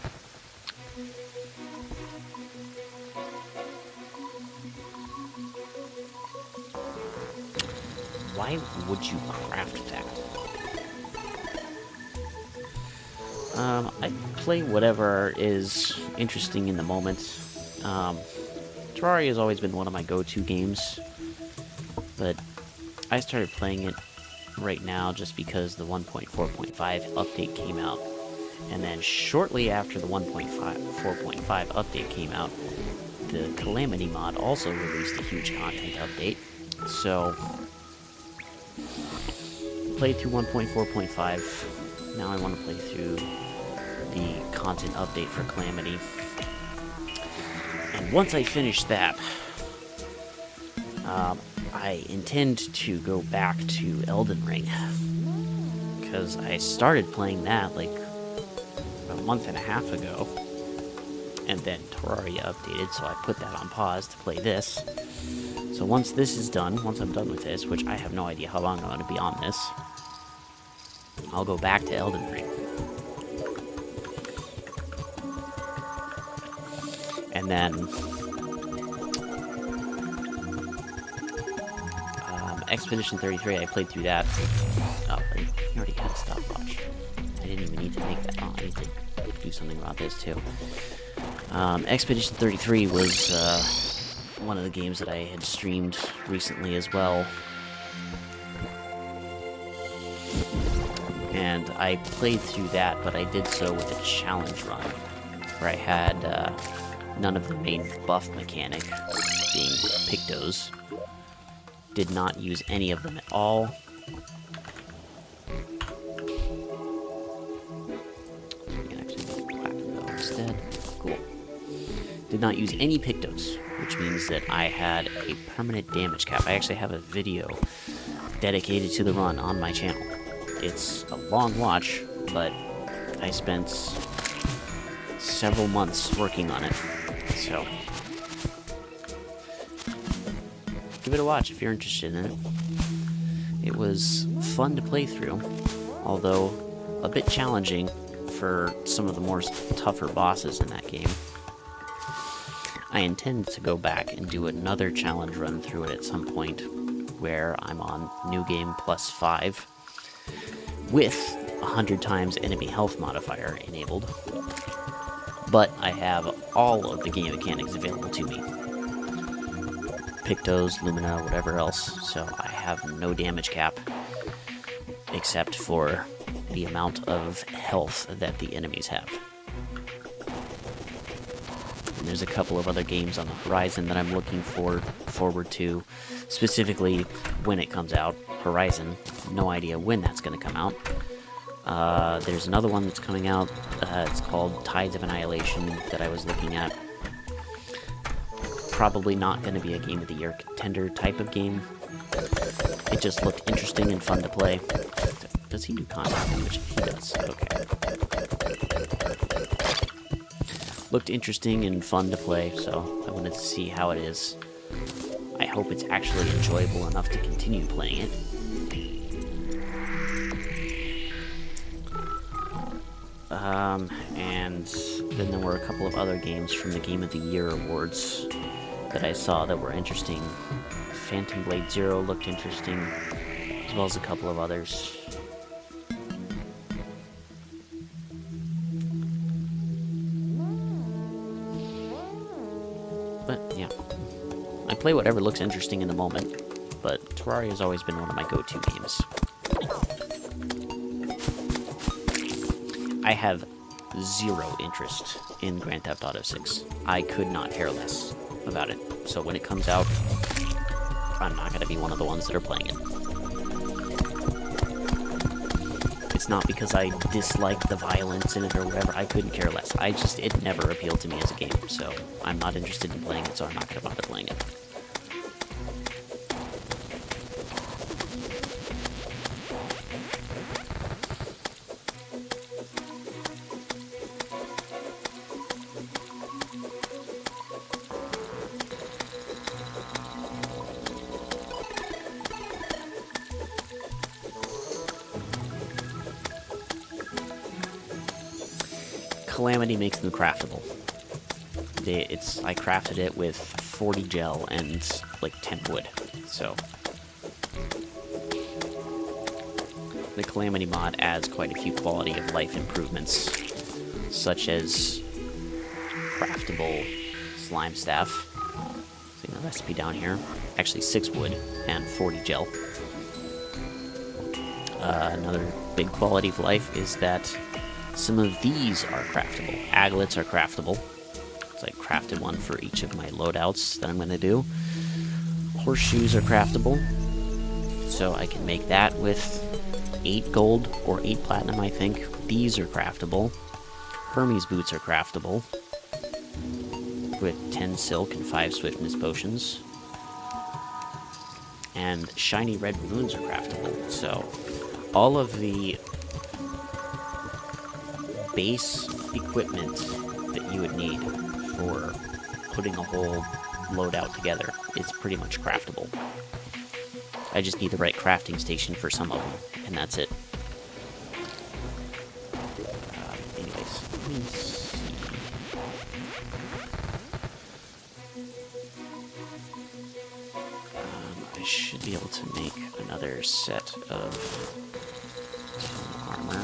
Why would you craft that? I play whatever is interesting in the moment. Terraria has always been one of my go-to games, but I started playing it right now just because the 1.4.5 update came out, and then shortly after the 1.4.5 update came out, the Calamity mod also released a huge content update. So played through 1.4.5. Now I want to play through the content update for Calamity, and once I finish that, I intend to go back to Elden Ring, because I started playing that like a month and a half ago, and then Terraria updated, so I put that on pause to play this. So once this is done, once I'm done with this, which I have no idea how long I'm going to be on this, I'll go back to Elden Ring. And then Expedition 33, I played through that. Oh, I already had a stopwatch. I didn't even need to make that. Oh, I need to do something about this too. Expedition 33 was one of the games that I had streamed recently as well. And I played through that, but I did so with a challenge run, where I had none of the main buff mechanic, being Pictos. Did not use any of them at all. So we can actually make platinum though instead. Cool. Did not use any Pictos, which means that I had a permanent damage cap. I actually have a video dedicated to the run on my channel. It's a long watch, but I spent several months working on it. So give it a watch if you're interested in it. It was fun to play through, although a bit challenging for some of the more tougher bosses in that game. I intend to go back and do another challenge run through it at some point, where I'm on New Game plus 5, with 100 times enemy health modifier enabled. But I have all of the game mechanics available to me. Pictos, Lumina, whatever else, so I have no damage cap, except for the amount of health that the enemies have. And there's a couple of other games on the horizon that I'm looking forward to, specifically when it comes out. Horizon, no idea when that's going to come out. There's another one that's coming out, it's called Tides of Annihilation, that I was looking at. Probably not going to be a Game of the Year contender type of game. It just looked interesting and fun to play. Does he do contact damage? He does. Okay. Looked interesting and fun to play, so I wanted to see how it is. I hope it's actually enjoyable enough to continue playing it. And then there were a couple of other games from the Game of the Year awards that I saw that were interesting. Phantom Blade Zero looked interesting, as well as a couple of others. But, yeah. I play whatever looks interesting in the moment, but Terraria has always been one of my go-to games. I have zero interest in Grand Theft Auto 6. I could not care less about it. So when it comes out, I'm not going to be one of the ones that are playing it. It's not because I dislike the violence in it or whatever. I couldn't care less. It never appealed to me as a game, so I'm not interested in playing it, so I'm not going to bother playing it. Calamity makes them craftable. I crafted it with 40 gel and like 10 wood, so the Calamity mod adds quite a few quality of life improvements, such as craftable slime staff. Seeing the recipe down here. Actually 6 wood and 40 gel. Another big quality of life is that some of these are craftable. Aglets are craftable. So I crafted one for each of my loadouts that I'm going to do. Horseshoes are craftable. So I can make that with 8 gold or 8 platinum, I think. These are craftable. Hermes boots are craftable with 10 silk and 5 swiftness potions. And shiny red balloons are craftable. So all of the base equipment that you would need for putting a whole loadout together is pretty much craftable. I just need the right crafting station for some of them, and that's it. Anyways, let me see. I should be able to make another set of armor.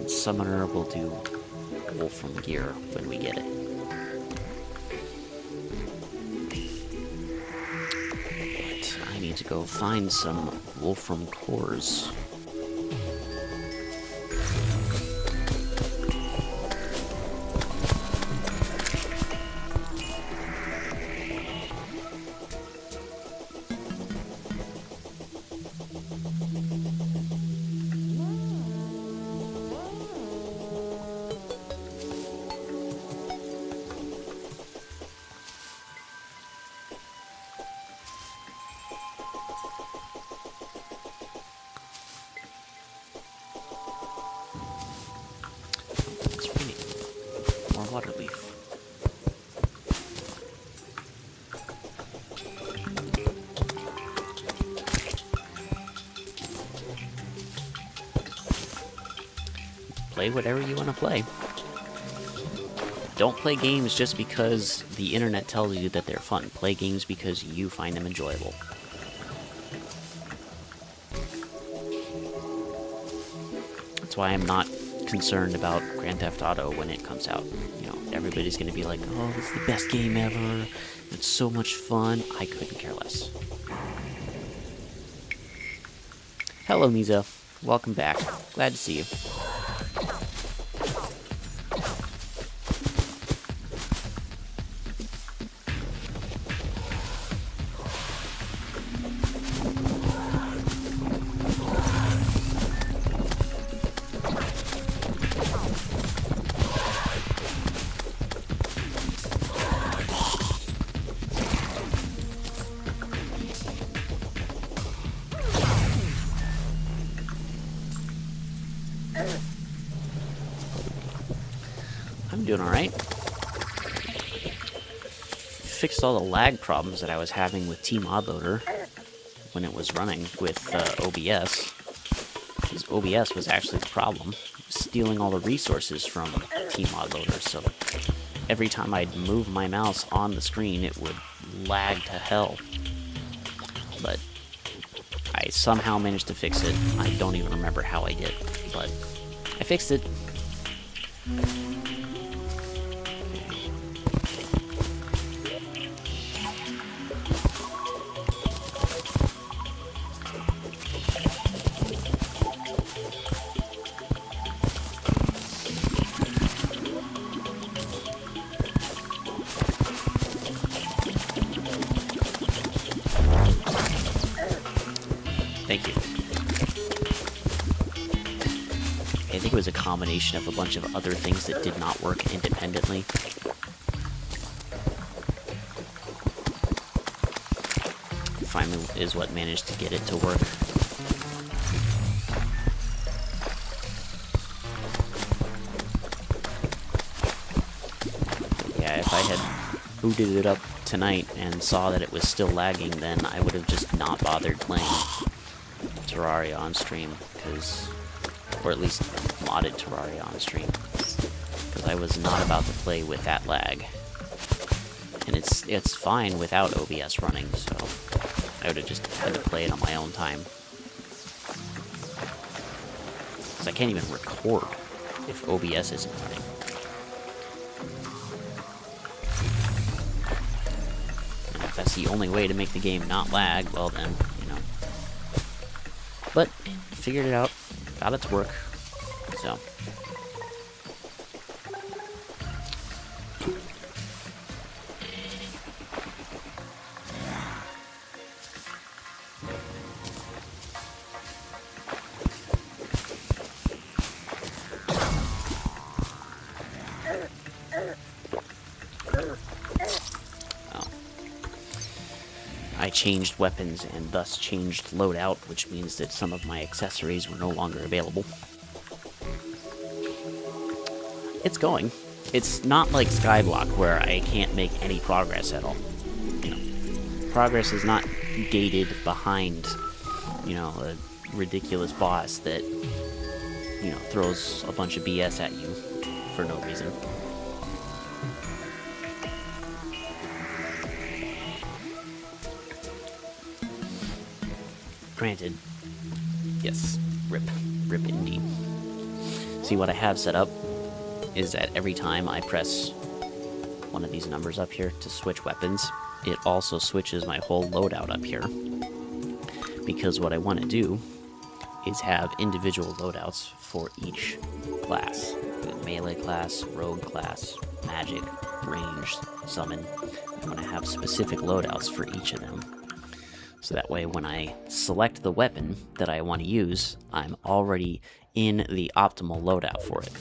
Summoner will do Wolfram gear when we get it. But I need to go find some Wolfram cores. water leaf. Play whatever you want to play. Don't play games just because the internet tells you that they're fun. Play games because you find them enjoyable. That's why I'm not concerned about Grand Theft Auto when it comes out. You know, everybody's going to be like, oh, this is the best game ever. It's so much fun. I couldn't care less. Hello, Mizo. Welcome back. Glad to see you. I'm doing alright. Fixed all the lag problems that I was having with TModLoader when it was running with OBS. Because OBS was actually the problem. It was stealing all the resources from TModLoader, so every time I'd move my mouse on the screen, it would lag to hell. But I somehow managed to fix it. I don't even remember how I did, but I fixed it. Thank you. I think it was a combination of a bunch of other things that did not work independently. Finally is what managed to get it to work. Yeah, if I had booted it up tonight and saw that it was still lagging, then I would have just not bothered playing Terraria on stream, or at least modded Terraria on stream, because I was not about to play with that lag. And it's fine without OBS running, so I would have just had to play it on my own time. Because I can't even record if OBS isn't running. And if that's the only way to make the game not lag, well then, you know. But figured it out, got it to work, so. I changed weapons and thus changed loadout, which means that some of my accessories were no longer available. It's going. It's not like Skyblock where I can't make any progress at all. You know, progress is not gated behind, you know, a ridiculous boss that, you know, throws a bunch of BS at you for no reason. Granted, yes, rip indeed. See, what I have set up is that every time I press one of these numbers up here to switch weapons, it also switches my whole loadout up here. Because what I want to do is have individual loadouts for each class. Melee class, rogue class, magic, ranged, summon. I want to have specific loadouts for each of them. So that way when I select the weapon that I want to use, I'm already in the optimal loadout for it.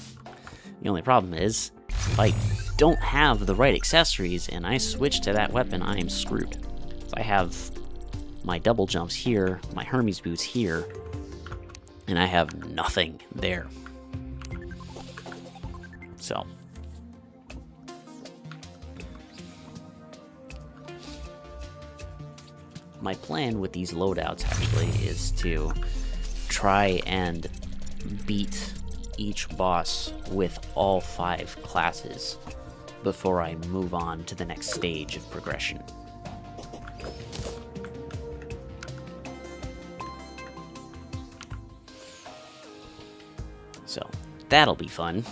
The only problem is, if I don't have the right accessories and I switch to that weapon, I am screwed. So I have my double jumps here, my Hermes boots here, and I have nothing there. So, my plan with these loadouts actually is to try and beat each boss with all 5 classes before I move on to the next stage of progression. So, that'll be fun.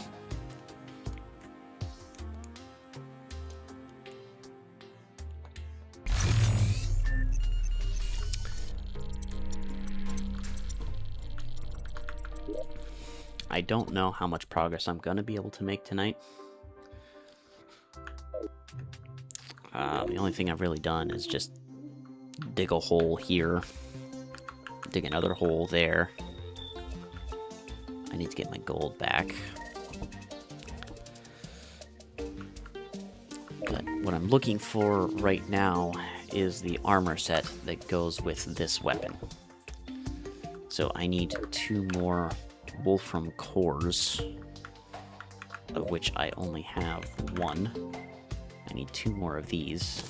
I don't know how much progress I'm going to be able to make tonight. The only thing I've really done is just dig a hole here, dig another hole there. I need to get my gold back. But what I'm looking for right now is the armor set that goes with this weapon. So I need 2 more Wolfram cores, of which I only have 1. I need 2 more of these,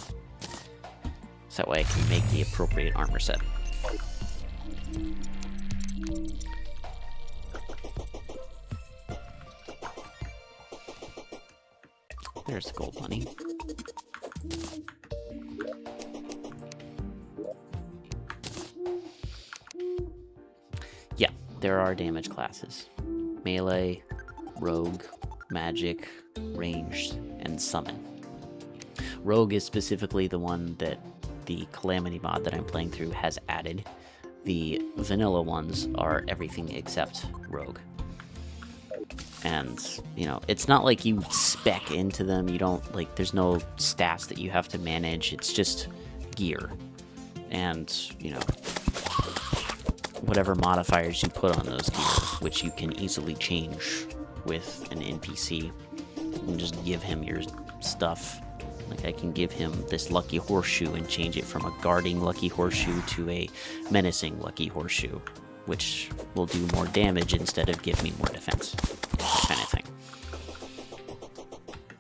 so that way I can make the appropriate armor set. There's the gold money. Yeah, there are damage classes. Melee, rogue, magic, ranged, and summon. Rogue is specifically the one that the Calamity mod that I'm playing through has added. The vanilla ones are everything except rogue. And, you know, it's not like you spec into them. You don't, like, there's no stats that you have to manage. It's just gear. And, you know, whatever modifiers you put on those gear, which you can easily change with an NPC. You can just give him your stuff. Like, I can give him this lucky horseshoe and change it from a guarding lucky horseshoe to a menacing lucky horseshoe, which will do more damage instead of give me more defense. That kind of thing.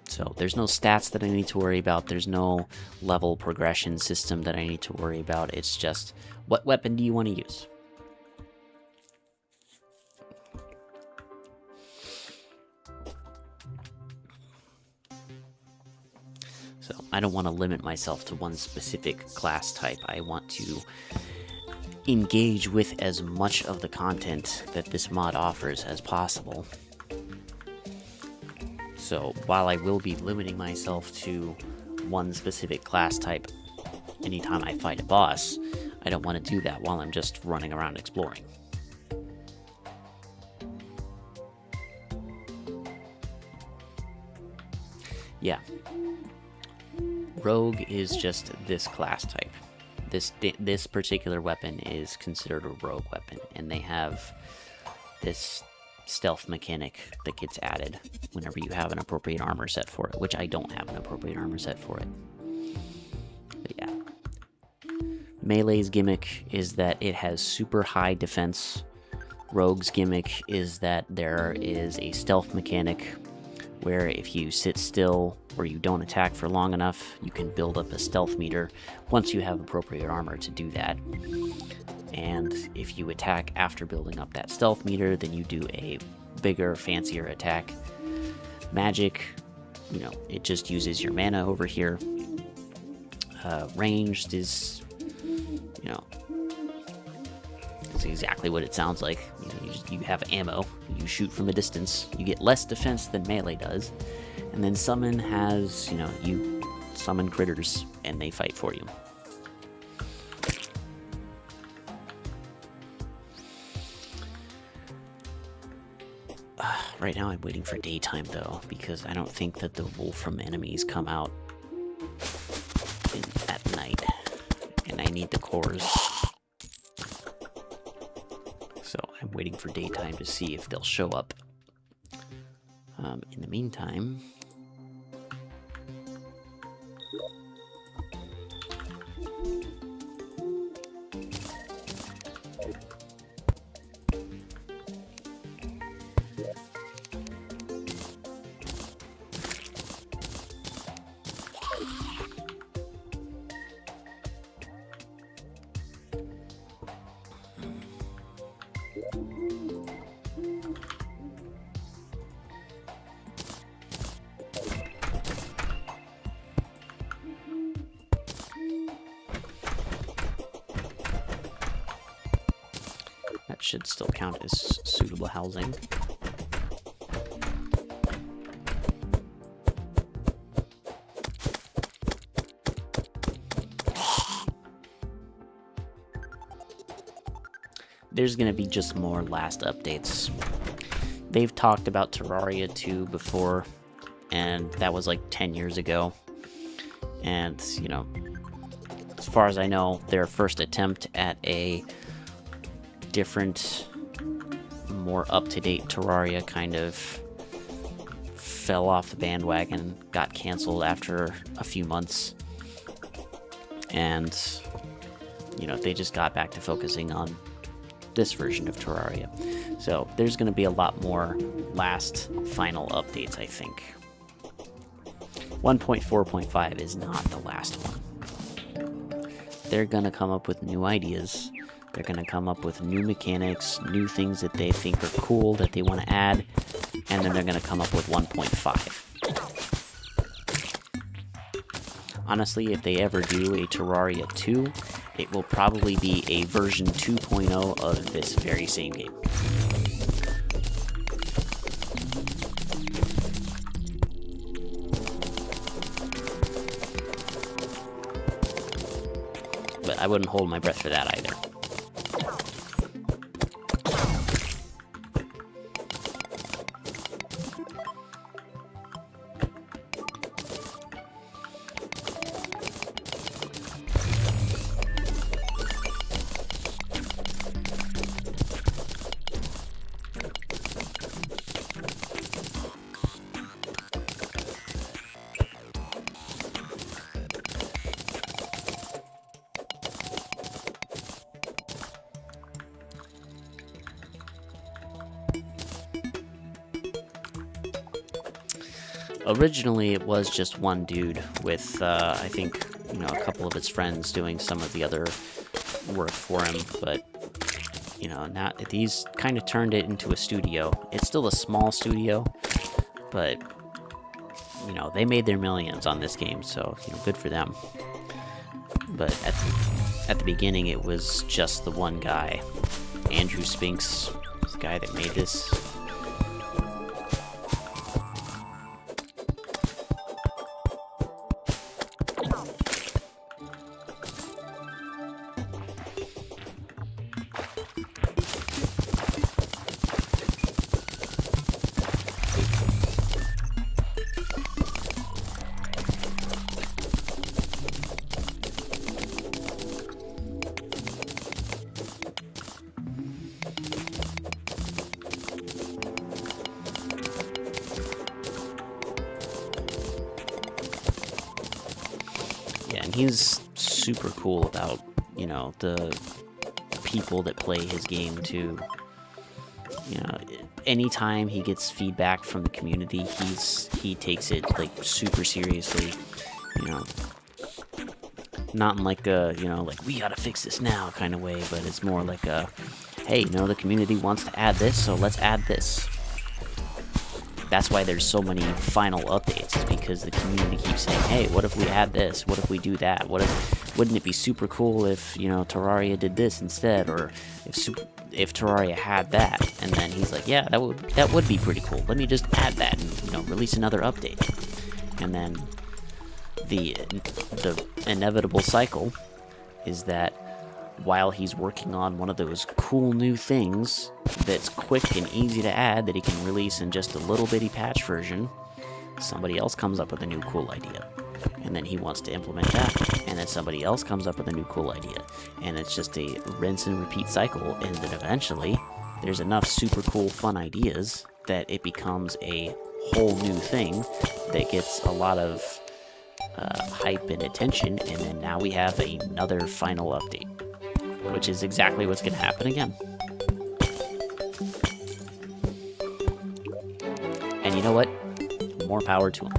So there's no stats that I need to worry about. There's no level progression system that I need to worry about. It's just, what weapon do you want to use? So I don't want to limit myself to one specific class type. I want to engage with as much of the content that this mod offers as possible. So while I will be limiting myself to one specific class type anytime I fight a boss, I don't want to do that while I'm just running around exploring. Yeah. Rogue is just this class type. This particular weapon is considered a rogue weapon, and they have this stealth mechanic that gets added whenever you have an appropriate armor set for it, which I don't have an appropriate armor set for it. But yeah. Melee's gimmick is that it has super high defense. Rogue's gimmick is that there is a stealth mechanic where if you sit still or you don't attack for long enough, you can build up a stealth meter once you have appropriate armor to do that. And if you attack after building up that stealth meter, then you do a bigger, fancier attack. Magic, you know, it just uses your mana over here. Ranged is, you know, it's exactly what it sounds like. You know, you have ammo, you shoot from a distance, you get less defense than melee does. And then summon has, you know, you summon critters and they fight for you. Right now I'm waiting for daytime though, because I don't think that the Wolfram enemies come out at night. And I need the cores. So I'm waiting for daytime to see if they'll show up. In the meantime... should still count as suitable housing. There's going to be just more last updates. They've talked about Terraria 2 before, and that was like 10 years ago. And, you know, as far as I know, their first attempt at a different, more up-to-date Terraria kind of fell off the bandwagon, got canceled after a few months. And, you know, they just got back to focusing on this version of Terraria. So there's going to be a lot more last final updates, I think. 1.4.5 is not the last one. They're going to come up with new ideas. They're going to come up with new mechanics, new things that they think are cool that they want to add, and then they're going to come up with 1.5. Honestly, if they ever do a Terraria 2, it will probably be a version 2.0 of this very same game. But I wouldn't hold my breath for that either. Originally, it was just one dude with, I think, you know, a couple of his friends doing some of the other work for him, but, you know, now these kind of turned it into a studio. It's still a small studio, but, you know, they made their millions on this game, so, you know, good for them. But at the beginning, it was just the one guy, Andrew Spinks, the guy that made this. And he's super cool about, you know, the people that play his game too. You know, anytime he gets feedback from the community, he takes it like super seriously. You know, not in like a, you know, like we gotta fix this now kind of way, but it's more like a, hey, you know, the community wants to add this, so let's add this. That's why there's so many final updates, is because the community keeps saying, hey, what if we add this? What if we do that? Wouldn't it be super cool if, you know, Terraria did this instead? Or if Terraria had that? And then he's like, yeah, that would be pretty cool. Let me just add that and, you know, release another update. And then the inevitable cycle is that while he's working on one of those cool new things that's quick and easy to add that he can release in just a little bitty patch version, somebody else comes up with a new cool idea. And then he wants to implement that. And then somebody else comes up with a new cool idea. And it's just a rinse and repeat cycle. And then eventually, there's enough super cool fun ideas that it becomes a whole new thing that gets a lot of hype and attention. And then now we have another final update, which is exactly what's going to happen again. And you know what? More power to him.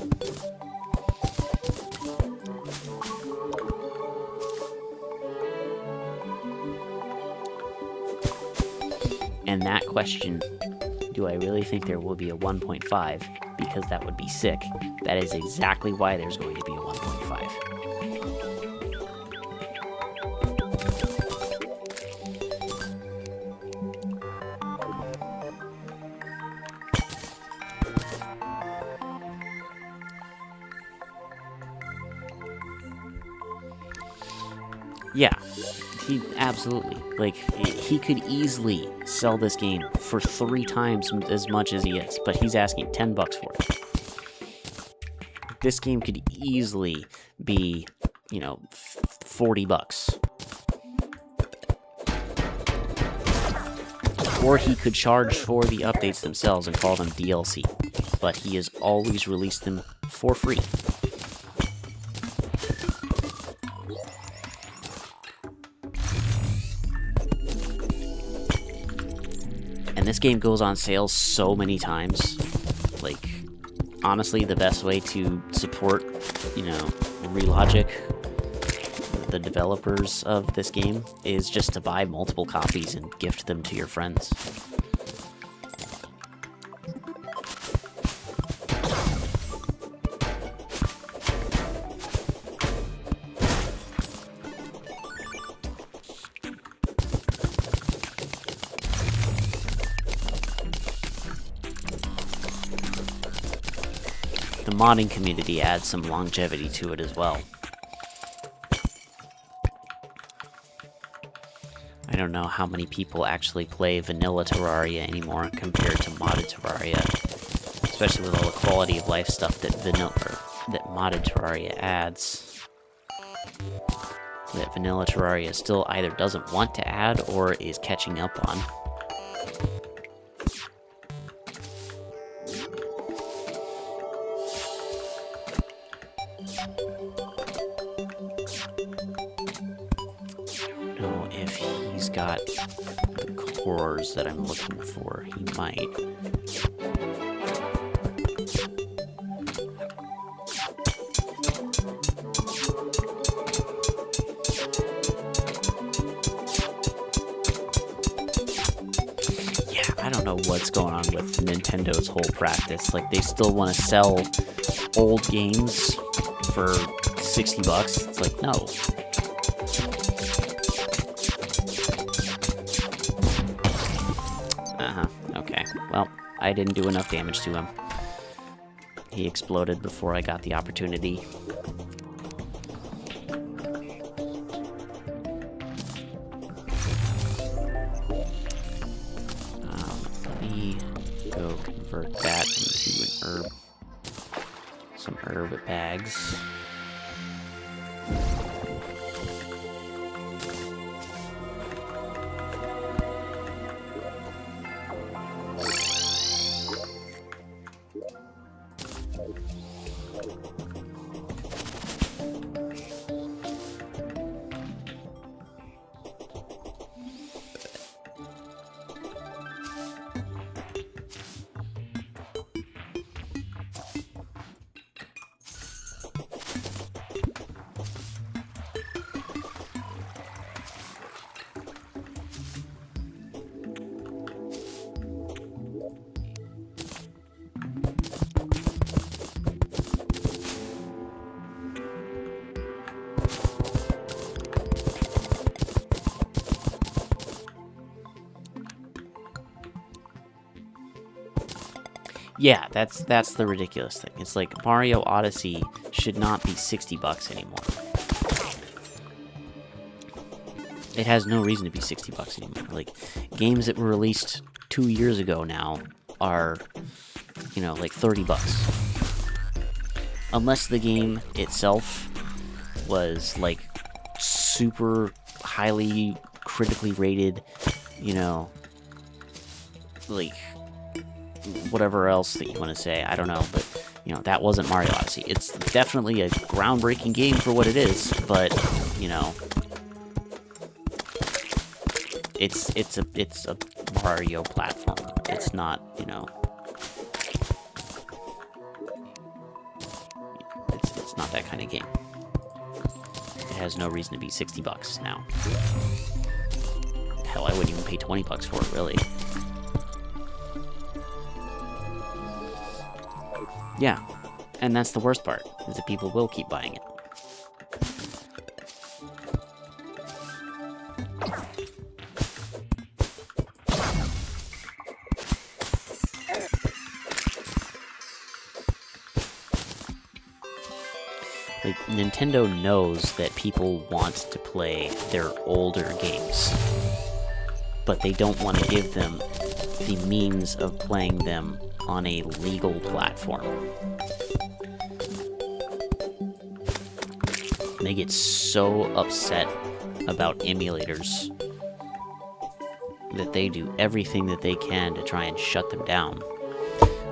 And that question, do I really think there will be a 1.5? Because that would be sick. That is exactly why there's going to be a 1.5. Yeah, he absolutely. Like, he could easily sell this game for 3 times as much as he is, but he's asking $10 for it. This game could easily be, you know, $40. Or he could charge for the updates themselves and call them DLC, but he has always released them for free. And this game goes on sale so many times. Like, honestly, the best way to support, you know, Relogic, the developers of this game, is just to buy multiple copies and gift them to your friends. The modding community adds some longevity to it as well. I don't know how many people actually play vanilla Terraria anymore compared to modded Terraria, especially with all the quality of life stuff that modded Terraria adds. That vanilla Terraria still either doesn't want to add or is catching up on. If he's got the cores that I'm looking for, he might. Yeah, I don't know what's going on with Nintendo's whole practice. Like, they still want to sell old games for $60. It's like, no. Okay. Well, I didn't do enough damage to him. He exploded before I got the opportunity. Let me go convert that into an herb. Some herb bags. Yeah, that's the ridiculous thing. It's like Mario Odyssey should not be $60 anymore. It has no reason to be $60 anymore. Like, games that were released 2 years ago now are, you know, like $30. Unless the game itself was like super highly critically rated, you know, like whatever else that you want to say, I don't know, but, you know, that wasn't Mario Odyssey. It's definitely a groundbreaking game for what it is, but, you know, it's a Mario platformer. It's not, you know, it's not that kind of game. It has no reason to be $60 now. Hell, I wouldn't even pay $20 for it, really. Yeah, and that's the worst part, is that people will keep buying it. Like, Nintendo knows that people want to play their older games, but they don't want to give them the means of playing them on a legal platform. They get so upset about emulators that they do everything that they can to try and shut them down.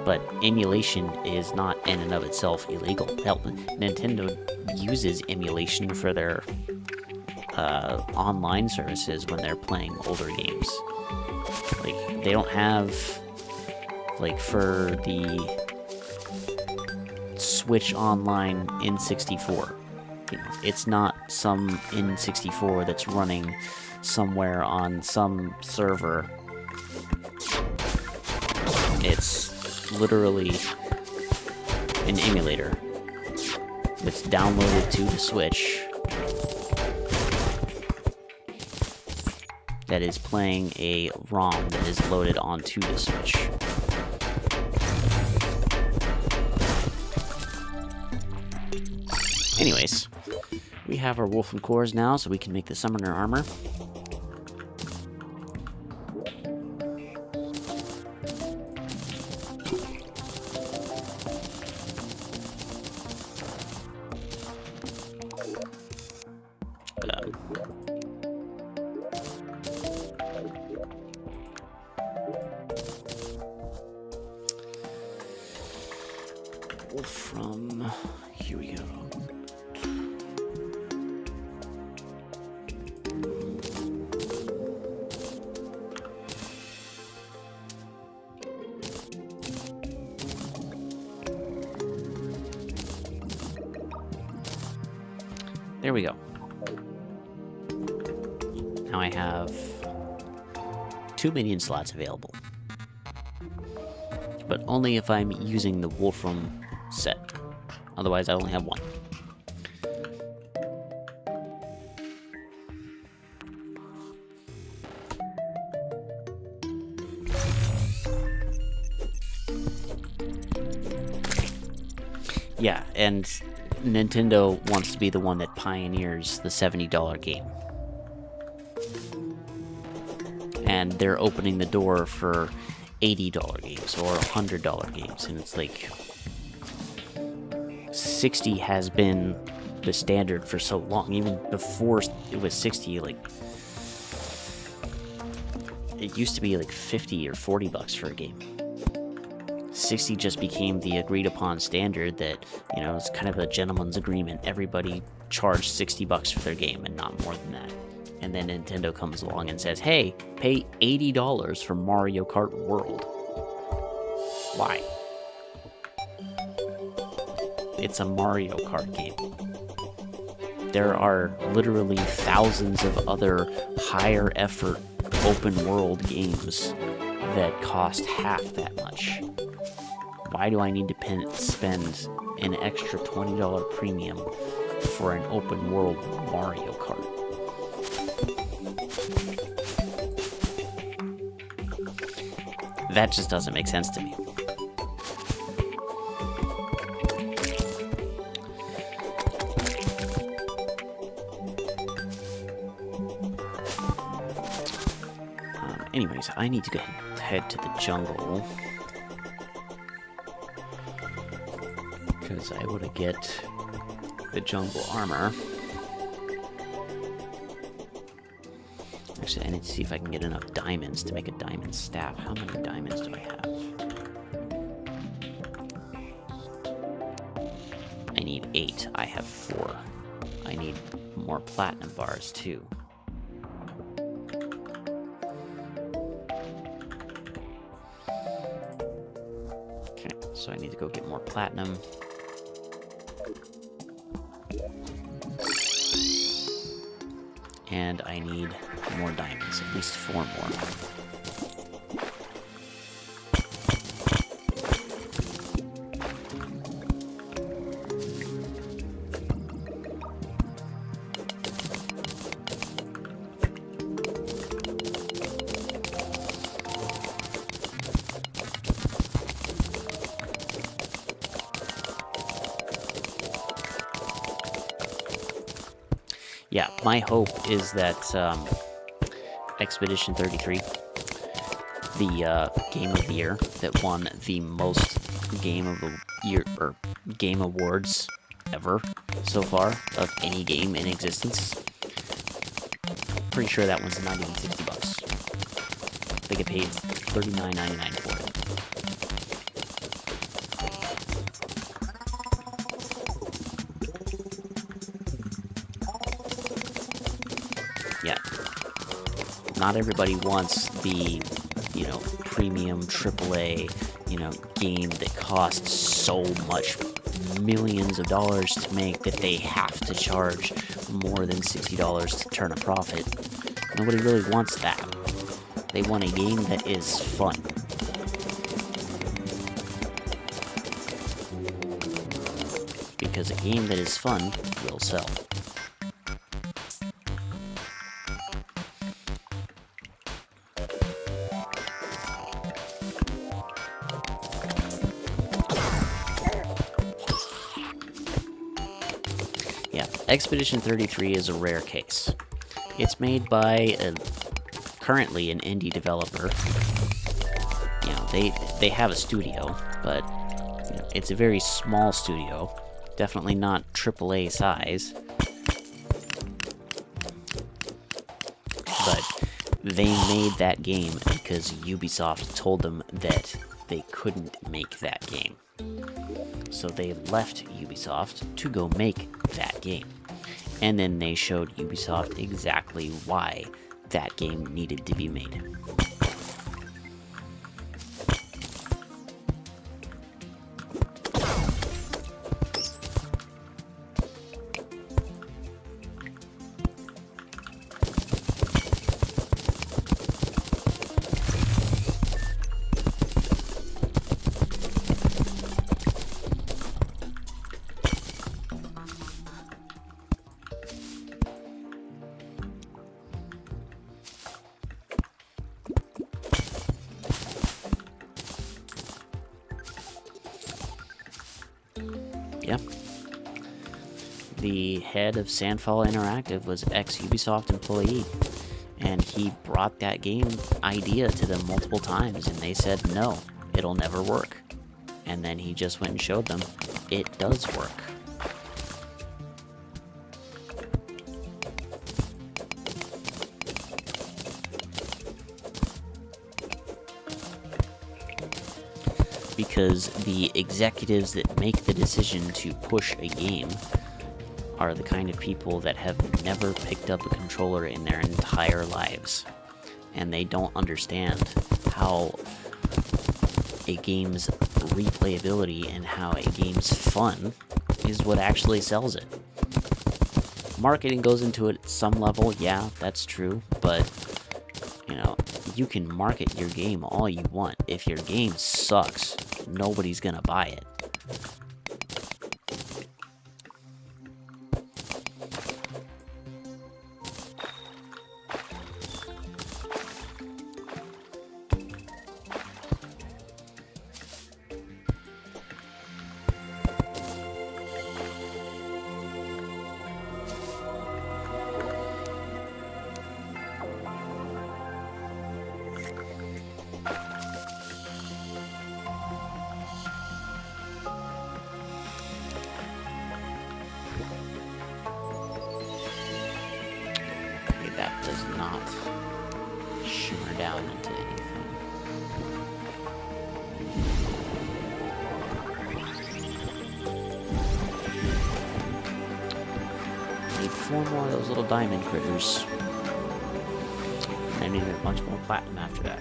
But emulation is not in and of itself illegal. Hell, Nintendo uses emulation for their online services when they're playing older games. Like, they don't have, like, for the Switch Online N64, you know, it's not some N64 that's running somewhere on some server. It's literally an emulator that's downloaded to the Switch that is playing a ROM that is loaded onto the Switch. Anyways, we have our Wolfen cores now, so we can make the Summoner armor. From here we go. There we go. Now I have 2 minion slots available, but only if I'm using the Wolfram set. Otherwise, I only have 1. Yeah, and Nintendo wants to be the one that pioneers the $70 game. And they're opening the door for $80 games or $100 games, and it's like 60 has been the standard for so long. Even before it was 60, like, it used to be like 50 or $40 for a game. 60 just became the agreed upon standard that, you know, it's kind of a gentleman's agreement. Everybody charged $60 for their game and not more than that. And then Nintendo comes along and says, hey, pay $80 for Mario Kart World. Why? It's a Mario Kart game. There are literally thousands of other higher effort open world games that cost half that much. Why do I need to spend an extra $20 premium for an open world Mario Kart? That just doesn't make sense to me. Anyways, I need to go head to the jungle, because I want to get the jungle armor. Actually, I need to see if I can get enough diamonds to make a diamond staff. How many diamonds do I have? I need 8. I have 4. I need more platinum bars, too. So I need to go get more platinum. And I need more diamonds, at least 4 more. yeah, my hope is that Expedition 33, the game of the year that won the most game of the year or game awards ever so far of any game in existence. Pretty sure that one's not even $60. They get paid $39.99 for it. Yeah. Not everybody wants the, premium AAA, game that costs so much, millions of dollars to make, that they have to charge more than $60 to turn a profit. Nobody really wants that. They want a game that is fun. Because a game that is fun will sell. Yeah, Expedition 33 is a rare case. It's made by currently an indie developer. They have a studio, but it's a very small studio. Definitely not AAA size. But they made that game because Ubisoft told them that they couldn't make that game. So they left Ubisoft to go make that game. And then they showed Ubisoft exactly why that game needed to be made. Yeah. The head of Sandfall Interactive was ex-Ubisoft employee, and he brought that game idea to them multiple times, and they said, no, it'll never work. And then he just went and showed them it does work. Because the executives that make the decision to push a game are the kind of people that have never picked up a controller in their entire lives. And they don't understand how a game's replayability and how a game's fun is what actually sells it. Marketing goes into it at some level, yeah, that's true, but you can market your game all you want. If your game sucks, nobody's gonna buy it. That does not shimmer down into anything. Need 4 more of those little diamond critters. I need a bunch more platinum after that.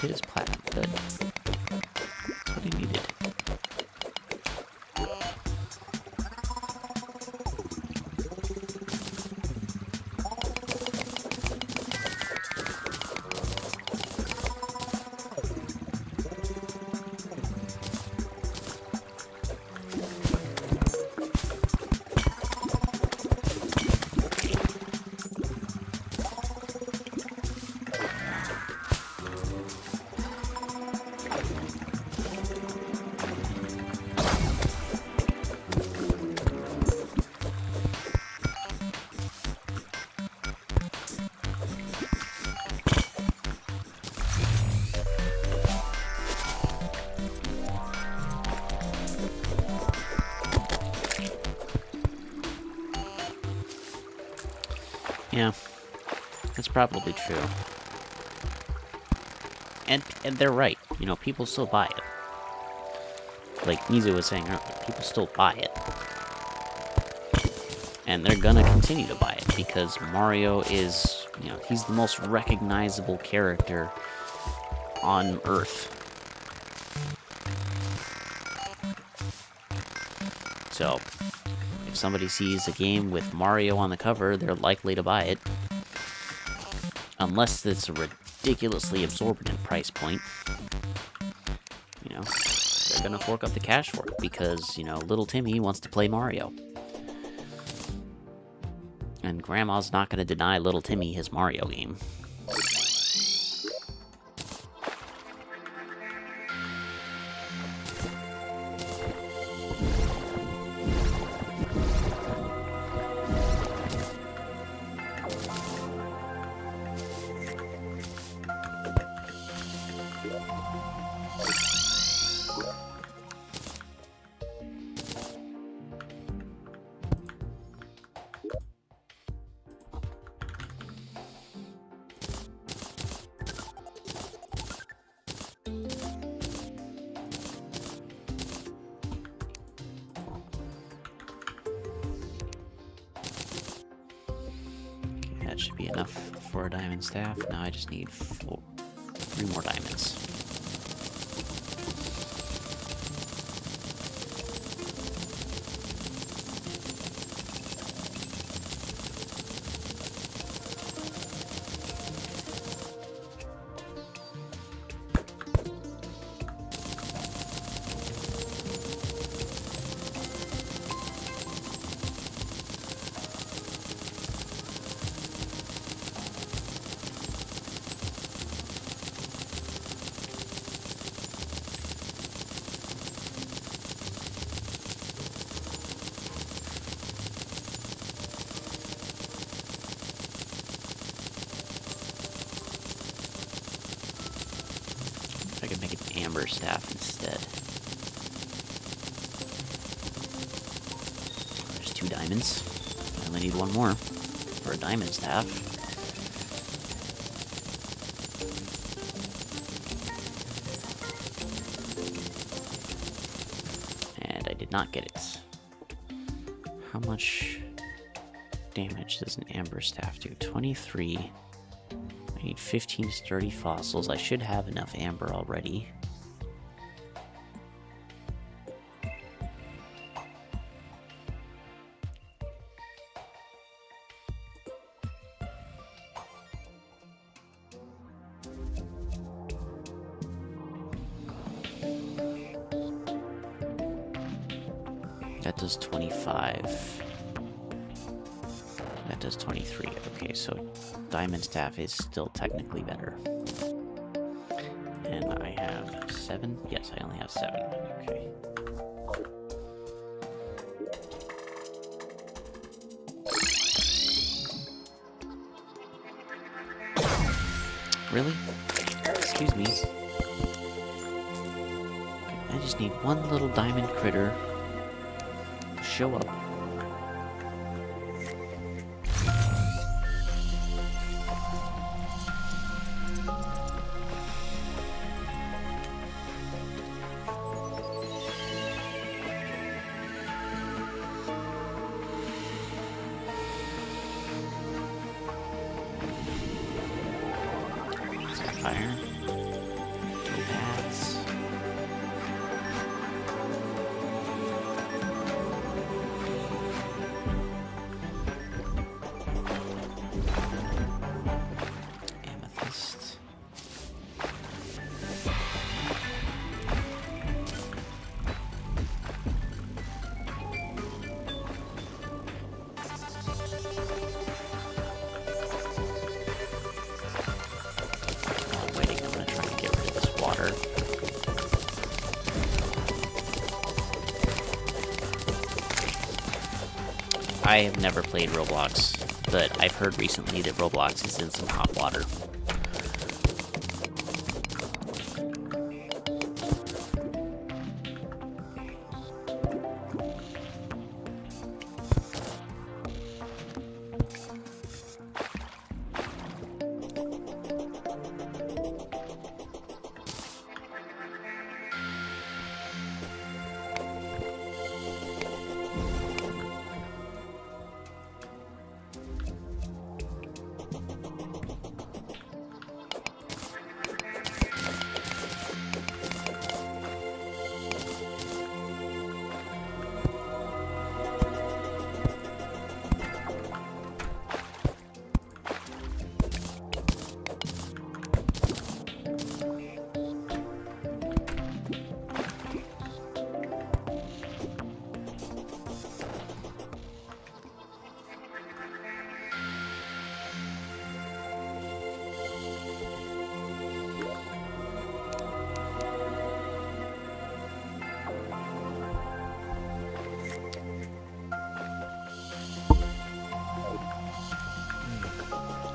hit his platinum. Good. That's what he needed. Yeah, that's probably true. And they're right. You know, people still buy it. Like Mizu was saying earlier, people still buy it. And they're gonna continue to buy it because Mario is, you know, he's the most recognizable character on Earth. So, if somebody sees a game with Mario on the cover, they're likely to buy it. Unless it's a ridiculously exorbitant price point. You know, they're gonna fork up the cash for it because, you know, little Timmy wants to play Mario. And Grandma's not gonna deny little Timmy his Mario game. That should be enough for a diamond staff. Now I just need 3 more diamonds. I could make an amber staff instead. There's 2 diamonds. I only need 1 more for a diamond staff. And I did not get it. How much damage does an amber staff do? 23. I need 15 to 30 fossils. I should have enough amber already. That does 25. That does 23. Okay, so diamond staff is still technically better. And I have 7? Yes, I only have 7. Okay. Really? Excuse me. I just need 1 little diamond critter to show up. Fire. I have never played Roblox, but I've heard recently that Roblox is in some hot water.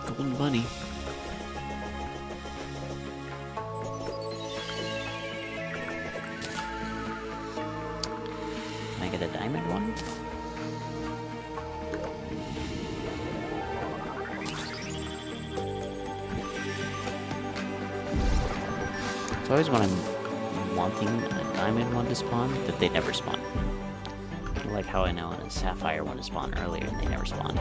Golden bunny. Can I get a diamond one? It's always when I'm wanting a diamond one to spawn, that they never spawn. Like how I know a sapphire one to spawn earlier and they never spawn.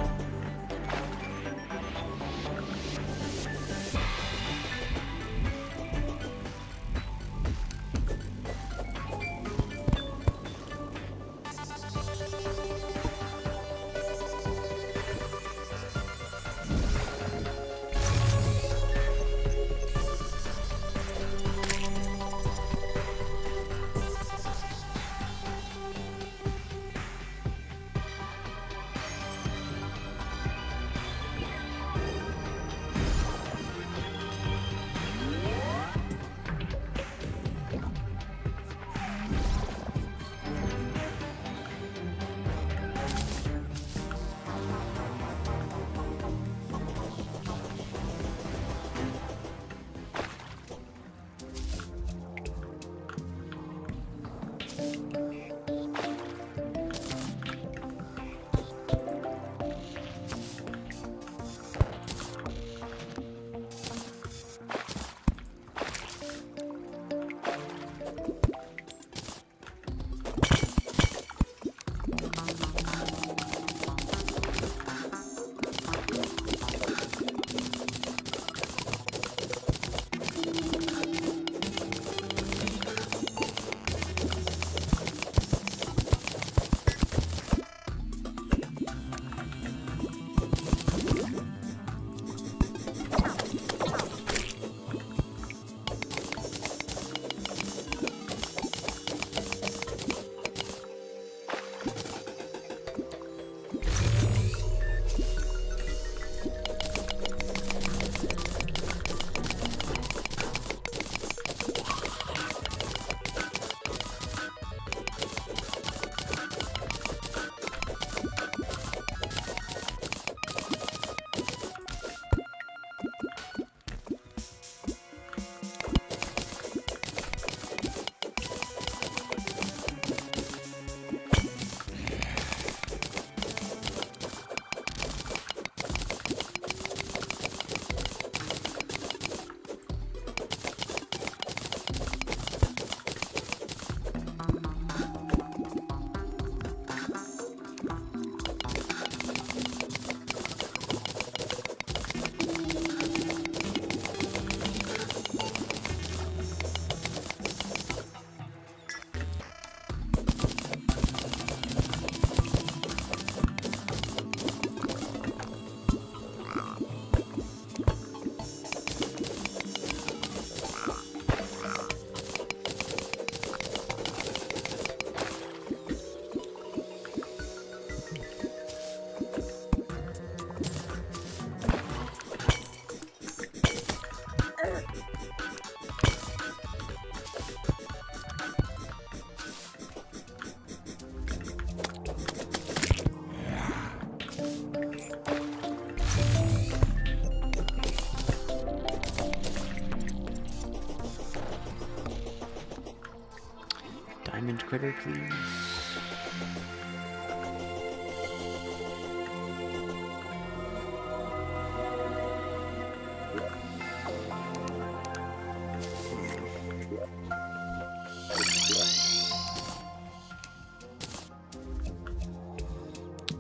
diamond critter, please.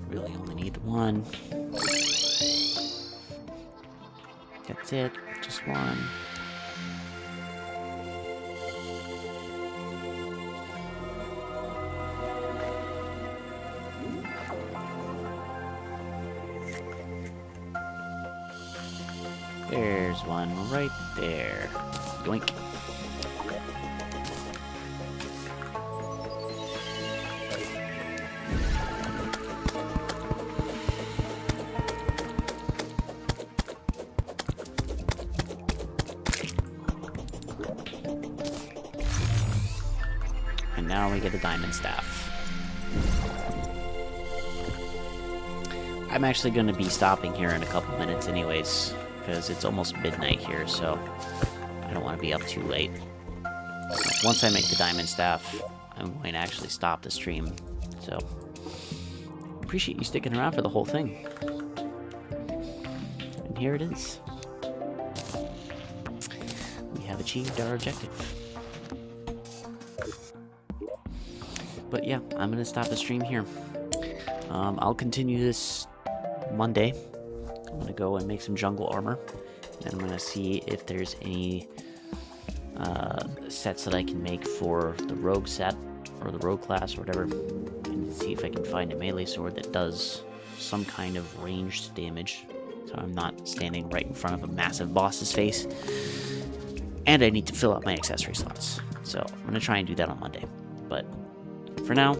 Really only need one. That's it, just one. There's one right there. Yoink. And now we get a diamond staff. I'm actually going to be stopping here in a couple minutes anyways, because it's almost midnight here, so I don't want to be up too late. So once I make the diamond staff, I'm going to actually stop the stream. So, appreciate you sticking around for the whole thing. And here it is. We have achieved our objective. But yeah, I'm going to stop the stream here. I'll continue this Monday. I'm going to go and make some jungle armor. And I'm going to see if there's any sets that I can make for the rogue set, or the rogue class, or whatever. And see if I can find a melee sword that does some kind of ranged damage. So I'm not standing right in front of a massive boss's face. And I need to fill out my accessory slots. So I'm going to try and do that on Monday. But for now,